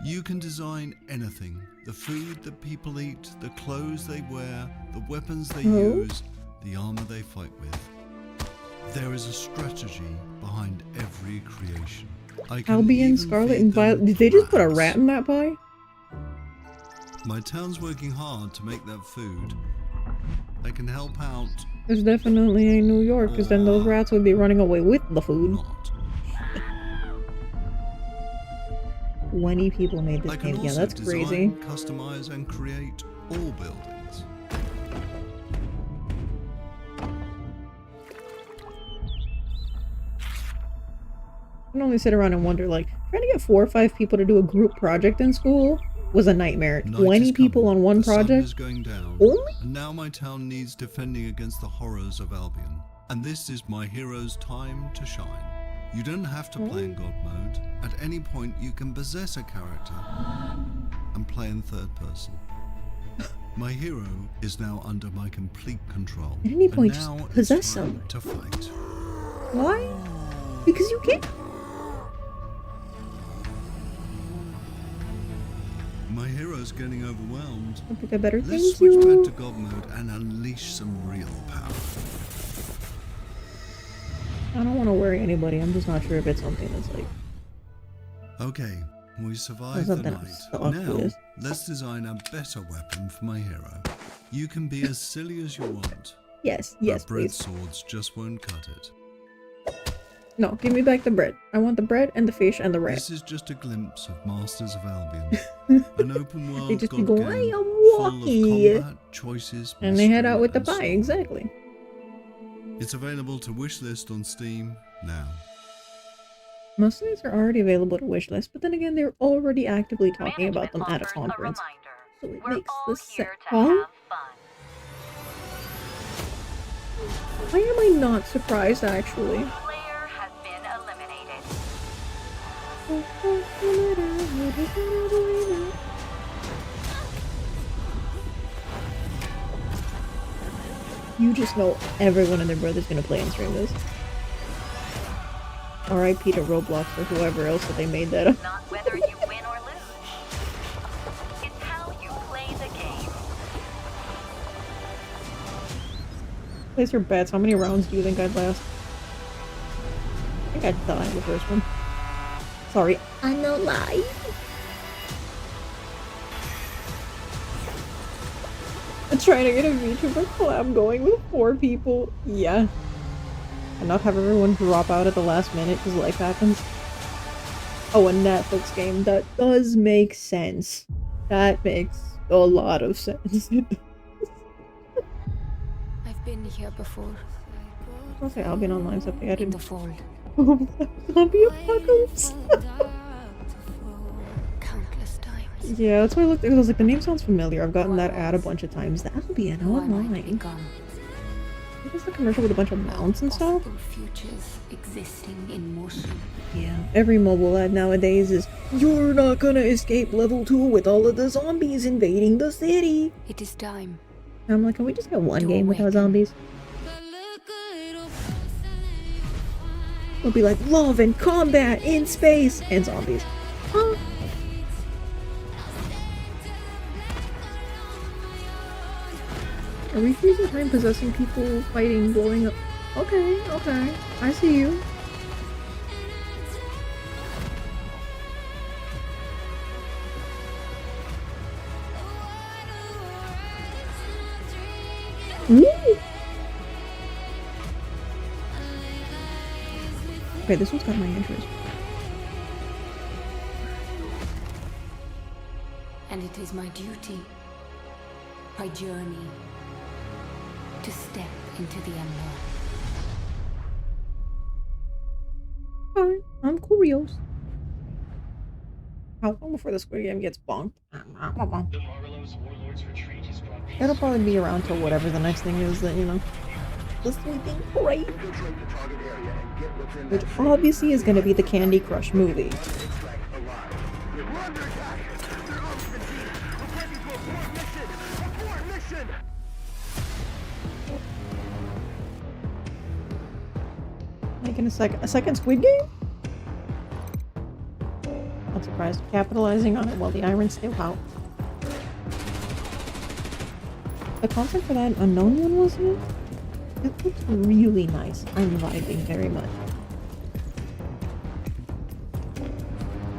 You can design anything: the food that people eat, the clothes they wear, the weapons they use, the armor they fight with. There is a strategy behind every creation. I can Albion, even Scarlet, feed and them Violet. Did they just put a rats. rat in that pie? My town's working hard to make that food. They can help out. There's definitely a New York, because then those rats would be running away with the food. 20 people made this I can game. Yeah, also that's crazy. design, customize, and create all buildings. I can only sit around and wonder, like, trying to get 4 or 5 people to do a group project in school was a nightmare. Night 20 is people coming, on one the sun project? is going down, Only? and now my town needs defending against the horrors of Albion. And this is my hero's time to shine. You don't have to play in God mode. At any point, you can possess a character and play in third person. My hero is now under my complete control. At any point, and just now possess it's time someone. to fight. Why? Because you can. My hero's getting overwhelmed. I think I better Let's thank switch you. back to God mode and unleash some real power. I don't want to worry anybody. I'm just not sure if it's something that's like. Okay, we survived the something night. I'm stuck Now, with. let's design a better weapon for my hero. You can be as silly as you want. Yes, but yes, bread please. swords just won't cut it. No, give me back the bread. I want the bread and the fish and the rat. This is just a glimpse of Masters of Albion. An open world They just be god going, game "I am full walkie." of combat, choices, And they head mystery, out with the and pie, story. exactly. It's available to wishlist on Steam now. Most of these are already available to wishlist, but then again, they're already actively talking about them at a conference. So it makes the set. Huh? Why am I not surprised, actually? You just know everyone and their brother's gonna play and stream this. R.I.P. to Roblox or whoever else that they made that up. Not whether you win or lose. It's how you play the game. Place your bets. How many rounds do you think I'd last? I think I'd die the first one. Sorry, I'm not live. I'm trying to get a VTuber collab going with 4 people. Yeah. And not have everyone drop out at the last minute because life happens. Oh, a Netflix game. That does make sense. That makes a lot of sense. I've been here before. Okay, Albion Online's updated. In the fall. Zombie apocalypse. Countless times. Yeah, that's why I looked. I was like, the name sounds familiar. I've gotten that ad a bunch of times. The Albion Online. It was the commercial with a bunch of mounts and stuff. Futures existing in motion. Yeah, every mobile ad nowadays is, "You're not gonna escape level 2 with all of the zombies invading the city." It is time. And I'm like, can we just get one game without zombies? It'll be like love and combat in space and zombies. Huh? Are we freezing time possessing people, fighting, blowing up? Okay, okay. I see you. Ooh. Okay, this one's got my interest. And it is my duty, my journey, to step into the unknown. Alright, I'm curious. How long before the Squid Game gets bonked? It'll probably be around till whatever the next thing is that, you know. The Sleeping Parade. Which obviously is gonna be the Candy Crush movie. Making a second Squid Game? Not surprised. Capitalizing on it while the Aerin still out. The concept for that unknown one, wasn't it? It looks really nice. I'm vibing very much.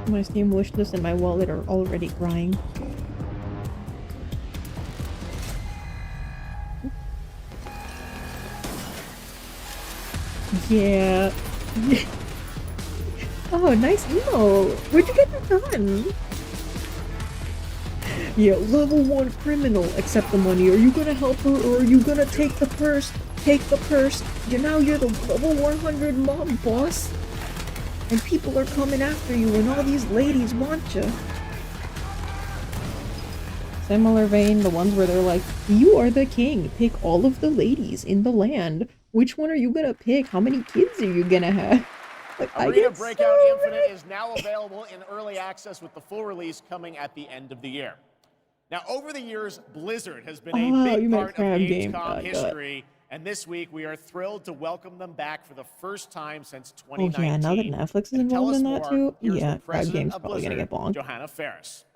My Steam wishlist and my wallet are already crying. Yeah. Oh, nice emo. Where'd you get that done? Yeah, level 1 criminal. Accept the money. Are you gonna help her or are you gonna take the purse? Take the purse. You're the level 100 mob boss. And people are coming after you and all these ladies want you. Similar vein, the ones where they're like, you are the king. Pick all of the ladies in the land. Which one are you gonna pick? How many kids are you gonna have? Like, Arena Breakout Infinite is now available in early access with the full release coming at the end of the year. Now, over the years, Blizzard has been a big part of Gamescom history, and this week we are thrilled to welcome them back for the first time since 2019. Oh yeah, now that Netflix is involved in that too, yeah, Crab President Game's of probably gonna get Blizzard, bonked. Johanna Ferris.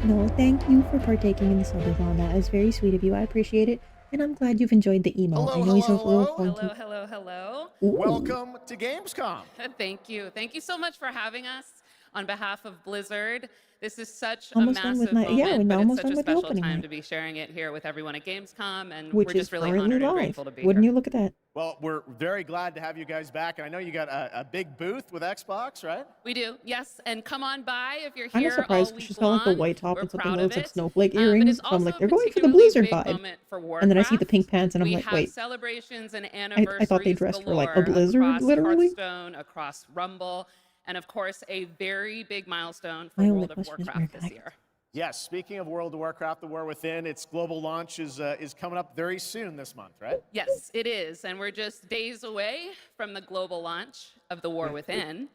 No, thank you for partaking in the subathon. That is very sweet of you. I appreciate it. And I'm glad you've enjoyed the emo. I know he's a little funky. Hello. Welcome to Gamescom. Thank you. Thank you so much for having us on behalf of Blizzard. This is such Almost a done with massive my- moment, yeah, we're but almost it's done such a with the special opening time night. to be sharing it here with everyone at Gamescom, and Which we're is just really currently honored and live. grateful to be Wouldn't here. you look at that? Well, we're very glad to have you guys back, and I know you got a big booth with Xbox, right? We do, yes, and come on by if you're I'm here just surprised all because week she's got like the long. white top We're and something proud that of looks like it. snowflake But earrings. it's So I'm like, also they're going for the particularly Blizzard big vibe. moment for And then I see the Warcraft. pink pants and I'm We like, have wait. celebrations and I anniversaries thought they dressed for like a galore Blizzard, across literally. Hearthstone, across Rumble, and of course a very big milestone for My only World of question is, where Warcraft can this I- year. Yes, speaking of World of Warcraft, The War Within, its global launch is coming up very soon this month, right? Yes, it is, and we're just days away from the global launch of The War Within.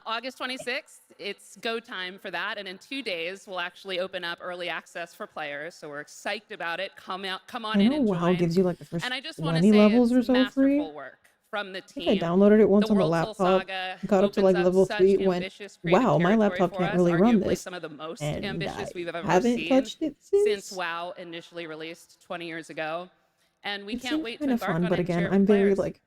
August 26th, it's go time for that, and in 2 days, we'll actually open up early access for players, so we're psyched about it. Come on I in know and WoW join. gives you like the first And I just want to 20 say levels or it's so free. masterful work from the I team. think I downloaded it once The on the World Soul laptop, Saga got up to like opens level such 3, went, ambitious creative wow, my territory laptop for can't us, really run arguably this. some of the most And ambitious I we've ever haven't seen touched it since WoW initially released 20 years ago. And we It can't seems wait to kind of embark fun, on but it and again, share it I'm with very players. like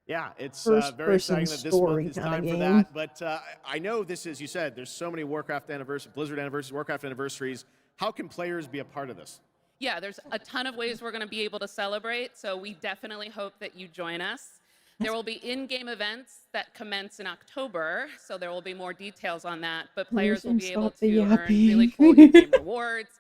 Yeah, it's first very person exciting that this story month is kinda time for game. that. But I know this is, you said, there's so many Warcraft anniversaries, Blizzard anniversaries, Warcraft anniversaries. How can players be a part of this? Yeah, there's a ton of ways we're going to be able to celebrate, so we definitely hope that you join us. There will be in-game events that commence in October, so there will be more details on that, but players will be able Stop the to earn yapping. really cool in-game rewards,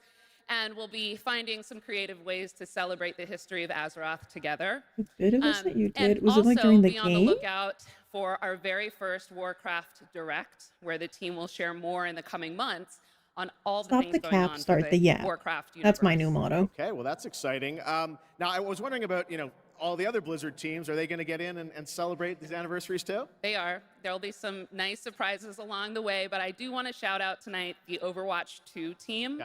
and we'll be finding some creative ways to celebrate the history of Azeroth together. The bit of this that you And did, was it like also during the be on the game? lookout for our very first Warcraft Direct, where the team will share more in the coming months on all the Stop things the going cap, on start for the the yap. Warcraft universe. That's my new motto. Okay, well, that's exciting. Now, I was wondering about, all the other Blizzard teams. Are they going to get in and celebrate these anniversaries too? They are. There'll be some nice surprises along the way, but I do want to shout out tonight the Overwatch 2 team.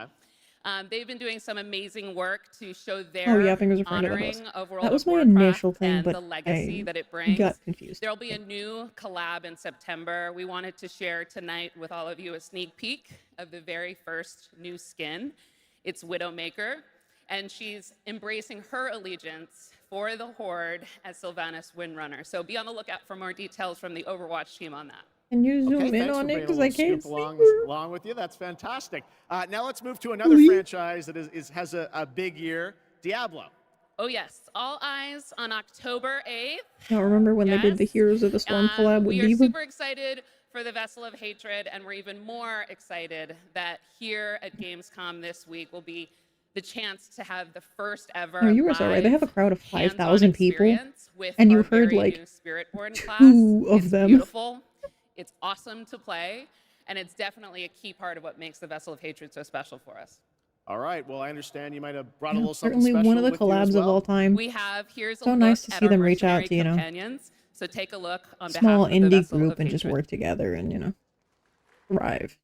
They've been doing some amazing work to show their yeah, fingers are afraid of honoring those. of World That was of my Warcraft initial thing, and but the legacy I that it brings. got confused. There'll be a new collab in September. We wanted to share tonight with all of you a sneak peek of the very first new skin. It's Widowmaker, and she's embracing her allegiance for the Horde as Sylvanas Windrunner. So be on the lookout for more details from the Overwatch team on that. Can you zoom in thanks on for it? bringing a Because I little can't scoop see. along with you. That's fantastic. Now let's move to another franchise that has a big year, Diablo. Oh yes, all eyes on October 8th. Now remember when they did the Heroes of the Storm collab with We are Diva? super excited for the Vessel of Hatred, and we're even more excited that here at Gamescom this week will be the chance to have the first ever No, you were so right. They have a crowd of hands-on 5,000 people, experience with and you our heard very like new Spiritborn class. 2 of It's them. beautiful. It's awesome to play, and it's definitely a key part of what makes the Vessel of Hatred so special for us. All right. Well, I understand you might have brought a Yeah, little something certainly special one of the with you as collabs of well. all time. We have here's a So look nice to at see our them reach out mercenary to, companions. So take a look on Small behalf of the indie Vessel group of and just Hatred. work together and, thrive.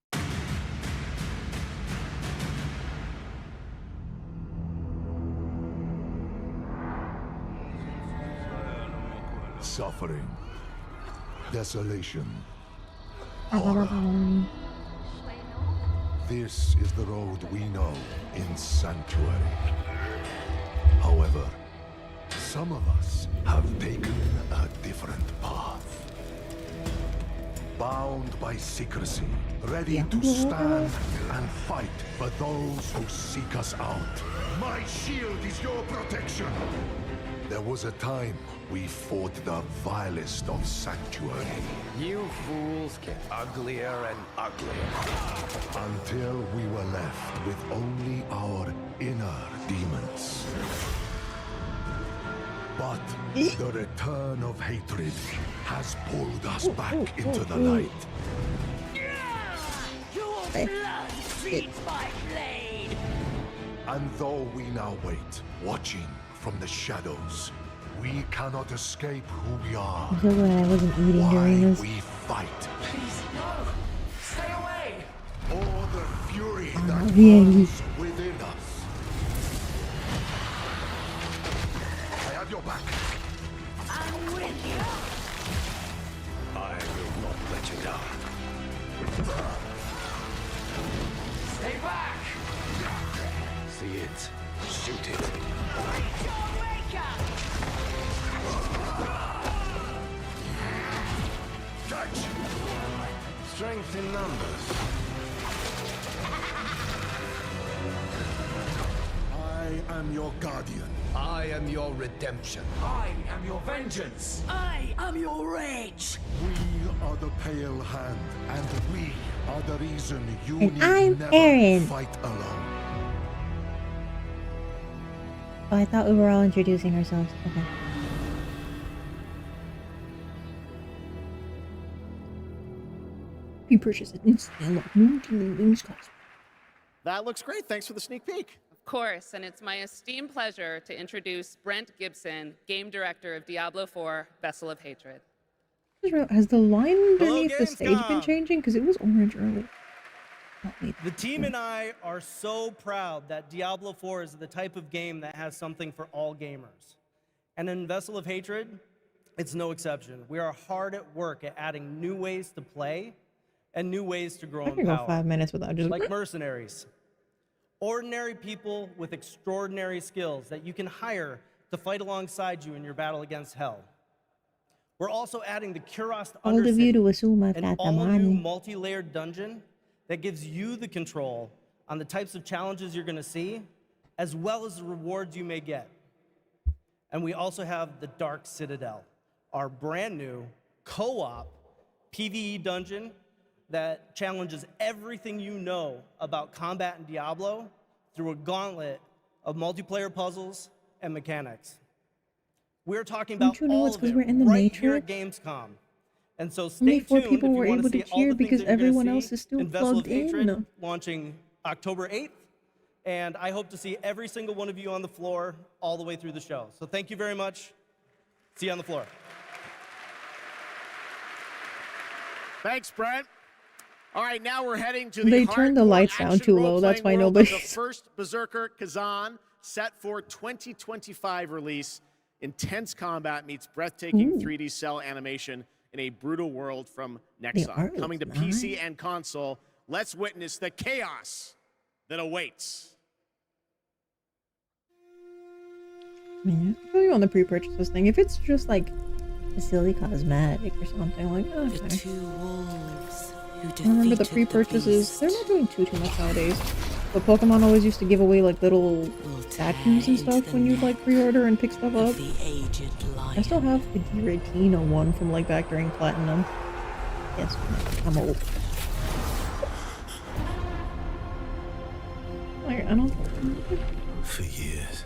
Suffering. Desolation. This is the road we know in Sanctuary. However, some of us have taken a different path. Bound by secrecy, ready to stand and fight for those who seek us out. My shield is your protection. There was a time we fought the vilest of sanctuary. You fools get uglier and uglier. Until we were left with only our inner demons. But the return of hatred has pulled us back into the light. Your blood feeds my blade! And though we now wait, watching from the shadows, we cannot escape who we are. I'm so glad I wasn't eating during this. We fight. Please, no! Stay away! Or the fury I'm that not being- burns within us. I have your back. I'm with you! I will not let you down. Stay back! See it. Shoot it. Catch! Strength in numbers. I am your guardian. I am your redemption. I am your vengeance! I am your rage! We are the pale hand, and we are the reason you And need I'm never Aerin. fight alone. Oh, I thought we were all introducing ourselves. Okay. Pre-purchase it instantly unlock new wings class. That looks great. Thanks for the sneak peek. Of course, and it's my esteemed pleasure to introduce Brent Gibson, game director of Diablo 4: Vessel of Hatred. Has the line underneath the stage been Gamescom. changing? Because it was orange earlier. The team and I are so proud that Diablo 4 is the type of game that has something for all gamers. And in Vessel of Hatred, it's no exception. We are hard at work at adding new ways to play and new ways to grow I in can go power. 5 minutes without just Like mercenaries. Ordinary people with extraordinary skills that you can hire to fight alongside you in your battle against hell. We're also adding the Kuros all of you to Undercity, assume I've an got the all-new money. multi-layered dungeon that gives you the control on the types of challenges you're going to see, as well as the rewards you may get. And we also have the Dark Citadel, our brand new co-op PvE dungeon that challenges everything you know about combat in Diablo through a gauntlet of multiplayer puzzles and mechanics. We're talking Don't about you know all it's of 'cause it we're in the right here at Matrix? Gamescom. And so Only stay 4 tuned people if you were want able to to see all the cheer things because that you're gonna everyone see else is still in Vessel of plugged Hatred, in. launching October 8th. And I hope to see every single one of you on the floor all the way through the show. So thank you very much. See you on the floor. Thanks, Brent. All right, now we're heading to the They turned the hardcore lights down action too low, that's role-playing why world of the nobody's- first Berserker Kazan, set for 2025 release. Intense combat meets breathtaking Ooh. 3D cell animation in a brutal world from The Nexon. art Coming to looks PC nice. and console, let's witness the chaos that awaits. Man, I feel you on the pre-purchases thing. If it's just like a silly cosmetic or something, like, oh, The okay. 2 wolves who I remember the defeated pre-purchases. They're beast not doing too much nowadays. But Pokemon always used to give away like little statues and stuff when you like pre-order and pick stuff up. the aged lion. I still have the Giratina one from like back during Platinum. Yes, I'm old. Like, I don't. For years,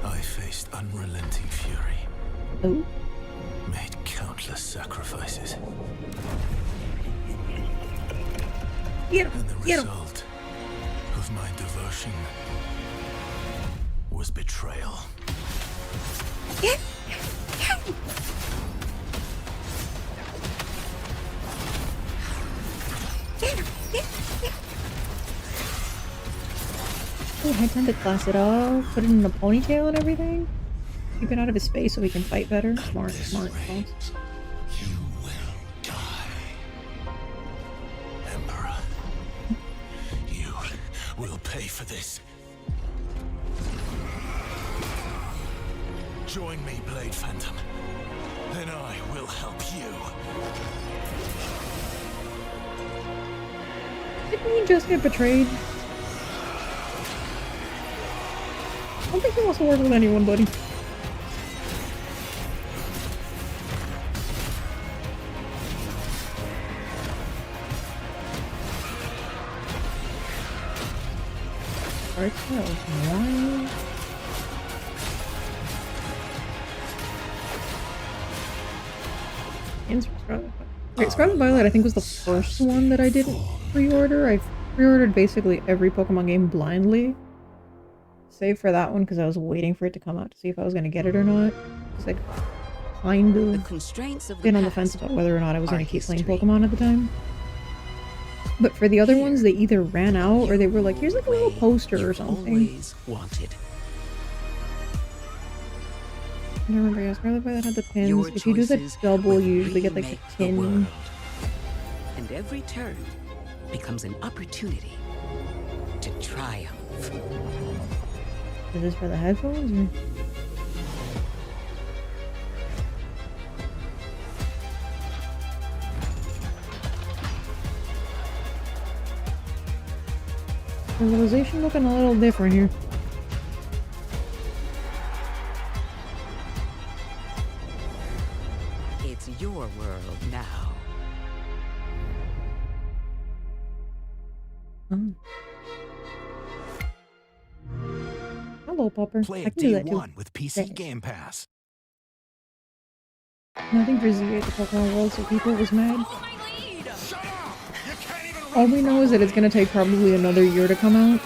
I faced unrelenting fury. Oh. Made countless sacrifices. Get And the Get him. result of my devotion was betrayal. Oh, I tend to class it off, put it in a ponytail and everything. Keep it out of his face so he can fight better. Smart, smart. Boss. Emperor, you will pay for this. Join me, Blade Phantom. Then I will help you. Didn't he just get betrayed? I don't think he wants to work with anyone, buddy. art style is wild. Wait, Scarlet Violet I think was the first one that I didn't pre-order. I pre-ordered basically every Pokemon game blindly. Save for that one because I was waiting for it to come out to see if I was going to get it or not. Because I'd kind of been on the fence about whether or not I was going to keep playing Pokemon at the time. But for the other ones, they either ran out or they were like, here's like a little poster or something. Wanted. I remember, yeah, Scarlet Violet had the pins. If you do the double, you usually get like a tin. And every turn becomes an opportunity to triumph. Is this for the headphones or? Civilization looking a little different here. It's your world now. Hello, Popper. Play I it can do day that too. one with PC Game Pass. Nothing for Z8 the Pokemon World, so people was mad. All we know is that it's gonna take probably another year to come out.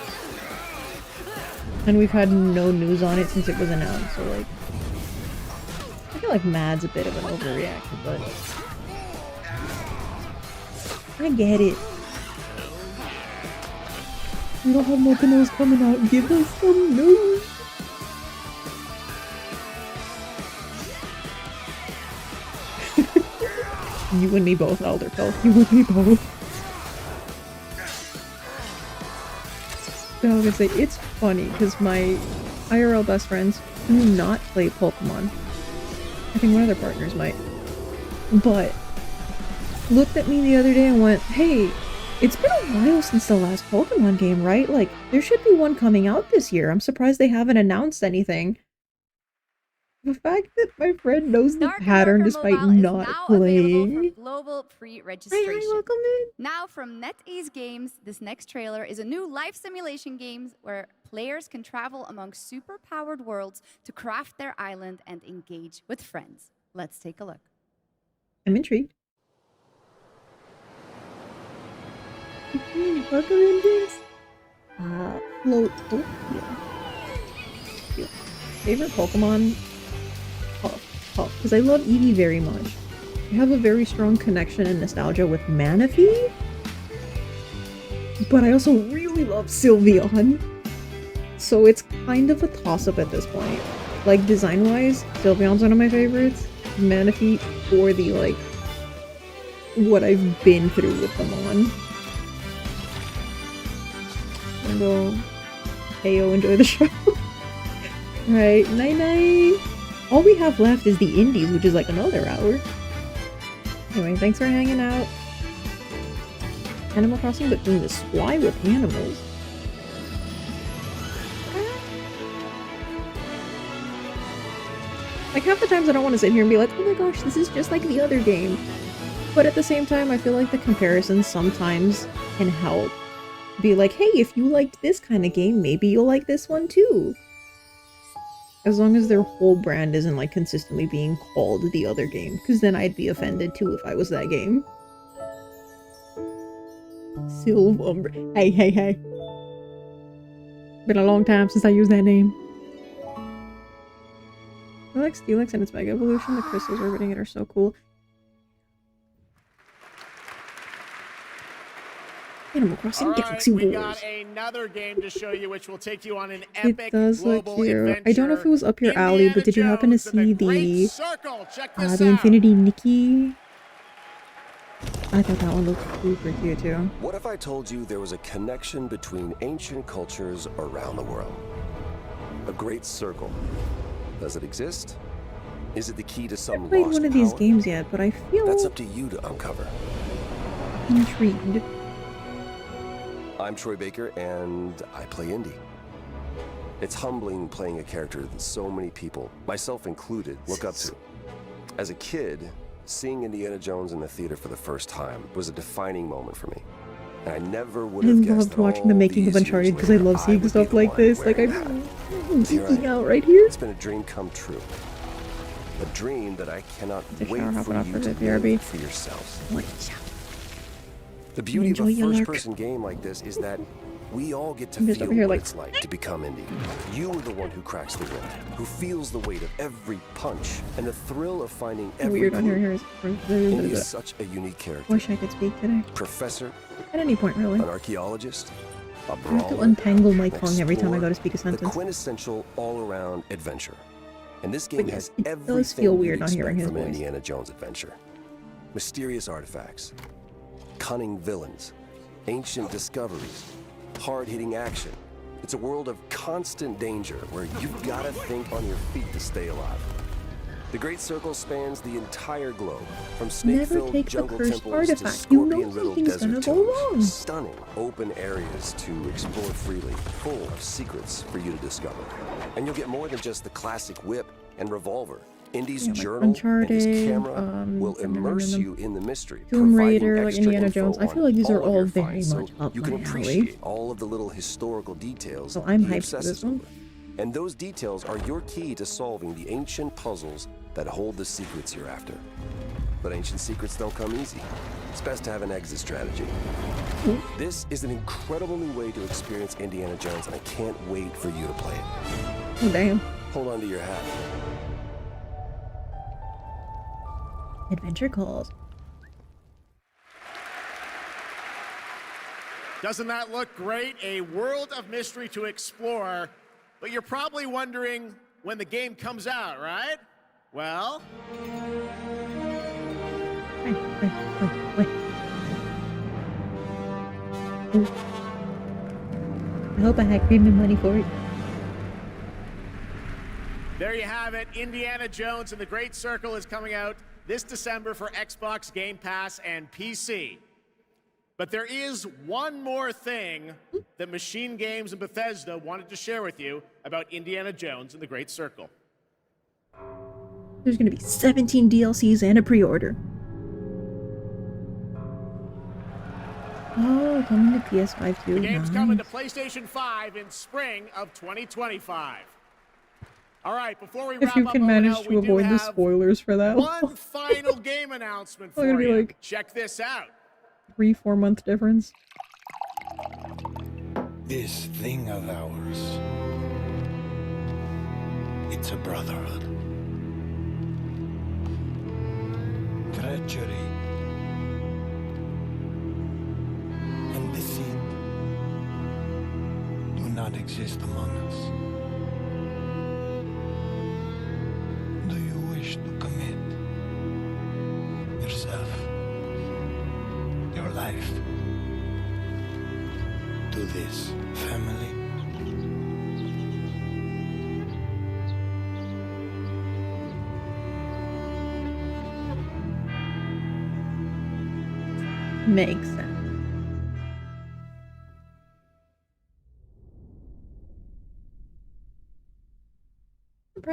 And we've had no news on it since it was announced, so like... I feel like mad's a bit of an overreaction, but... I get it. We don't have nothing else coming out. Give us some news! You and me both, Elderfell. You and me both. So I was gonna say, it's funny, because my IRL best friends do not play Pokemon. I think one of their partners might. But, looked at me the other day and went, hey, it's been a while since the last Pokemon game, right? Like, there should be one coming out this year. I'm surprised they haven't announced anything. The fact that my friend knows the pattern despite not playing. Global pre-registration. Hi, welcome in. Now from NetEase Games, this next trailer is a new life simulation game where players can travel among super-powered worlds to craft their island and engage with friends. Let's take a look. I'm intrigued. Welcome in, Jinx. Float. Oh, yeah. Favorite Pokemon? Puff, because I love Eevee very much. I have a very strong connection and nostalgia with Manaphy, but I also really love Sylveon. So it's kind of a toss-up at this point. Like, design-wise, Sylveon's one of my favorites. Manaphy for the, like, what I've been through with them on. And go, heyo, enjoy the show. Right, night-night. All we have left is the indies, which is like another hour. Anyway, thanks for hanging out. Animal Crossing, but doing this fly with animals. Like, half the times I don't want to sit here and be like, oh my gosh, this is just like the other game. But at the same time, I feel like the comparisons sometimes can help. Be like, hey, if you liked this kind of game, maybe you'll like this one too. As long as their whole brand isn't like consistently being called the other game, because then I'd be offended too if I was that game. Sylvumbra. Hey. Been a long time since I used that name. I like Steelix and its Mega Evolution. The crystals orbiting it are so cool. Animal Crossing Galaxy Wars. We got another game to show you, which will take you on an epic It does look global cute. adventure. I don't know if it was up your alley, but did you happen to see the Infinity Nikki? I thought that one looked super cute too. What if I told you there was a connection between ancient cultures around the world? A great circle. Does it exist? Is it the key to some I haven't played one of these games yet, but I feel that's up to you to uncover. Intrigued. I'm Troy Baker, and I play indie. It's humbling playing a character that so many people, myself included, look up to. As a kid, seeing Indiana Jones in the theater for the first time was a defining moment for me. I never would I have guessed loved that watching all the making of these Uncharted years because I later, love seeing would stuff be the like one this. Like, wearing I'm that. Here I geeking am. out right here. It's been a dream come true. A dream that I cannot Take a wait shower, hop for it off you for to the BRB. live for yourselves. The beauty of Enjoy a your lurk. first-person game like this is that we all get to I'm just feel over here what like- it's like to become indie. You are the one who cracks the whip, who feels the weight of every punch, and the thrill of finding every Weird on clue. here. Indy is such a unique character. Wish I could speak today. Professor, At any point, really. an archaeologist, a I have to brawler, untangle my an tongue every time I go to explorer, speak a the sentence. quintessential all-around adventure. And this game But has yes, it everything does feel you'd weird not hearing expect his from an voice. Indiana Jones adventure. Mysterious artifacts, cunning villains, ancient discoveries, hard-hitting action. It's a world of constant danger where you've got to think on your feet to stay alive. The Great Circle spans the entire globe, from Never snake-filled take the jungle cursed temples to artifact. You know scorpion-riddled something's desert gonna go tombs. wrong. Stunning open areas to explore freely, full of secrets for you to discover. And you'll get more than just the classic whip and revolver. Indy's Yeah, like journal and his Uncharted, camera will I've never immerse done you in the mystery, Tomb providing Raider, like extra Indiana info Jones. I on feel like these are of all your very finds, much so up you my can alley. appreciate all of the little historical details So I'm he hyped for obsesses this one. over. And those details are your key to solving the ancient puzzles that hold the secrets you're after. But ancient secrets don't come easy. It's best to have an exit strategy. This is an incredible new way to experience Indiana Jones, and I can't wait for you to play it. Oh, damn. Hold on to your hat. Adventure calls. Doesn't that look great? A world of mystery to explore. But you're probably wondering when the game comes out, right? Well, I hope I had creamy money for it. there you have it. Indiana Jones and the Great Circle is coming out this December for Xbox Game Pass and PC. But there is one more thing that Machine Games and Bethesda wanted to share with you about Indiana Jones and the Great Circle. There's gonna be 17 DLCs and a pre-order. Oh, coming to PS5 too. The game's Nice. coming to PlayStation 5 in spring of 2025. All right, before we If wrap you up can manage ONL, to we do avoid the have spoilers for that one final game announcement I'm gonna for be you. like- Check this out. 3-4 month difference. This thing of ours, it's a brotherhood. Treachery and deceit do not exist among us. Do you wish to commit yourself, your life, to this family? Makes sense.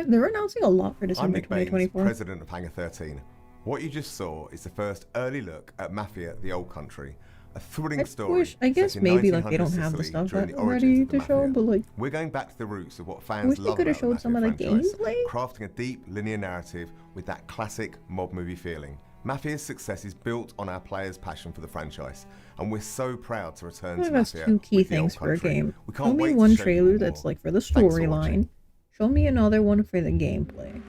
They're announcing a lot for I'm December Nick Baines, 2024. president of Hangar 13. What you just saw is the first early look at Mafia: The Old Country, a thrilling story. I guess set in maybe like they 1900 don't have the Sicily stuff during that the ready origins of the to show, Mafia. but like We're going back to the roots of what I fans wish they love could have about the showed some of Mafia the franchise, gameplay. crafting a deep linear narrative with that classic mob movie feeling. Mafia's success is built on our players' passion for the franchise, and we're so proud to return I to think that's Mafia two key with The Old things for a Country. game. We Show can't me wait to one show you trailer more. that's like for the Thanks for watching. storyline. Show me another one for the gameplay.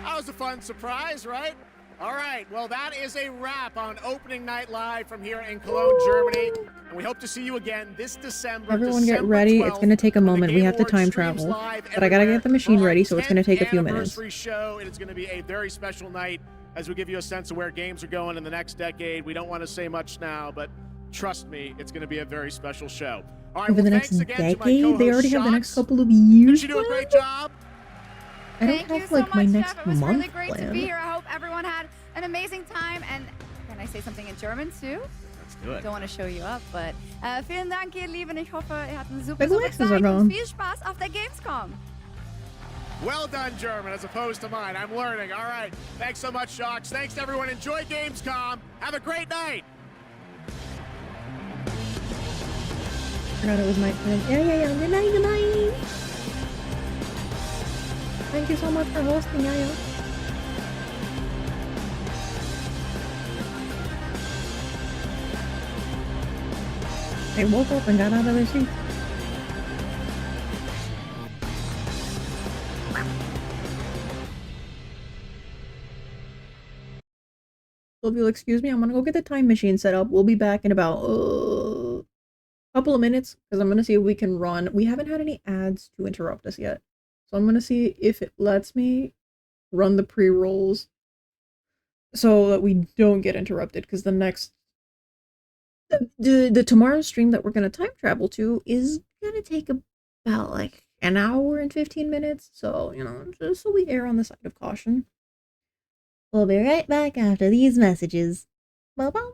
That was a fun surprise, right? All right, well, that is a wrap on Opening Night Live from here in Cologne, Germany. And we hope to see you again this December. Everyone get December ready. 12th, it's going to take a when the moment. We Game have to Awards time streams travel. live But I got to everywhere get the machine for our ready, so it's going to take a 10th few minutes. anniversary show. It is going to be a very special night as we give you a sense of where games are going in the next decade. We don't want to say much now, but trust me, it's going to be a very special show. All right, Over well, the next thanks again to my decade, they co-host, already have the next Shots. couple of years. Did she do a great planned? job? I don't Thank you have so like my much, next Jeff. It was month really great to planned. be here. I hope everyone had an amazing time. And can I say something in German too? Let's do it. Don't want to show you up, but vielen Dank, ihr Lieben. Ich hoffe, ihr hattet eine super, My super glasses are Zeit und gone. viel Spaß auf der Gamescom. Well done, German, as opposed to mine. I'm learning. All right. Thanks so much, Shocks. Thanks to everyone. Enjoy Gamescom. Have a great night. Forgot it was my turn. Yeah. Good night, good night. Thank you so much for hosting, yeah. They woke up and got out of their seat. So if you'll excuse me, I'm gonna go get the time machine set up. We'll be back in about a couple of minutes because I'm gonna see if we can run. We haven't had any ads to interrupt us yet. So I'm gonna see if it lets me run the pre-rolls so that we don't get interrupted, because the next the tomorrow stream that we're gonna time travel to is gonna take about like an hour and 15 minutes. So, you know, just so we err on the side of caution. We'll be right back after these messages. Bye-bye.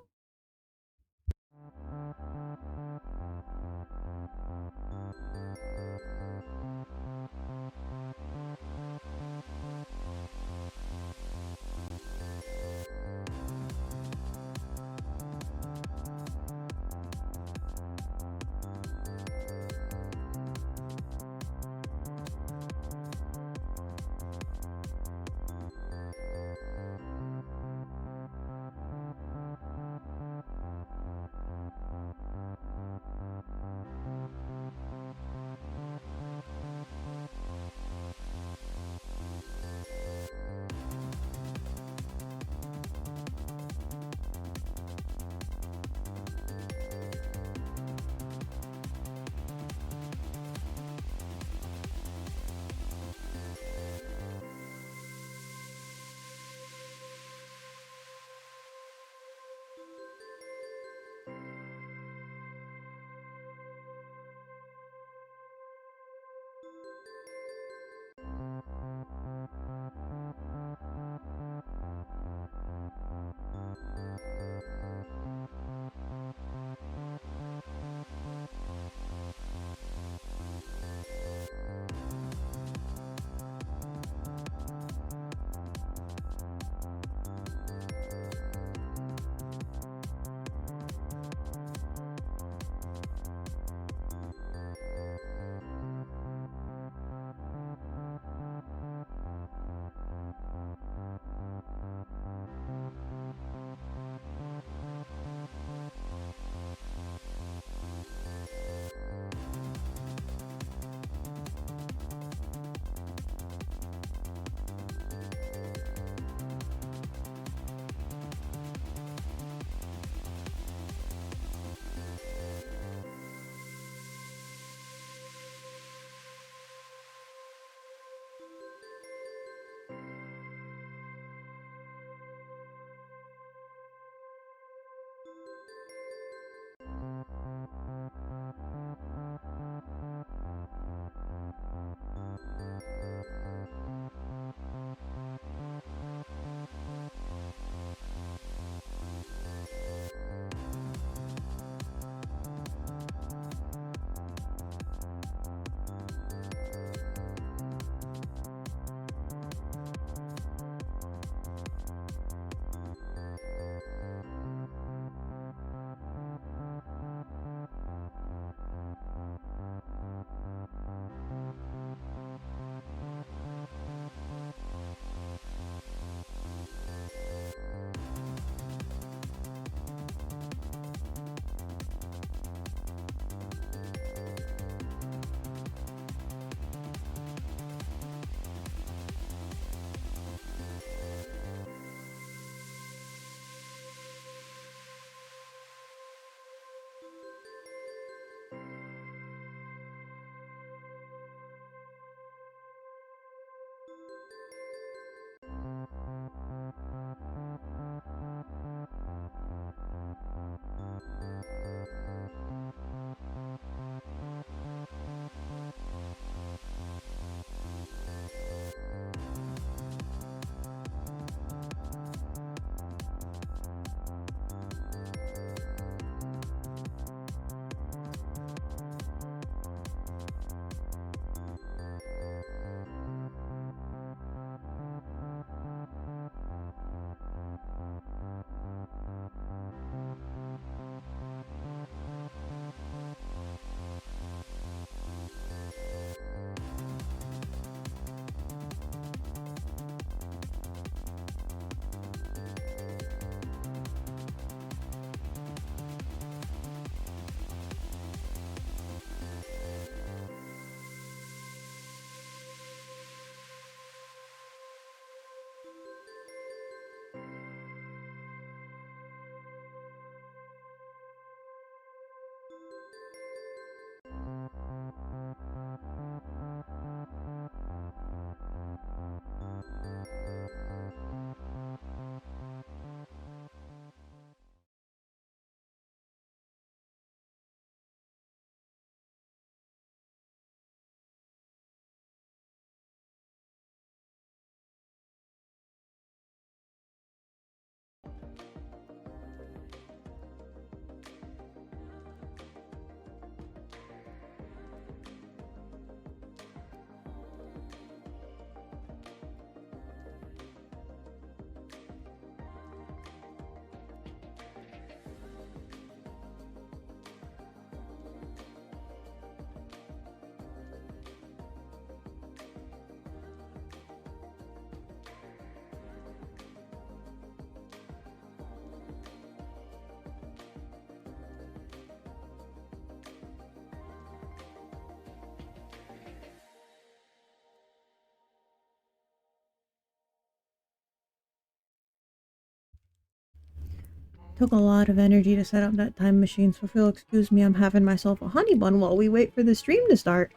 took a lot of energy to set up that time machine, so if you'll excuse me, I'm having myself a honey bun while we wait for the stream to start.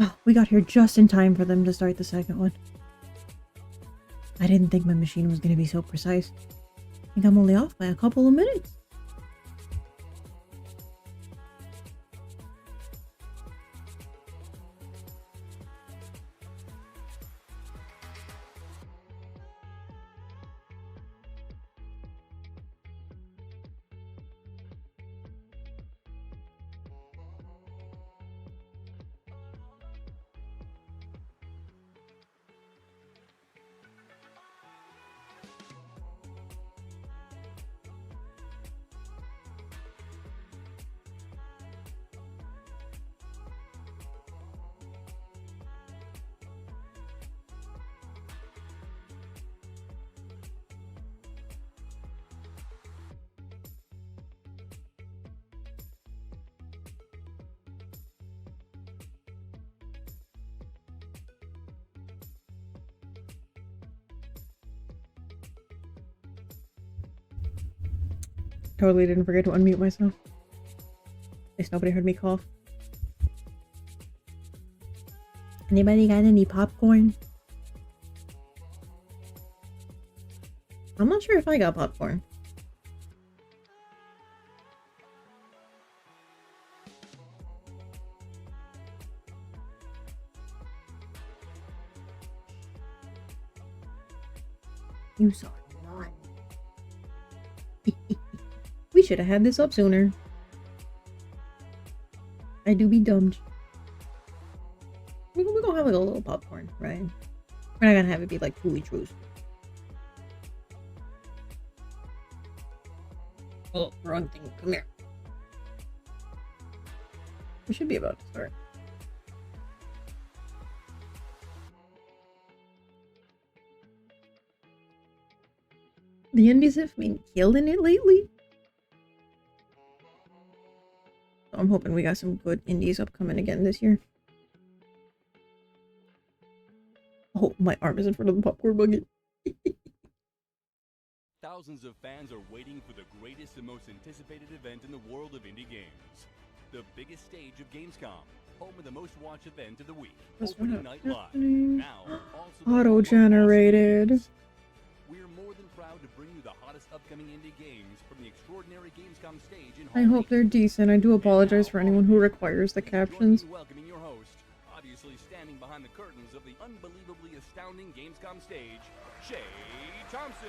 Oh, we got here just in time for them to start the second one. I didn't think my machine was going to be so precise. I think I'm only off by a couple of minutes. Totally didn't forget to unmute myself. At least nobody heard me cough. Anybody got any popcorn? I'm not sure if I got popcorn. You saw not. We should have had this up sooner. I do be dumb. We're gonna have like a little popcorn, right? We're not gonna have it be like truly truth. Oh, wrong thing. Come here. We should be about to start. The indies have been killing it lately. So I'm hoping we got some good indies upcoming again this year. Oh, my arm is in front of the popcorn bucket. Thousands of fans are waiting for the greatest and most anticipated event in the world of indie games. The biggest stage of Gamescom, home of the most watched event of the week, Opening Night Live. Now, also Auto-generated. We're more than proud to bring you the hottest upcoming indie games from the extraordinary Gamescom stage in I hope they're decent. I do apologize for anyone who requires the captions. welcoming your host, obviously standing behind the curtains of the unbelievably astounding Gamescom stage, Shay Thompson.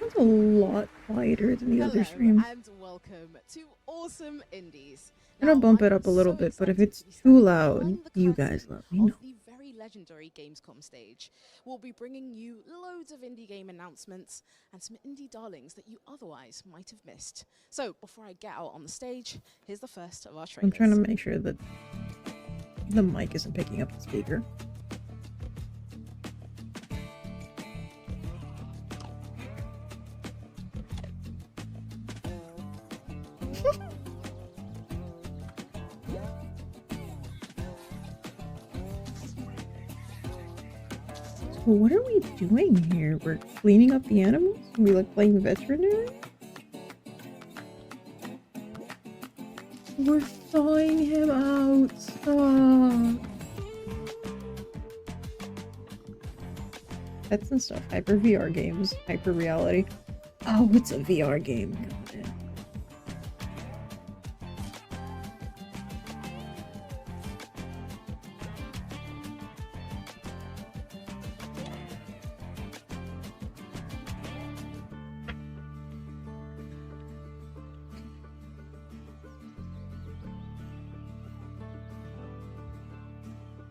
That's a lot quieter than the other streams. And welcome to Awesome Indies. I'm gonna bump it up a little bit, but if it's too loud, you guys let me know. The very legendary Gamescom stage. We'll be bringing you loads of indie game announcements and some indie darlings that you otherwise might have missed. So before I get out on the stage, here's the first of our trailers. I'm trying to make sure that the mic isn't picking up the speaker. So what are we doing here? We're cleaning up the animals? Are we like playing veterinary? We're thawing him out. Stop. Pets and stuff. Hyper VR games. Hyper reality. Oh, it's a VR game. Got it.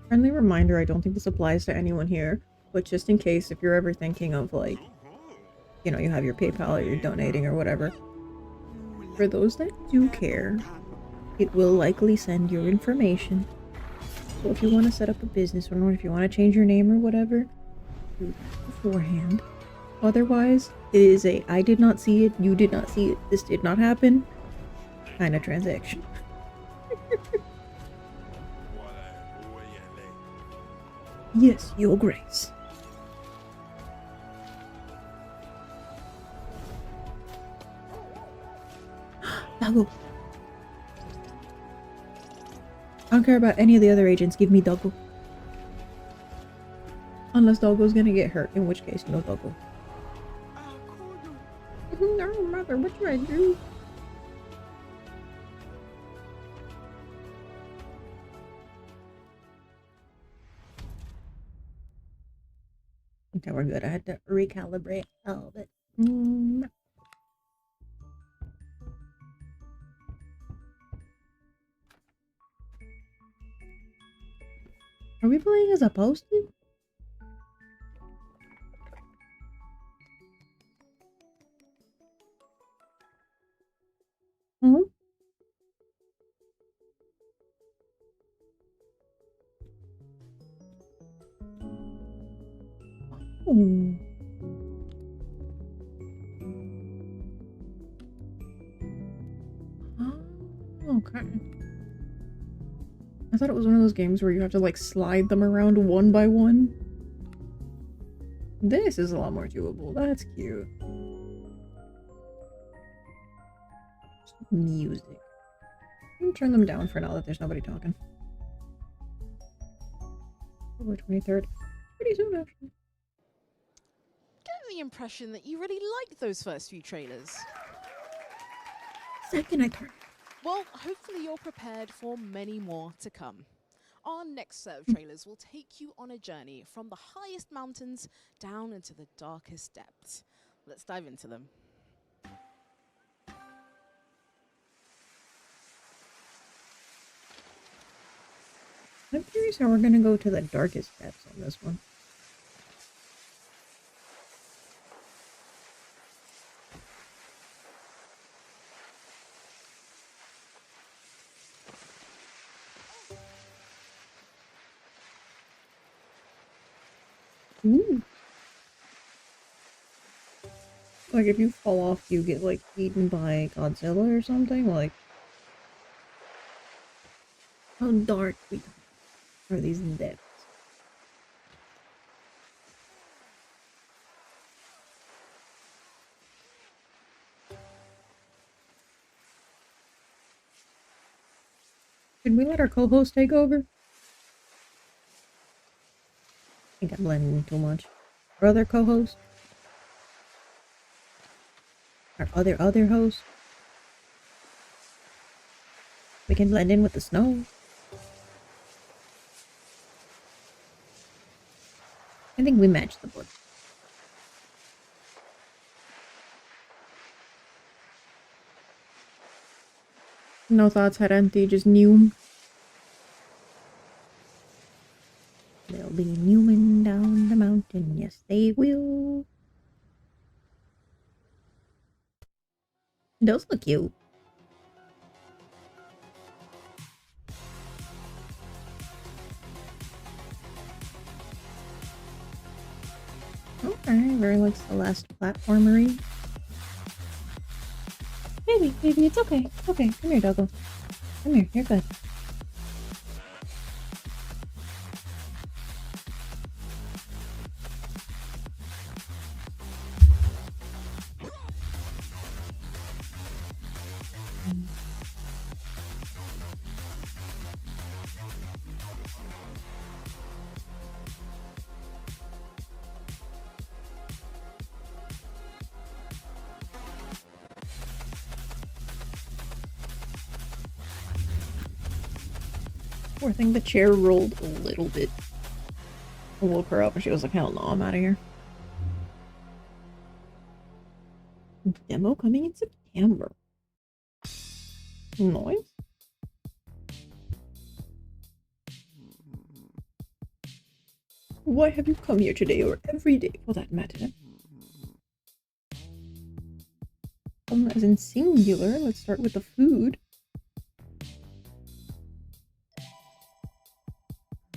Friendly reminder, I don't think this applies to anyone here, but just in case, if you're ever thinking of like, you know, you have your PayPal or you're donating or whatever, for those that do care, it will likely send your information. So if you want to set up a business or if you want to change your name or whatever, do that beforehand. Otherwise, it is a I did not see it, you did not see it, this did not happen kind of transaction. Yes, Your Grace. Doggo. I don't care about any of the other agents. Give me Doggo. Unless Doggo's gonna get hurt, in which case, no Doggo. No, mother, what do I do? Okay, we're good. I had to recalibrate a little bit. Are we playing as a postie? Hmm? Oh. Oh, okay. I thought it was one of those games where you have to like slide them around one by one. This is a lot more doable. That's cute. Music. I'm gonna turn them down for now that there's nobody talking. October 23rd. Pretty soon, actually. Getting the impression that you really liked those first few trailers. Second, I turn. Well, hopefully you're prepared for many more to come. Our next set of trailers will take you on a journey from the highest mountains down into the darkest depths. Let's dive into them. I'm curious how we're gonna go to the darkest depths on this one. Ooh. Like if you fall off, you get like eaten by Godzilla or something. Like, how dark are these depths? Should we let our co-host take over? I think I'm blending too much. Our other co-host? Our other host? We can blend in with the snow. I think we matched the board. No thoughts, Harenti, just Neum. They'll be Newman down the mountain, yes they will. Those look cute. Okay, very like Celeste platformery. Baby, it's okay. It's okay. Come here, Doggo. Come here, you're good. Poor thing, the chair rolled a little bit. I woke her up and she was like, hell no, I'm out of here. Demo coming in September. Nice. Why have you come here today or every day for that matter? As in singular, let's start with the food.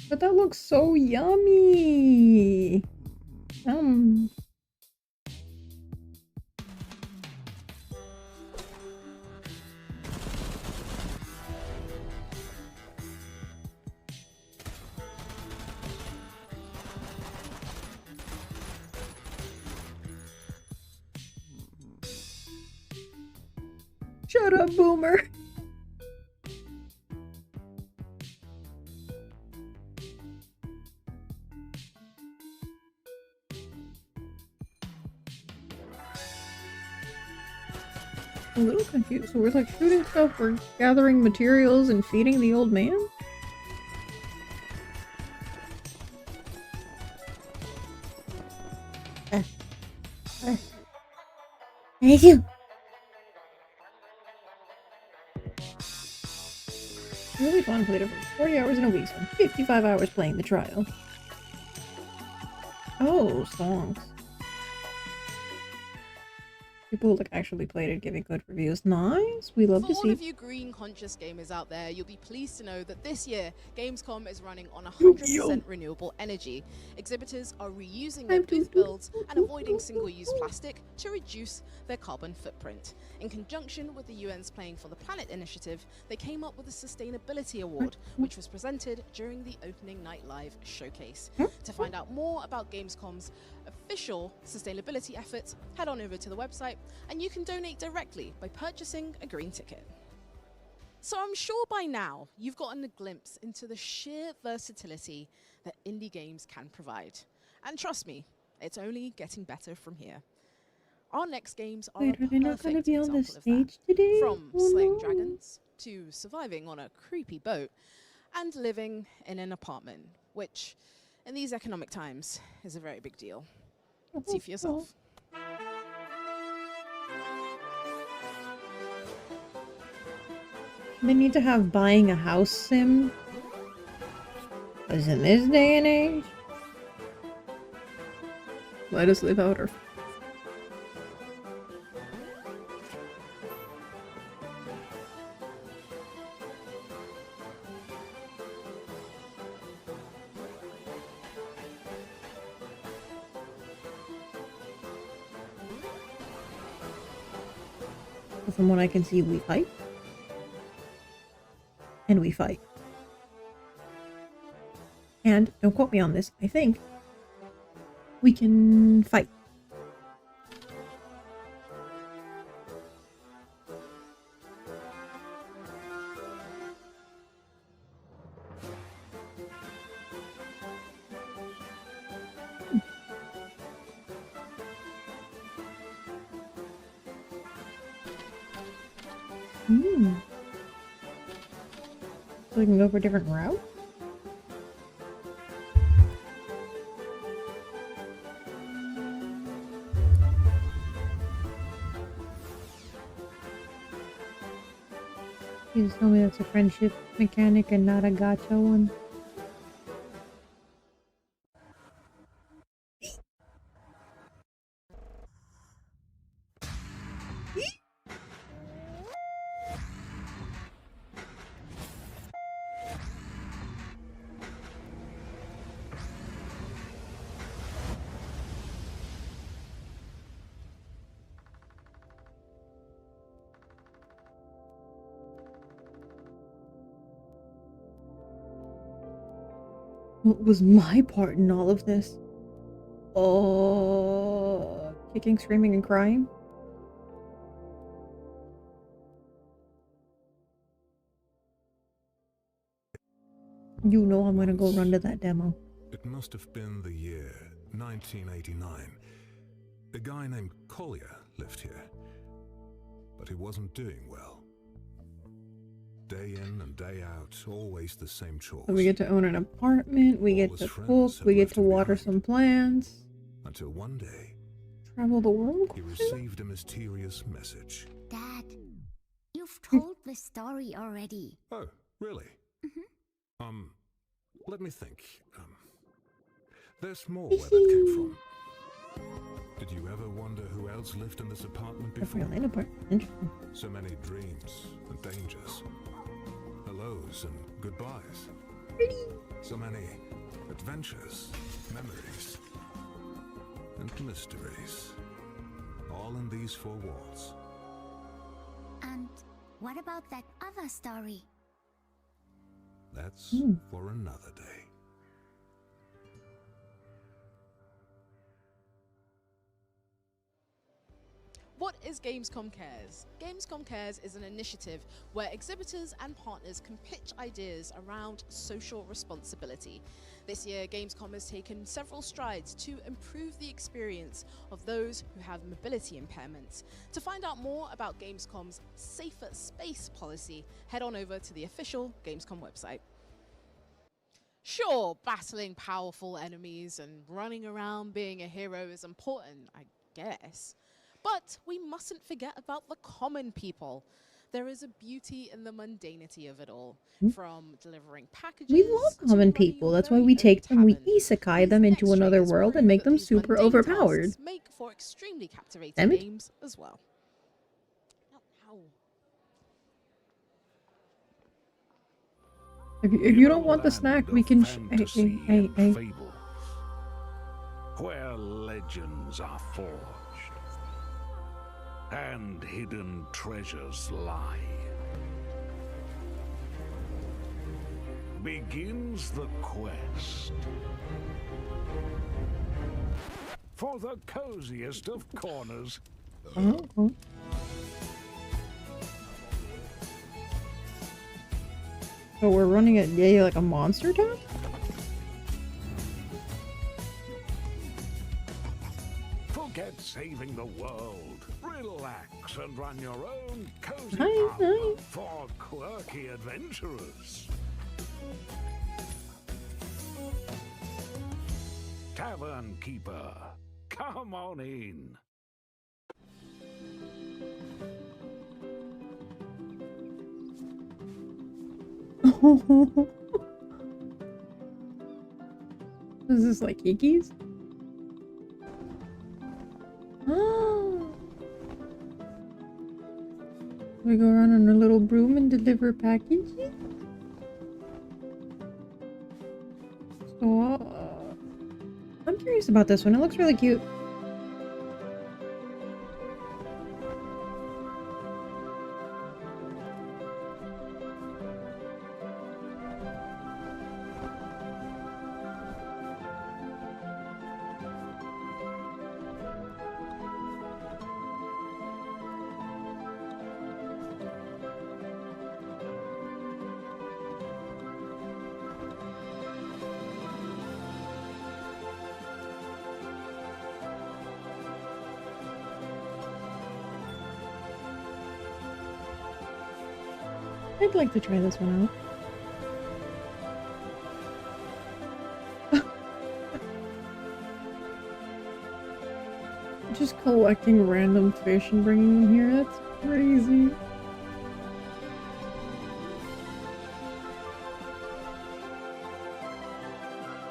But that looks so yummy! Shut up, boomer. I'm a little confused. So we're like shooting stuff, we're gathering materials and feeding the old man? Thank you. Really fun, played it for 40 hours in a week, so 55 hours playing the trial. Oh, songs. People like actually played it, giving good reviews. Nice. We love to For see. all of you green conscious gamers out there, you'll be pleased to know that this year Gamescom is running on 100% renewable energy. Exhibitors are reusing their booth builds and avoiding single-use plastic to reduce their carbon footprint. In conjunction with the UN's Playing for the Planet initiative, they came up with a sustainability award, which was presented during the opening night live showcase. To find out more about Gamescom's official sustainability efforts, head on over to the website and you can donate directly by purchasing a green ticket. So I'm sure by now you've gotten a glimpse into the sheer versatility that indie games can provide. And trust me, it's only getting better from here. Our next games are Wait, are they not gonna be on the stage today? From slaying dragons to surviving on a creepy boat and living in an apartment, which in these economic times is a very big deal. See for yourself. They need to have buying a house sim. Because in this day and age, let us live out our... From what I can see, we fight. And we fight. And, don't quote me on this, I think we can fight. So we can go for a different route? You just told me that's a friendship mechanic and not a gacha one. What was my part in all of this? Oh, kicking, screaming, and crying? You know I'm gonna go run to that demo. It must have been the year 1989. A guy named Collier lived here, but he wasn't doing well. Day in and day out, always the same chores. So we get to own an apartment, we get to cook, we get to water some plants. Until one day, travel the world? He received a mysterious message. Dad, you've told the story already. Oh, really? Let me think. There's more where that came from. Did you ever wonder who else lived in this apartment before? Interesting. So many dreams and dangers. Hellos and goodbyes. So many adventures, memories, and mysteries. All in these four walls. And what about that other story? That's for another day. What is Gamescom Cares? Gamescom Cares is an initiative where exhibitors and partners can pitch ideas around social responsibility. This year, Gamescom has taken several strides to improve the experience of those who have mobility impairments. To find out more about Gamescom's Safer Space policy, head on over to the official Gamescom website. Sure, battling powerful enemies and running around being a hero is important, I guess. But we mustn't forget about the common people. There is a beauty in the mundanity of it all, from delivering packages. We love common people. That's why we take them, we isekai them into another world and make them super overpowered. Make for extremely captivating Damn it. games as well. If you don't want the snack, we can. Hey. Fable, where legends are forged and hidden treasures lie, begins the quest for the coziest of corners. Oh. So we're running it, yeah, like a monster town? Forget saving the world. Relax and run your own cozy hub for quirky adventurers. Tavern Keeper, come on in. Is this like Kiki's? Oh. We go around on a little broom and deliver packages? So, I'm curious about this one. It looks really cute. I'd like to try this one out. Just collecting random fish and bringing them here, that's crazy.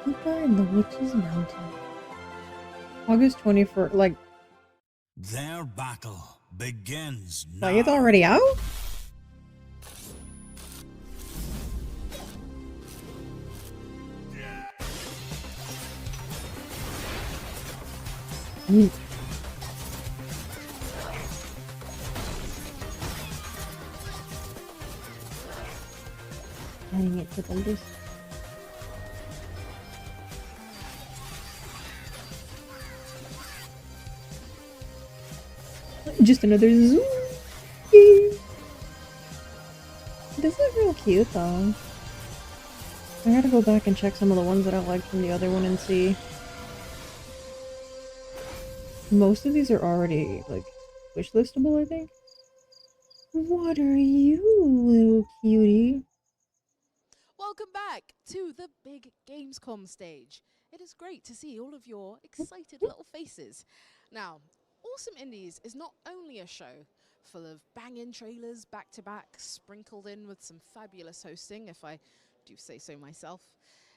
Keeper in the Witch's Mountain. August 24th, like... Their battle begins now. Like, it's already out? Adding it to the list. Just another zoo. This is real cute though. I gotta go back and check some of the ones that I liked from the other one and see. Most of these are already, like, wishlistable, I think. What are you, little cutie? Welcome back to the big Gamescom stage. It is great to see all of your excited little faces. Now, Awesome Indies is not only a show full of banging trailers back to back, sprinkled in with some fabulous hosting, if I do say so myself.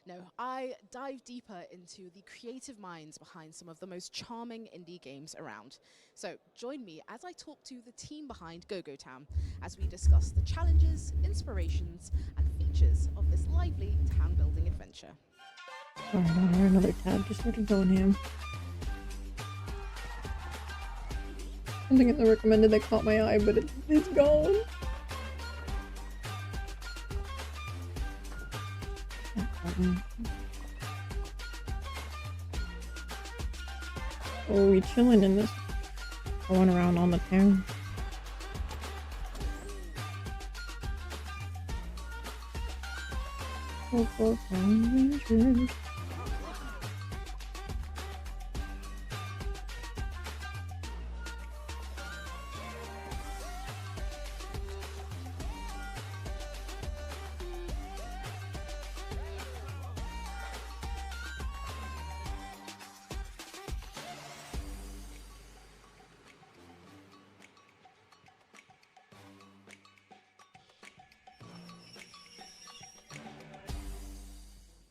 No, I dive deeper into the creative minds behind some of the most charming indie games around. So join me as I talk to the team behind Go-Go Town as we discuss the challenges, inspirations, and features of this lively town-building adventure. Sorry, I don't have another tab, just let it go in him. Something in the recommended that caught my eye, but it's gone. Oh, we chilling in this going around on the town. Local town adventures.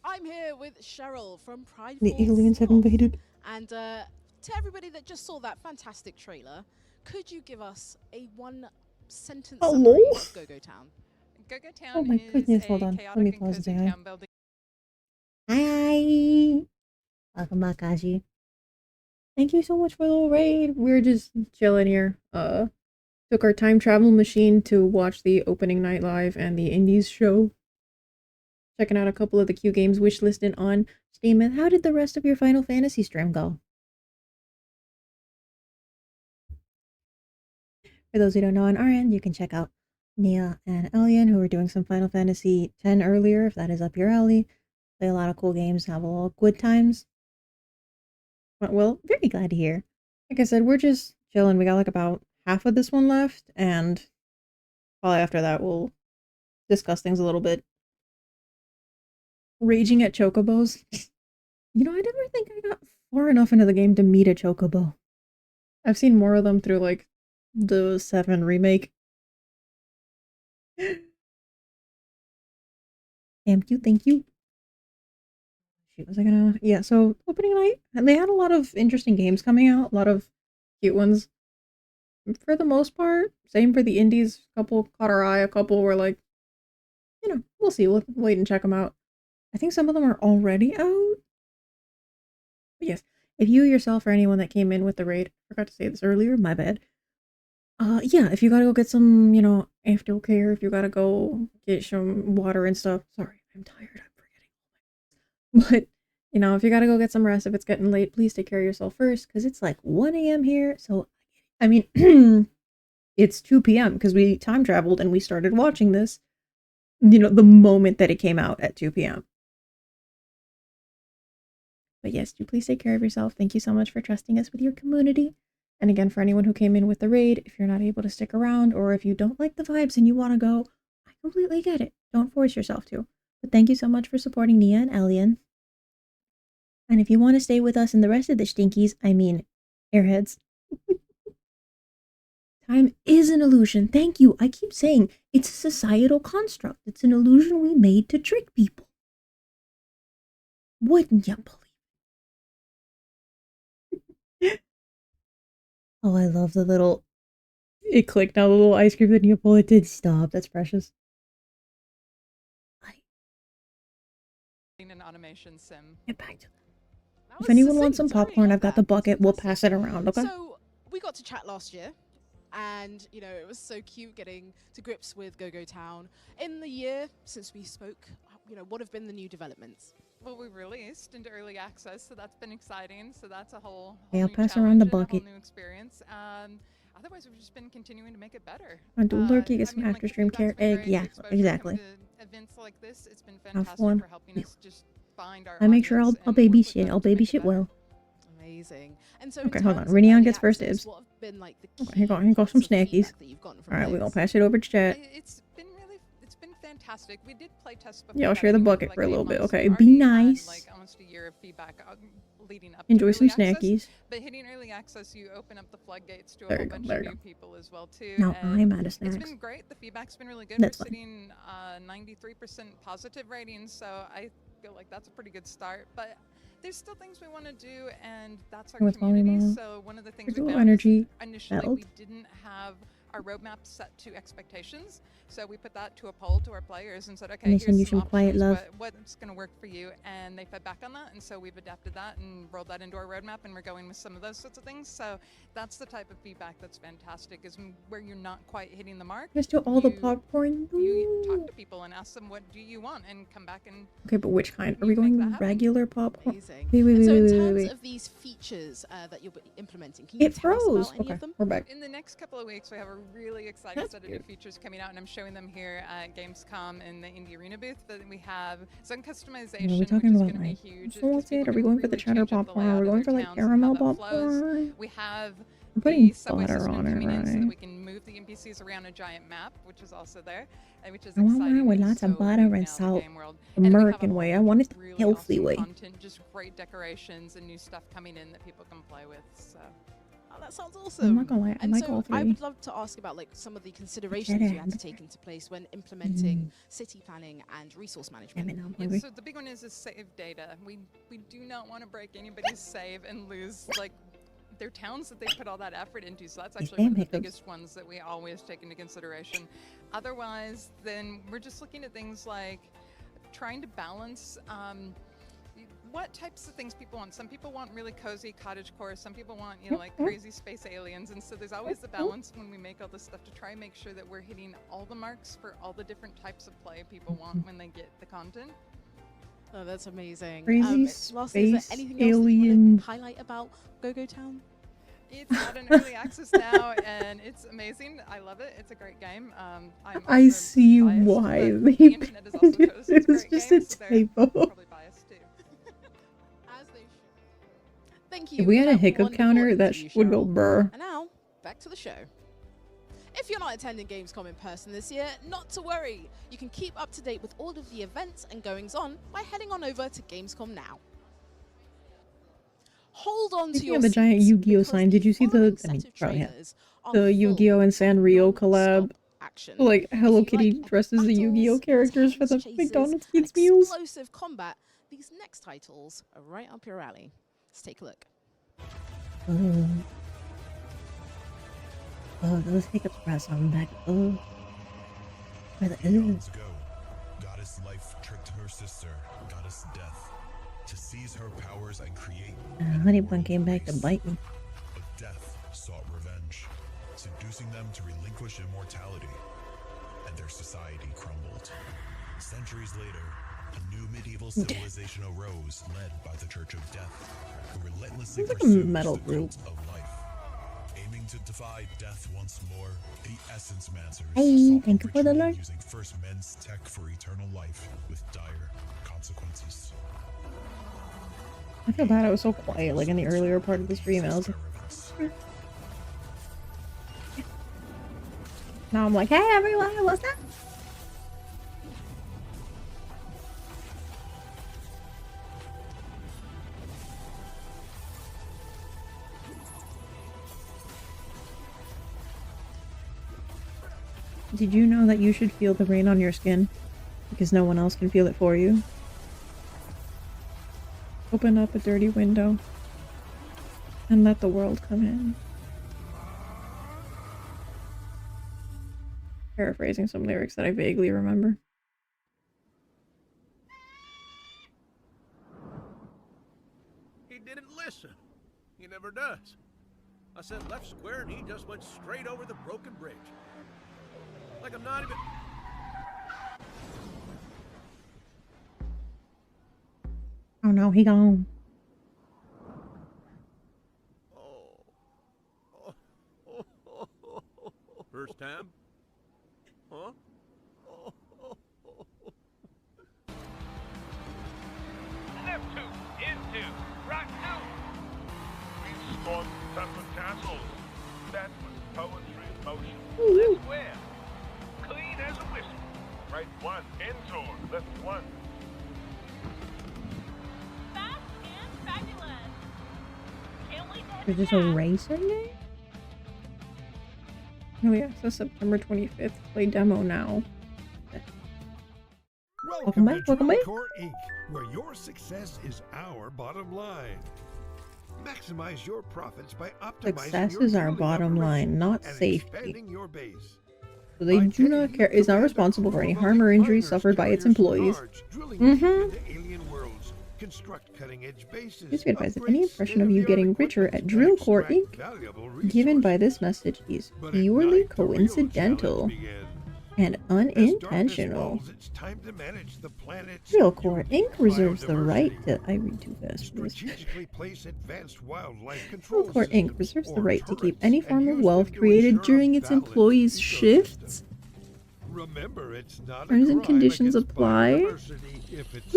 I'm here with Cheryl from Pride. The aliens have invaded. And to everybody that just saw that fantastic trailer, could you give us a one-sentence Hello? summary of Go-Go Town? Go-Go Town Oh my goodness, hold on. Let me pause and say hi. Hi! Welcome back, Kaji. Thank you so much for the little raid. We're just chilling here. Took our time travel machine to watch the opening night live and the Indies show. Checking out a couple of the Q games wishlisted on Steam. And how did the rest of your Final Fantasy stream go? For those who don't know, on our end, you can check out Nia and Elian, who are doing some Final Fantasy X earlier, if that is up your alley. Play a lot of cool games, have a lot of good times. Well, very glad to hear. Like I said, we're just chilling. We got like about half of this one left, and probably after that we'll discuss things a little bit. Raging at chocobos. You know, I never think I got far enough into the game to meet a chocobo. I've seen more of them through like the 7 remake. Thank you. Shoot, was I gonna... Yeah, so opening night, and they had a lot of interesting games coming out, a lot of cute ones. For the most part, same for the indies. A couple caught our eye, a couple were like, you know, we'll see, we'll wait and check them out. I think some of them are already out. But yes, if you yourself or anyone that came in with the raid, forgot to say this earlier, my bad. Yeah, if you gotta go get some, you know, aftercare, if you gotta go get some water and stuff. Sorry, I'm tired, I'm forgetting. But, you know, if you gotta go get some rest, if it's getting late, please take care of yourself first, because it's like 1 a.m. here, so, I mean, it's 2 p.m. because we time traveled and we started watching this, you know, the moment that it came out at 2 p.m. But yes, do please take care of yourself. Thank you so much for trusting us with your community. And again, for anyone who came in with the raid, if you're not able to stick around or if you don't like the vibes and you want to go, I completely get it. Don't force yourself to. But thank you so much for supporting Nia and Elian. And if you want to stay with us and the rest of the stinkies, I mean, airheads. Time is an illusion. Thank you. I keep saying it's a societal construct. It's an illusion we made to trick people. Wouldn't you believe? Oh, I love the little... It clicked now, the little ice cream that you pull. It did stop. That's precious. An automation sim. Get back to that. If anyone wants some popcorn, I've got the bucket. We'll pass it around, okay? So, we got to chat last year, and, you know, it was so cute getting to grips with Go-Go Town. In the year since we spoke, you know, what have been the new developments? Well, we released into early access, so that's been exciting. So that's a whole Yeah, I'll new pass around the challenge and a bucket. whole new experience. Otherwise, we've just been continuing to make it better. I do lurky, get some after stream care egg. Yeah, exactly. Events like this, it's been Have fantastic fun. for helping us just find our I make sure I'll audience and babysit. I'll babysit well. Amazing. And so Okay, hold on. Rineon gets first dibs. what have been like the Okay, here go some snackies. Alright, we're gonna pass it over to chat. It's been fantastic. We did play test before. Yeah, I'll that. share the We bucket like for a 8 little bit, months. okay? We Be already had, nice. like almost a year of feedback leading up Enjoy to some early access. snackies. But hitting early access, you open up the floodgates to a There whole you go, bunch there of you new go. people as well too. No, and I'm out of snacks. It's been great. The feedback's been really good. That's We're fine. sitting 93% positive ratings, so I feel like that's a pretty good start. But there's still things we want to do, and that's our With community. volleyball. So one of the things There's a we little found is energy initially belt. we didn't have our roadmap set to expectations. So we put that to a poll to our players and said, okay, And they send you here's some some quiet options, love. what's going to work for you, and they fed back on that, and so we've adapted that and rolled that into our roadmap, and we're going with some of those sorts of things. So that's the type of feedback that's fantastic, is where you're not quite hitting the mark. Let's do all the popcorn. You talk to people and ask them, what do you want, and come back and Okay, but which kind? Are we going regular popcorn? Amazing. Wait, And so in wait, terms wait. of these features that you'll be implementing, can you It tell us froze. about any Okay, of them? we're back. In the next couple of weeks, we have a really exciting That's set of new good. features coming out, and I'm showing them here at Gamescom in the Indie Arena booth. But we have some customization, Are we which talking is about going to be like huge. salted? Are we going for the cheddar popcorn? Are we going for like caramel popcorn? We have I'm putting the subway butter system on it, coming in so that right? we can move the NPCs around a giant map, which is also there, which is I want exciting. one with and lots so of butter big and now in the salt. game world. And we have American a way. I whole want it the really healthy awesome way. content, just great decorations and new stuff coming in that people can play with. So. Oh, that sounds awesome. I'm not gonna lie, I And like so all I three. would love to ask about like some of the considerations Cheddar you had to and take into place when implementing city planning and resource management. Yeah, so the big one is save data. We do not want to break anybody's save and lose like their towns that they put all that effort into. So that's actually one of the biggest ones that we always take into consideration. Otherwise, then we're just looking at things like trying to balance what types of things people want. Some people want really cozy cottagecore. Some people want, you know, like crazy space aliens. And so there's always the balance when we make all this stuff to try and make sure that we're hitting all the marks for all the different types of play people want when they get the content. Oh, that's amazing. Crazy lastly, is space there anything else that you alien. want to highlight about Go-Go Town? It's out in early access now, and it's amazing. I love it. It's a great game. I see why they picked it. It was just a typo. Thank you. If we had for a that hiccup wonderful counter, that interview, would go Cheryl. brr. And now, back to the show. If you're not attending Gamescom in person this year, not to worry. You can keep up to date with all of the events and goings-on by heading on over to Gamescom now. Hold on to Speaking your of the giant seats, Yu-Gi-Oh sign, did you see the? I mean, probably yeah. The Yu-Gi-Oh and Sanrio collab. Like Hello Kitty dresses the Yu-Gi-Oh characters for the McDonald's kids meals. Explosive combat. These next titles are right up your alley. Let's take a look. Oh, those hiccups press on back. Oh, where the Eons ago, Goddess Life tricked her sister, Goddess Death, to seize her powers and create. Honey Bun came back to bite me. But Death sought revenge, seducing them to relinquish immortality, and their society crumbled. Centuries later, a new medieval civilization arose, led by the Church of Death, who relentlessly It's like a pursues metal the group. cult of life. Aiming to defy death once more, the Essence Mancers Hey, sought thank you for the originally alert. using first men's tech for eternal life with dire consequences. I feel bad I was so quiet like in the earlier part of the stream. I was like, now I'm like, hey everyone, what's up? Did you know that you should feel the rain on your skin? Because no one else can feel it for you. Open up a dirty window and let the world come in. Paraphrasing some lyrics that I vaguely remember. He didn't listen. He never does. I said left square and he just went straight over the broken bridge. Like I'm not even... Oh no, he gone. First time? Huh? Step 2, into, rock 2. We stormed temple castles. That was poetry in motion. Left where? Clean as a whistle. Right 1, into, left 1. Fast and fabulous. Can't wait to Is this a racer game? Early access September 25th. Play demo now. Welcome back, to welcome back. Core Inc., where your success is our bottom line. Maximize your profits by optimizing Success your is our drilling bottom line, not and safety. expanding your base. So they do not care. Is not responsible for any harm or injury suffered by its employees. Construct cutting-edge bases. Please be advised that any impression of you getting richer at Drill Core Inc. given by this message is purely coincidental and unintentional. Drill Core Inc. reserves the right to... I read too fast. Drill Core Inc. reserves the right to keep any form of wealth created during its employees' shifts. Remember, it's not Terms and conditions apply.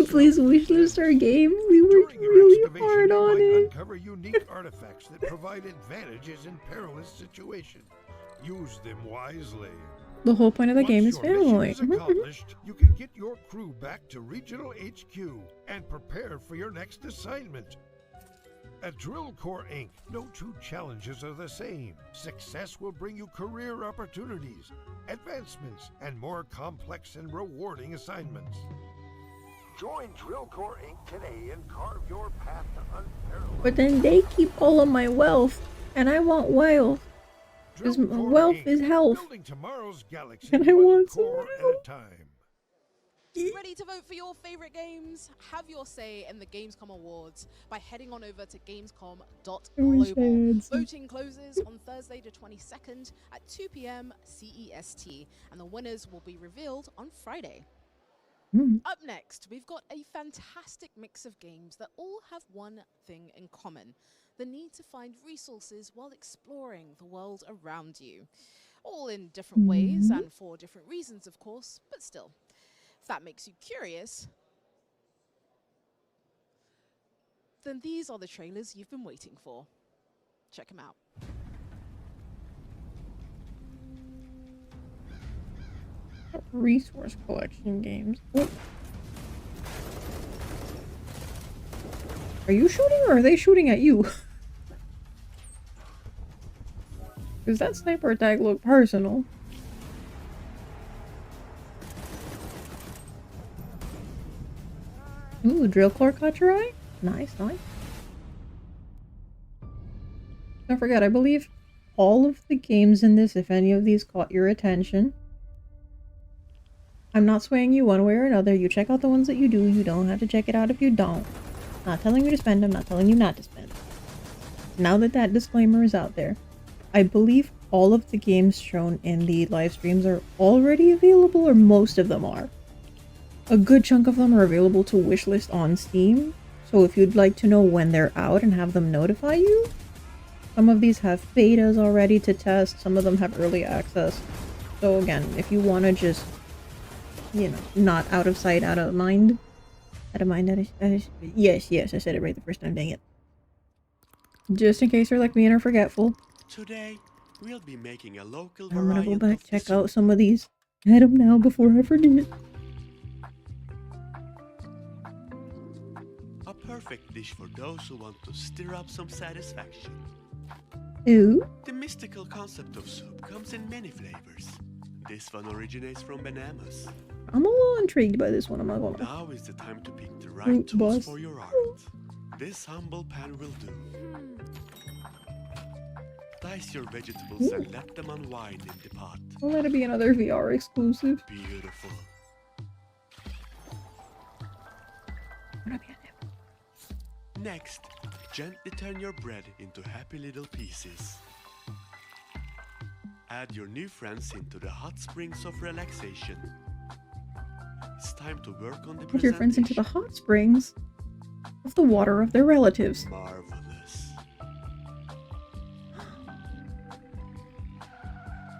Please wishlist our game. We worked really hard on it. Uncover unique artifacts that provide advantages in perilous situations. Use them wisely. The whole point of the game is family. You can get your crew back to Regional HQ and prepare for your next assignment. At Drill Core Inc., no two challenges are the same. Success will bring you career opportunities, advancements, and more complex and rewarding assignments. Join Drill Core Inc. today and carve your path to unparalleled. But then they keep all of my wealth, and I want wealth. Because wealth is health. And I want some wealth. Ready to vote for your favorite games? Have your say in the Gamescom Awards by heading on over to gamescom.global. Voting closes on Thursday the 22nd at 2 p.m. CEST, and the winners will be revealed on Friday. Up next, we've got a fantastic mix of games that all have one thing in common: the need to find resources while exploring the world around you. All in different ways and for different reasons, of course, but still. If that makes you curious, then these are the trailers you've been waiting for. Check them out. Resource collection games. Oh. Are you shooting or are they shooting at you? Does that sniper attack look personal? Ooh, Drill Core caught your eye? Nice, nice. Don't forget, I believe all of the games in this, if any of these caught your attention. I'm not swaying you one way or another. You check out the ones that you do. You don't have to check it out if you don't. Not telling you to spend them, not telling you not to spend them. Now that that disclaimer is out there, I believe all of the games shown in the live streams are already available, or most of them are. A good chunk of them are available to wishlist on Steam, so if you'd like to know when they're out and have them notify you, some of these have betas already to test, some of them have early access. So again, if you want to just, you know, not out of sight, out of mind. Out of mind, yes, I said it right the first time, dang it. Just in case you're like me and are forgetful. Today, we'll be making a local I'm gonna go back, check out some of these. Add them now before I forget. A perfect dish for those who want to stir up some satisfaction. Ooh. The mystical concept of soup comes in many flavors. This one originates from bananas. I'm a little intrigued by this one, I'm not gonna lie. Now is the time to pick the right tools for your art. This humble pan will do. Dice your vegetables and let them unwind in the pot. I'll let it be another VR exclusive. Beautiful. Next, gently turn your bread into happy little pieces. Add your new friends into the hot springs of relaxation. It's time to work on the Put your friends into the hot springs of the water of their relatives. Marvelous.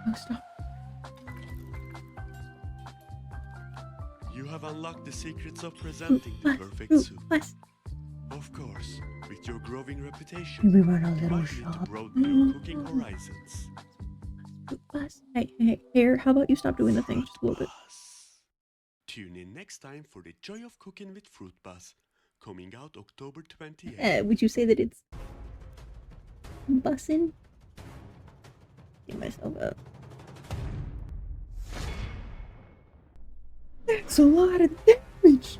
Oh, stop. You have unlocked the secrets of presenting the perfect soup. Of course, with your growing reputation, We run a you little might need to shop. broaden your cooking horizons. Hey, here, how about you stop doing the thing just a little bit? Tune in next time for the Joy of Cooking with Fruit Buzz, coming out October 28th. Would you say that it's bussin'? Get myself up. That's a lot of damage.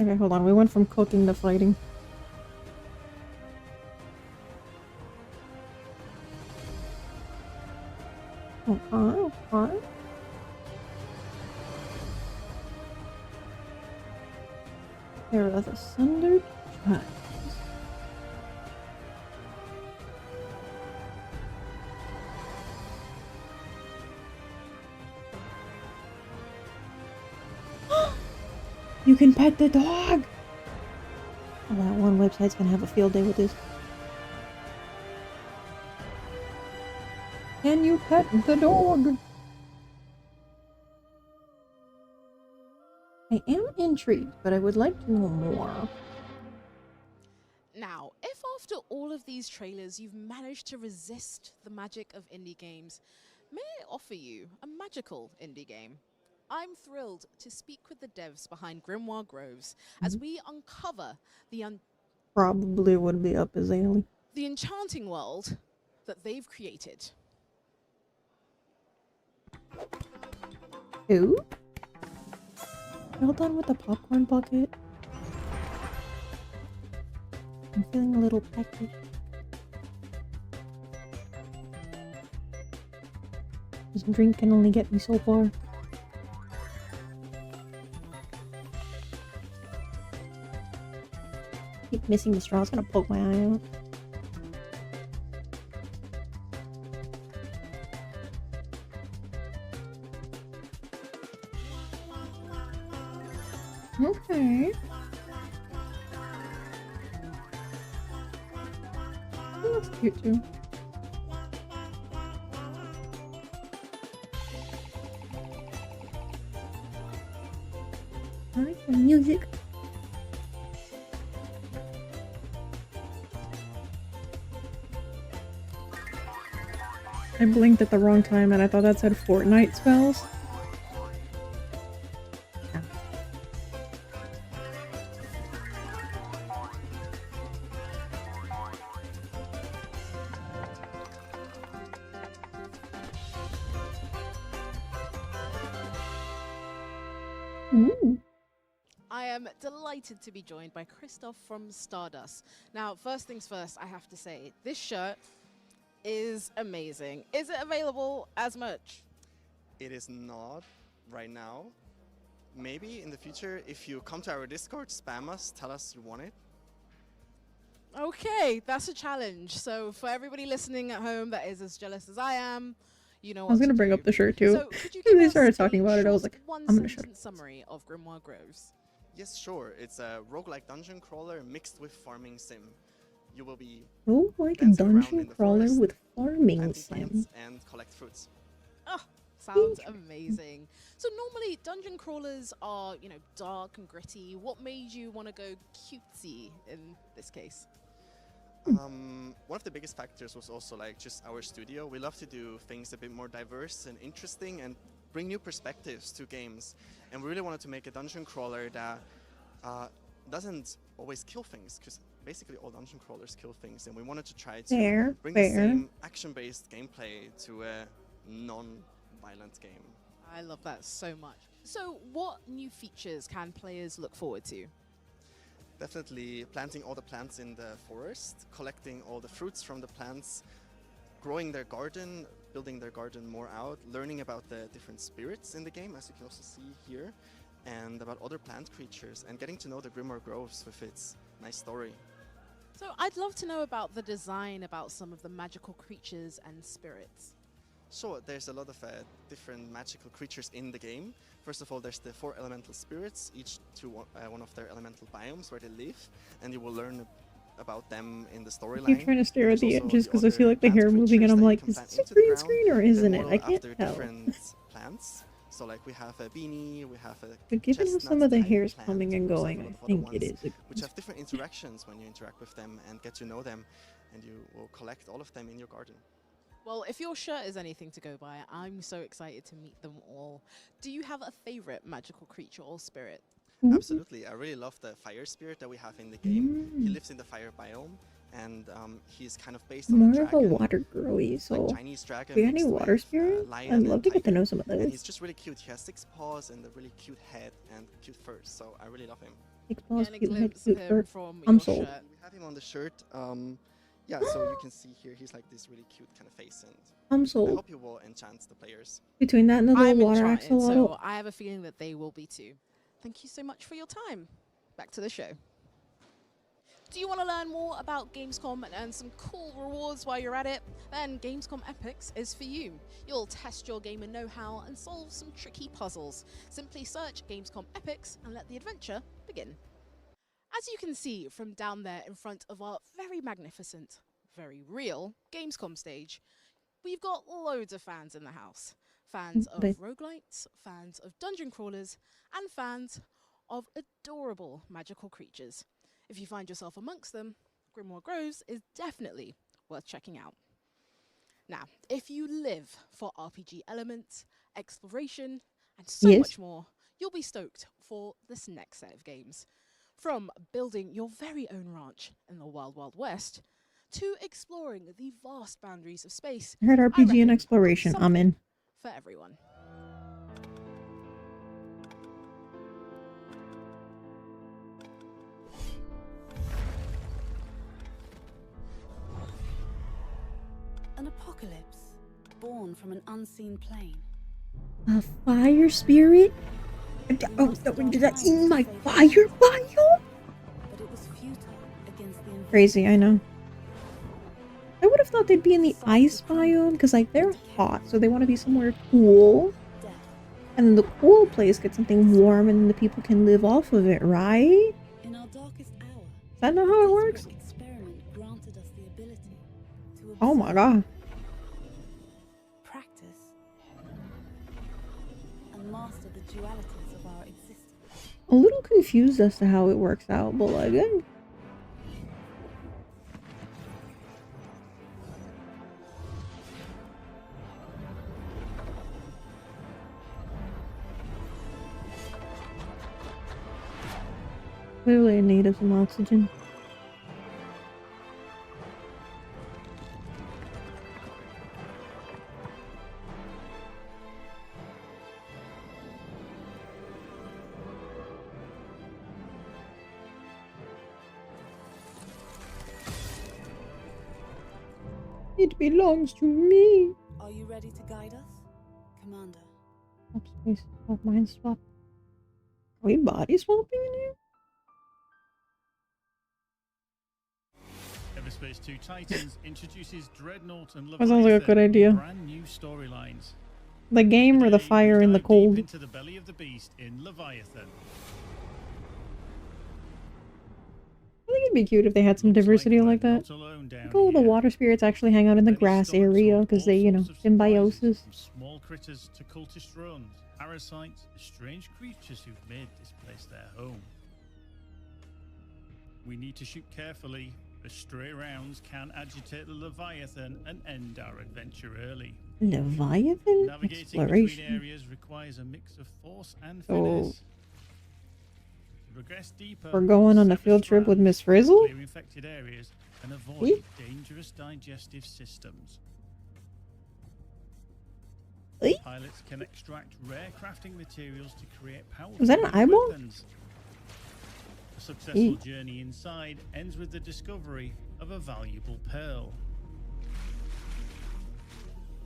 Okay, hold on. We went from cooking to fighting. Okay. There are the sundered tribes. You can pet the dog! Oh, that one website's gonna have a field day with this. Can you pet the dog? I am intrigued, but I would like to know more. Now, if after all of these trailers you've managed to resist the magic of indie games, may I offer you a magical indie game? I'm thrilled to speak with the devs behind Grimoire Groves as we uncover the Probably would be up his alley. the enchanting world that they've created. Who? Y'all done with the popcorn bucket? I'm feeling a little pecky. This drink can only get me so far. Keep missing the straw. It's gonna poke my eye out. Okay. That looks cute too. I like the music. I blinked at the wrong time and I thought that said Fortnite spells. I am delighted to be joined by Christoph from Stardust. Now, first things first, I have to say, this shirt is amazing. Is it available as merch? It is not right now. Maybe in the future, if you come to our Discord, spam us, tell us you want it. Okay, that's a challenge. So for everybody listening at home that is as jealous as I am, you know I was what gonna to bring do. up the shirt too. So could you As give they us started a talking about it, I was short like, I'm gonna show one-sentence summary of Grimoire Groves? Yes, sure. It's a roguelike dungeon crawler mixed with farming sim. You will be Oh, like a dancing around dungeon in the crawler forest, with farming planting sim. plants and collect fruits. Oh, sounds amazing. So normally dungeon crawlers are, you know, dark and gritty. What made you want to go cutesy in this case? One of the biggest factors was also like just our studio. We love to do things a bit more diverse and interesting and bring new perspectives to games. And we really wanted to make a dungeon crawler that doesn't always kill things, because basically all dungeon crawlers kill things, and we wanted to try to bring the same action-based gameplay to a non-violent game. I love that so much. So what new features can players look forward to? Definitely planting all the plants in the forest, collecting all the fruits from the plants, growing their garden, building their garden more out, learning about the different spirits in the game, as you can also see here, and about other plant creatures, and getting to know the Grimoire Groves with its nice story. So I'd love to know about the design, about some of the magical creatures and spirits. Sure, there's a lot of different magical creatures in the game. First of all, there's the 4 elemental spirits, each to one of their elemental biomes where they live, and you will learn about them in the storyline. I keep trying to stare at the edges because I see like the hair moving and I'm like, is this a green screen or isn't it? I can't tell. Different plants. So like we have a beanie, we have a But given how some of the hair's coming and going, I think it is a green which have different interactions when you interact with them and get to know them, and you will collect all of them in your garden. Well, if your shirt is anything to go by, I'm so excited to meet them all. Do you have a favorite magical creature or spirit? Absolutely. I really love the fire spirit that we have in the game. He lives in the fire biome, and he's kind of based on More a dragon. of a water girly, so like Chinese dragon. do you have any mixed water with, spirits? lion I'd and love to get to tiger. know some of And those. he's just really cute. He has 6 paws and a really cute head and cute fur, so I really love him. Explores Getting a cute head glimpse of cute him fur. from I'm your sold. shirt. We have him on the shirt. Yeah, so you can see here he's like this really cute kind of face, and I'm I sold. hope you will enchant the players. Between that and the little I'm water enchanted, axolotl. so I have a feeling that they will be too. Thank you so much for your time. Back to the show. Do you want to learn more about Gamescom and earn some cool rewards while you're at it? Then Gamescom Epics is for you. You'll test your gamer know-how and solve some tricky puzzles. Simply search Gamescom Epics and let the adventure begin. As you can see from down there in front of our very magnificent, very real Gamescom stage, we've got loads of fans in the house. Fans of roguelites, fans of dungeon crawlers, and fans of adorable magical creatures. If you find yourself amongst them, Grimoire Groves is definitely worth checking out. Now, if you live for RPG elements, exploration, and so much more, you'll be stoked for this next set of games. From building your very own ranch in the Wild Wild West, to exploring the vast boundaries of space. I heard RPG and exploration. I'm in. For everyone. An apocalypse, born from an unseen plane. A fire spirit? Oh, did that in my fire biome? But it was futile against the Crazy, I know. I would have thought they'd be in the ice biome, because like they're hot, so they want to be somewhere cool. And then the cool place gets something warm and then the people can live off of it, right? In our darkest hour, Is that not how it works? experiment granted us the ability to Oh my god. practice and master the dualities of our existence. A little confused as to how it works out, but like, eh. Clearly I need some oxygen. It belongs to me. Are you ready to guide us, Commander? Swap space, swap mind swap. Are we body swapping in here? Everspace 2 Titans introduces Dreadnought and That sounds like a good idea. brand new storylines. The game or the fire and the cold? Into the belly of the beast in Leviathan. I think it'd be cute if they had some diversity like that. Like, oh, the water spirits actually hang out in the grass area because they, you know, symbiosis. From small critters to cultist drones, parasites, strange creatures who've made this place their home. We need to shoot carefully, as stray rounds can agitate the Leviathan and end our adventure early. Leviathan? Navigating Exploration. between areas requires a mix of force and So, finesse. To progress deeper, we're going on a field trip with Miss Frizzle? clear infected areas and avoid dangerous digestive systems. Pilots can extract rare crafting materials to create powerful Was that an eyeball? weapons. A successful journey inside ends with the discovery of a valuable pearl.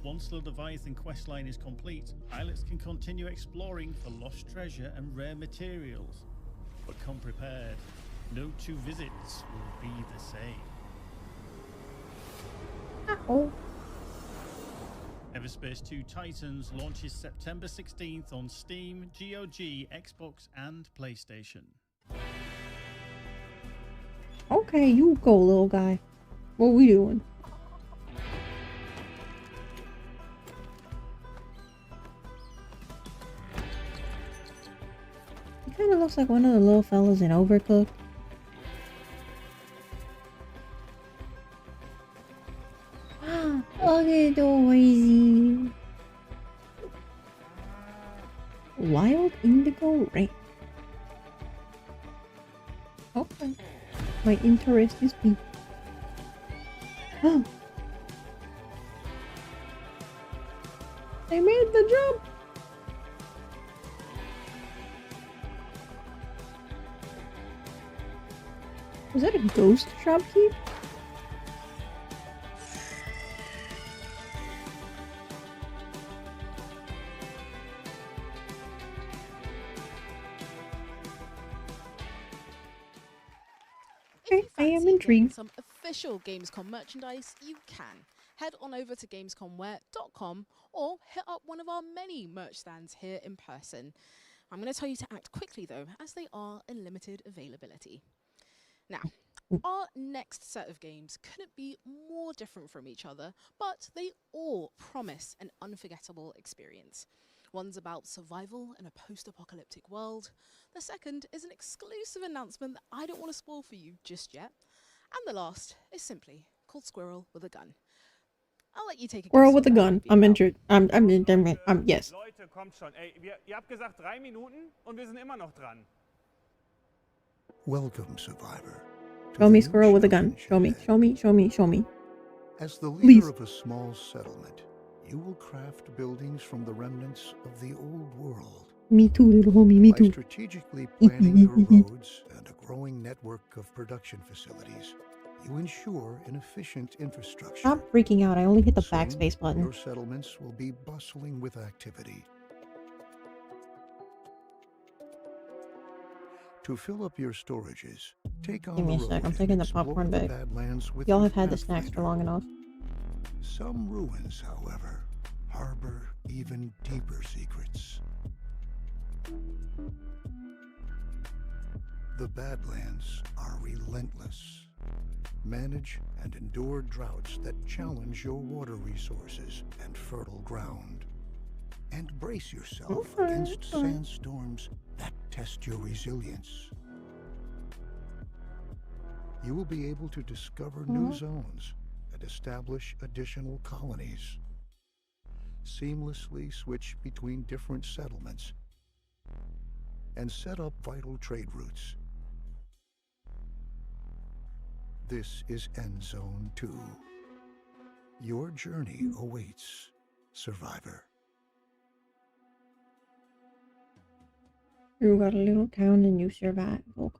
Once the Leviathan questline is complete, pilots can continue exploring for lost treasure and rare materials. But come prepared, no two visits will be the same. Oh. Everspace 2 Titans launches September 16th on Steam, GOG, Xbox and PlayStation. Okay, you go, little guy. What we doing? He kind of looks like one of the little fellas in Overcooked. Look at Dorsey. Wild indigo rain. Okay. My interest is piqued. Oh. They made the jump. Was that a ghost shopkeep? I am intrigued. Some official Gamescom merchandise, you can. Head on over to gamescomwear.com or hit up one of our many merch stands here in person. I'm going to tell you to act quickly though, as they are in limited availability. Now, our next set of games couldn't be more different from each other, but they all promise an unforgettable experience. One's about survival in a post-apocalyptic world. The second is an exclusive announcement that I don't want to spoil for you just yet. And the last is simply called Squirrel with a Gun. I'll let you take a Squirrel guess with a gun. I'm interested. Yes. Leute, kommt schon. Ey, ihr habt gesagt 3 Minuten und wir sind immer noch dran. Welcome, survivor. Show me squirrel with a gun. Show me. Show me. Show me. Show me. As the leader Please. of a small settlement, you will craft buildings from the remnants of the old world. Me too, little homie. Me By too. strategically planning your roads and a growing network of production facilities, you ensure an efficient infrastructure. Stop freaking out. I only hit the Soon, backspace button. Your settlements will be bustling with activity. To fill up your storages, take on Give me a the sec. road I'm taking the and explore popcorn the bag. Badlands with Y'all your have had the snacks for long enough. Some ruins, however, harbor even deeper secrets. The Badlands are relentless. Manage and endure droughts that challenge your water resources and fertile ground. And brace yourself against sandstorms that test your resilience. You will be able to discover new zones and establish additional colonies. Seamlessly switch between different settlements and set up vital trade routes. This is End Zone 2. Your journey awaits, survivor. You got a little town and you survive. Okay.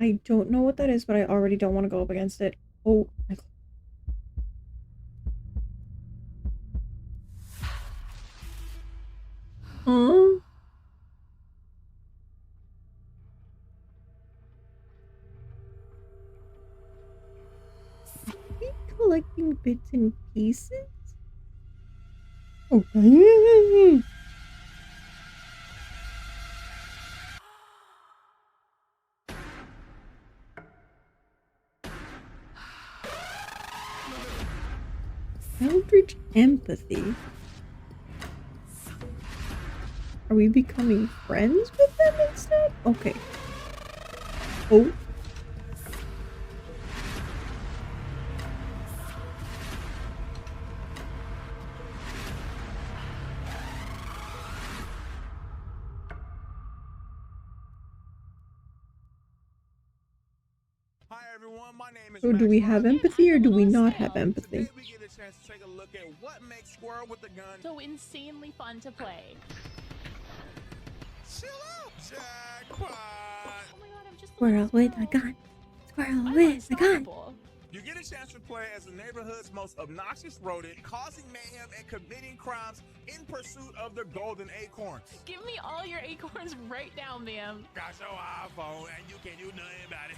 I don't know what that is, but I already don't want to go up against it. Oh my god. Collecting bits and pieces? Okay. Eldritch empathy. Are we becoming friends with them instead? Okay. Oh. So do we have empathy or do we not have empathy? We get a chance to take a look at what makes Squirrel with a Gun so insanely fun to play. Chill out, jackpot. Oh my god, I'm just Squirrel with a gun. Squirrel with a gun. You get a chance to play as the neighborhood's most obnoxious rodent, causing mayhem and committing crimes in pursuit of the golden acorns. Give me all your acorns right now, ma'am. Got your iPhone and you can't do nothing about it.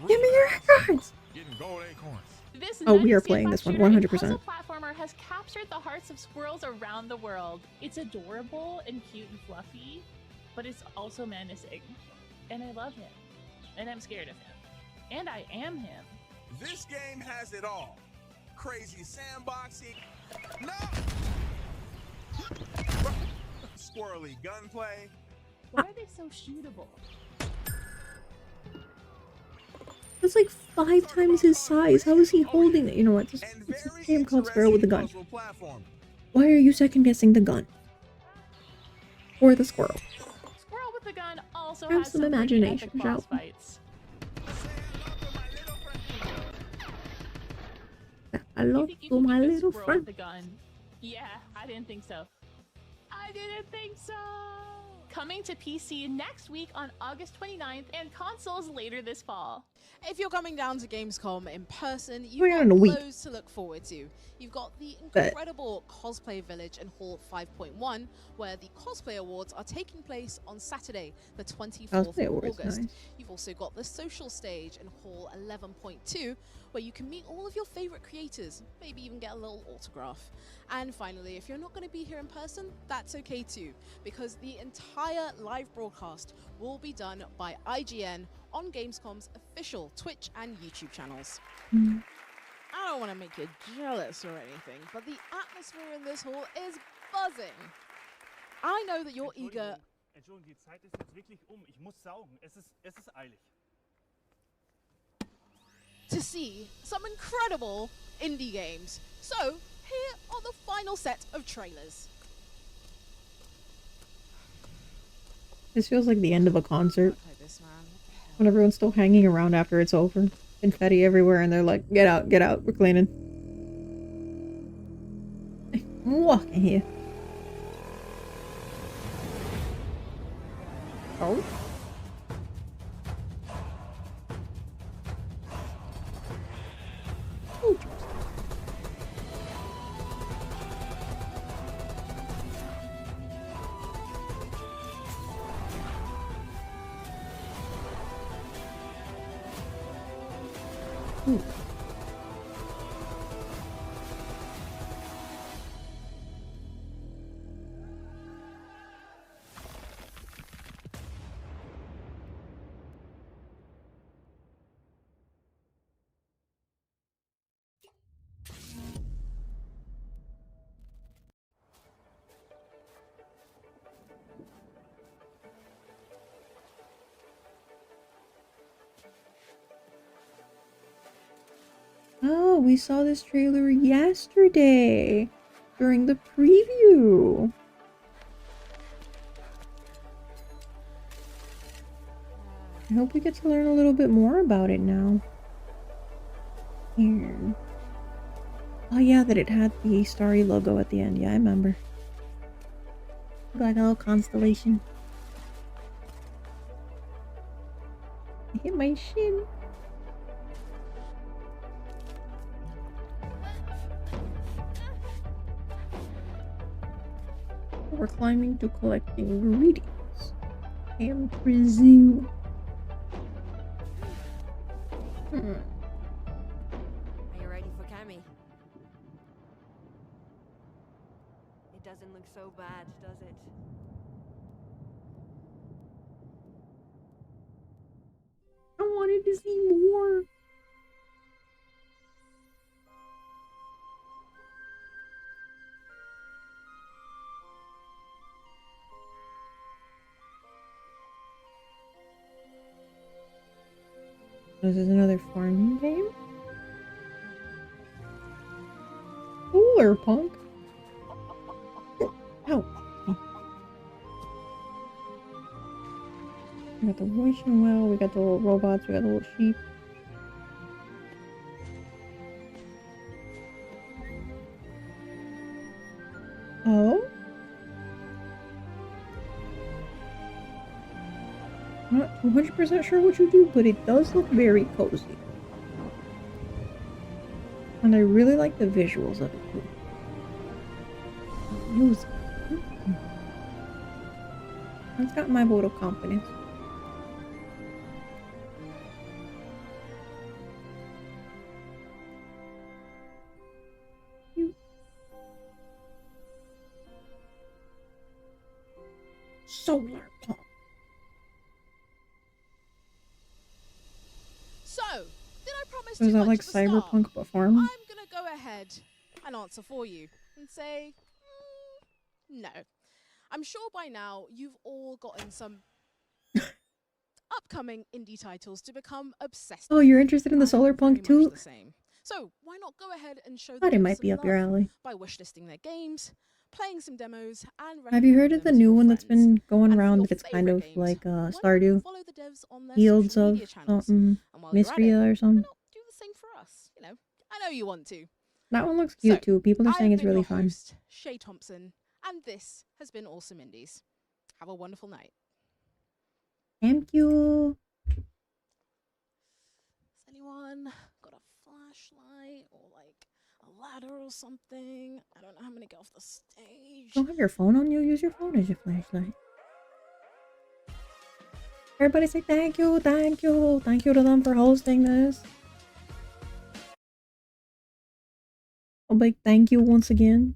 Give me your acorns. Getting gold acorns. This We are playing this one 100%. puzzle platformer has captured the hearts of squirrels around the world. It's adorable and cute and fluffy, but it's also menacing. And I love him. And I'm scared of him. And I am him. This game has it all. Crazy sandboxing. No! Squirrely gunplay. Why are they so shootable? That's like 5 times his size. How is he holding it? You know what? It's a game called Squirrel with a Gun. Why are you second guessing the gun? Or the squirrel? Squirrel with the Gun also Have has some pretty imagination, epic shall boss we? fights. Hello You think you to can my beat a little squirrel friend. with a gun? Yeah, I didn't think so. I didn't think so. coming to PC next week on August 29th and consoles later this fall. If you're coming down to Gamescom in person, Oh, you've yeah, got in a week. loads to look forward to. You've got the Bet. incredible Cosplay Village in Hall 5.1, where the Cosplay Awards are taking place on Saturday, the 24th Cosplay of Awards, August. nice. You've also got the Social Stage in Hall 11.2, where you can meet all of your favorite creators, maybe even get a little autograph. And finally, if you're not going to be here in person, that's okay too, because the entire live broadcast will be done by IGN on Gamescom's official Twitch and YouTube channels. I don't want to make you jealous or anything, but the atmosphere in this hall is buzzing. I know that you're eager Entschuldigung, die Zeit ist jetzt wirklich Ich muss saugen. Es ist eilig. to see some incredible indie games. So, here are the final set of trailers. This feels like the end of a concert. Like this, man. When everyone's still hanging around after it's over. Confetti everywhere and they're like, get out, we're cleaning. I'm walking here. Oh? Ooh. Oh, we saw this trailer yesterday during the preview. I hope we get to learn a little bit more about it now. Here. Oh yeah, that it had the starry logo at the end. Yeah, I remember. Like a little constellation. I hit my shin. We're climbing to collect ingredients. And presume. Are you ready for Cammy? It doesn't look so bad, does it? I wanted to see more. This is another farming game? Cooler, punk. Ow. We got the wishing well, we got the little robots, we got the little sheep. Oh? I'm not 200% sure what you do, but it does look very cozy. And I really like the visuals of it too. Music. It's got my vote of confidence. Solar pump. So, did I promise So is too that much like at the start? cyberpunk but farm? I'm gonna go ahead and answer for you and say, no. I'm sure by now you've all gotten some upcoming indie titles to become obsessed. Oh, you're interested in the solar punk very much too? the same. So why not go ahead and show Thought them it might some be up your love alley. by wishlisting their games, playing some demos, and Have you heard recommending of the them to new your one that's friends. been going And for around? your It's kind favorite of games, like why not Stardew. follow the devs on their Fields social of media channels? something. And while you're at Mysteria it, or something. do the same for us. You know, I know you want to. That one looks cute too. People are saying I've it's been really your fun. host, Shay Thompson, and this has been Awesome Indies. Have a wonderful night. Thank you. Has anyone got a flashlight or like a ladder or something? I don't know how I'm gonna get off the stage. Don't have your phone on you. Use your phone as your flashlight. Everybody say thank you, thank you, thank you to them for hosting this. A big thank you once again.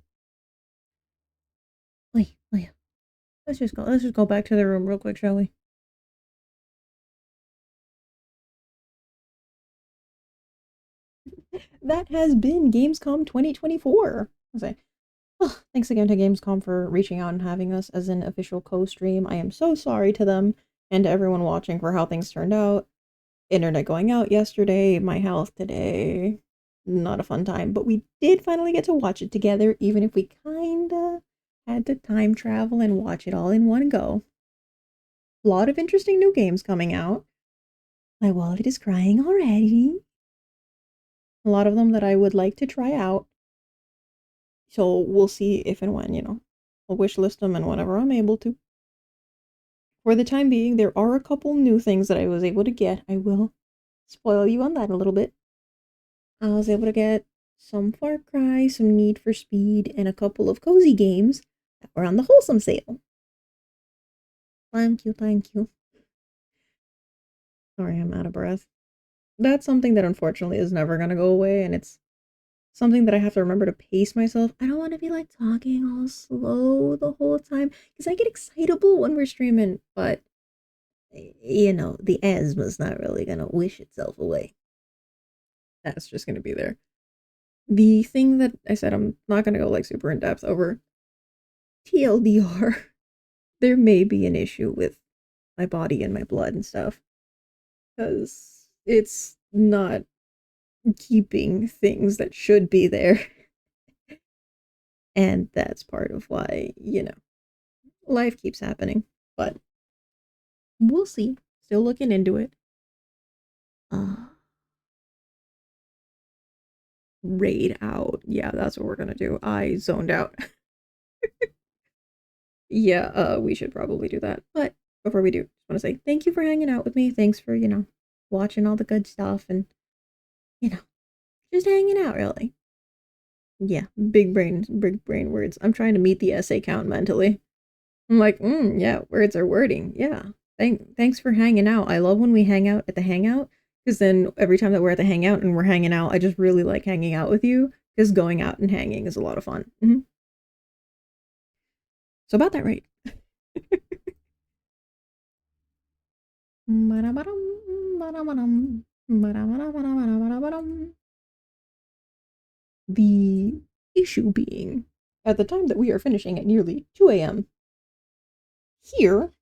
Wait. Let's just go back to the room real quick, shall we? That has been Gamescom 2024. Thanks again to Gamescom for reaching out and having us as an official co-stream. I am so sorry to them and to everyone watching for how things turned out. Internet going out yesterday, my health today. Not a fun time, but we did finally get to watch it together, even if we kinda had to time travel and watch it all in one go. A lot of interesting new games coming out. My wallet is crying already. A lot of them that I would like to try out. So we'll see if and when, I'll wishlist them and whenever I'm able to. For the time being, there are a couple new things that I was able to get. I will spoil you on that a little bit. I was able to get some Far Cry, some Need for Speed, and a couple of cozy games that were on the Wholesome sale. Thank you. Sorry, I'm out of breath. That's something that unfortunately is never going to go away, and it's something that I have to remember to pace myself. I don't want to be like talking all slow the whole time, because I get excitable when we're streaming, but the asthma's not really going to wish itself away. That's just going to be there. The thing that I said I'm not going to go like super in depth over, TLDR, there may be an issue with my body and my blood and stuff, because it's not keeping things that should be there. And that's part of why, life keeps happening. But we'll see. Still looking into it. Raid out. Yeah, that's what we're gonna do. I zoned out. Yeah, we should probably do that. But before we do, just want to say thank you for hanging out with me. Thanks for, watching all the good stuff and, just hanging out, really. Yeah, big brain words. I'm trying to meet the essay count mentally. I'm like, yeah, words are wording. Yeah. Thanks for hanging out. I love when we hang out at the hangout, because then every time that we're at the hangout and we're hanging out, I just really like hanging out with you, because going out and hanging is a lot of fun. So about that rate. The issue being, at the time that we are finishing at nearly 2 a.m. here.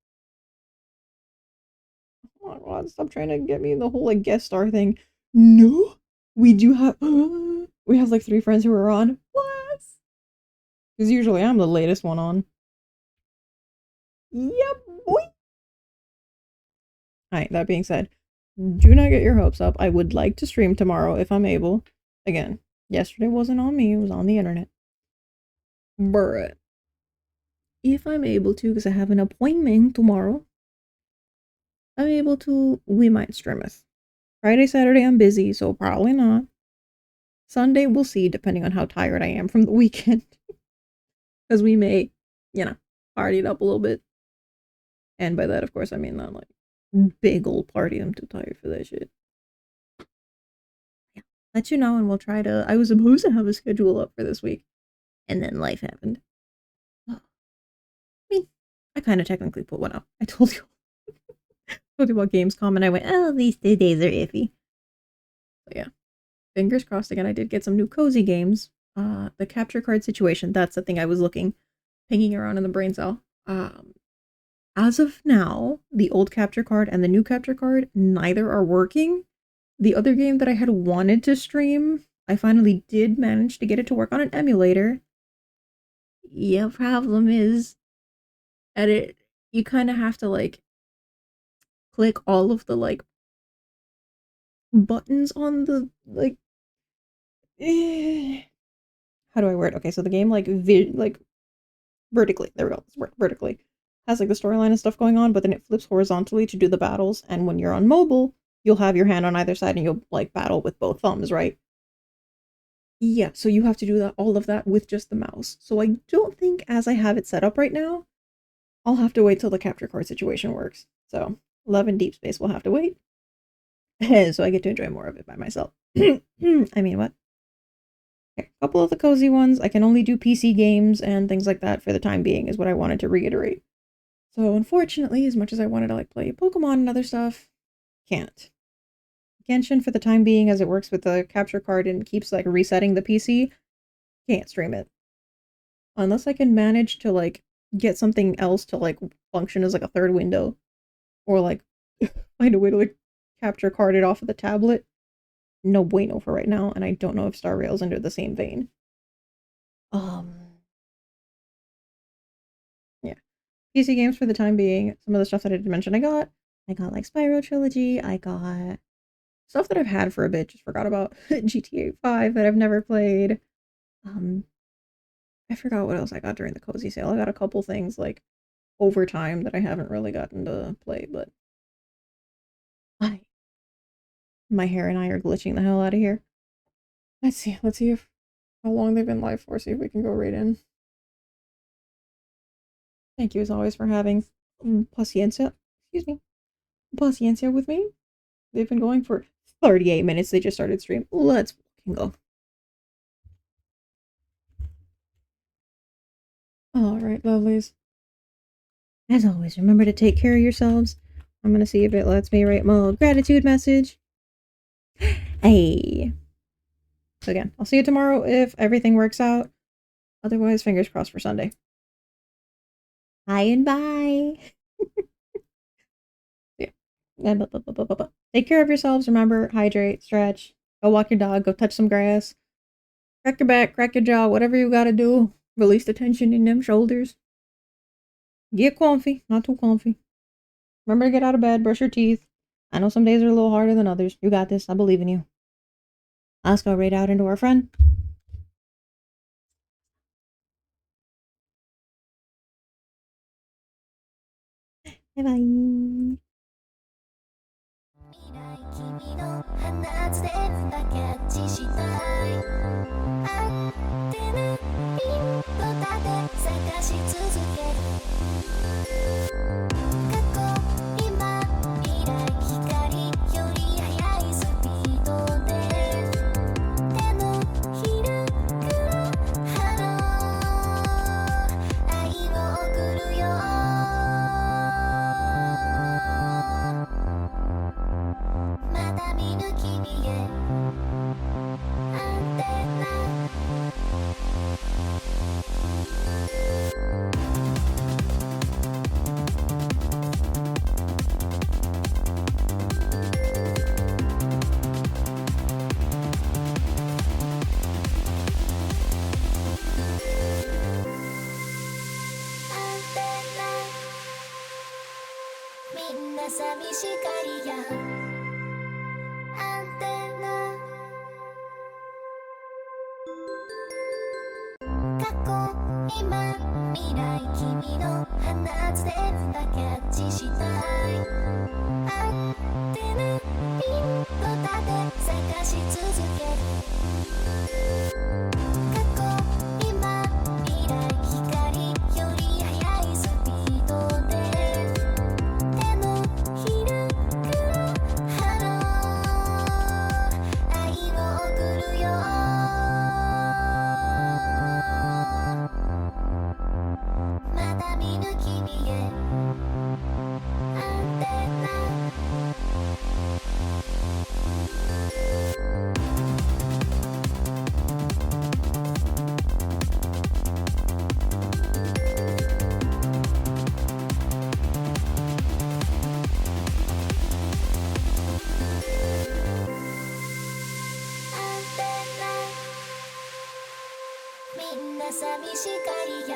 Oh my god, stop trying to get me the whole guest star thing. No, we do have we have 3 friends who are on. What? Because usually I'm the latest one on. Yep, boy. Alright, that being said, do not get your hopes up. I would like to stream tomorrow if I'm able. Again, yesterday wasn't on me, it was on the internet. But if I'm able to, because I have an appointment tomorrow, I'm able to, we might stream it. Friday, Saturday, I'm busy, so probably not. Sunday, we'll see, depending on how tired I am from the weekend. Because we may, party it up a little bit. And by that, of course, I mean not like big old party. I'm too tired for that shit. Yeah, let you know, and we'll try to. I was supposed to have a schedule up for this week, and then life happened. I mean, I kind of technically put one up. I told you. Told you about Gamescom, and I went, oh, these 2 days are iffy. But yeah, fingers crossed again. I did get some new cozy games. The capture card situation, that's the thing I was pinging around in the brain cell. As of now, the old capture card and the new capture card, neither are working. The other game that I had wanted to stream, I finally did manage to get it to work on an emulator. Yeah, problem is, you kind of have to click all of the buttons on the how do I word? Okay, so the game vertically, there we go, let's work vertically, has like the storyline and stuff going on, but then it flips horizontally to do the battles. And when you're on mobile, you'll have your hand on either side and you'll like battle with both thumbs, right? Yeah, so you have to do all of that with just the mouse. So I don't think as I have it set up right now, I'll have to wait till the capture card situation works. So Love and Deep Space will have to wait. So I get to enjoy more of it by myself. I mean, what? Okay, a couple of the cozy ones. I can only do PC games and things like that for the time being is what I wanted to reiterate. So unfortunately, as much as I wanted to like play Pokemon and other stuff, can't. Genshin for the time being, as it works with the capture card and keeps like resetting the PC, can't stream it. Unless I can manage to like get something else to like function as like a third window, or like find a way to like capture card it off of the tablet. No bueno for right now, and I don't know if Star Rail's under the same vein. Yeah. PC games for the time being. Some of the stuff that I did mention I got like Spyro Trilogy, I got stuff that I've had for a bit, just forgot about. GTA 5 that I've never played. I forgot what else I got during the cozy sale. I got a couple things like over time that I haven't really gotten to play, but my hair and I are glitching the hell out of here. Let's see if how long they've been live for, see if we can go right in. Thank you as always for having paciencia with me. They've been going for 38 minutes. They just started stream. Let's fucking go. Alright, lovelies. As always, remember to take care of yourselves. I'm gonna see if it lets me write my gratitude message. Hey. So again, I'll see you tomorrow if everything works out. Otherwise, fingers crossed for Sunday. Hi and bye. Yeah. Take care of yourselves. Remember, hydrate, stretch, go walk your dog, go touch some grass. Crack your back, crack your jaw, whatever you gotta do. Release the tension in them shoulders. Get comfy, not too comfy. Remember to get out of bed, brush your teeth. I know some days are a little harder than others. You got this. I believe in you. Let's go right out into our friend. Bye-bye. 君の鼻つ全部キャッチしたいアンテナピンと立て探し続ける過去今未来光より速いスピードで手のひらからハロー愛を送るよまだ見ぬ君へアンテナみんな寂しがりやアンテナ過去今未来君の放つ電波キャッチしたいアンテナピンと立て探し続ける過去今未来光より速いスピードで手のひらからハロー愛を送るよまだ見ぬ君へアンテナみんな寂しがりや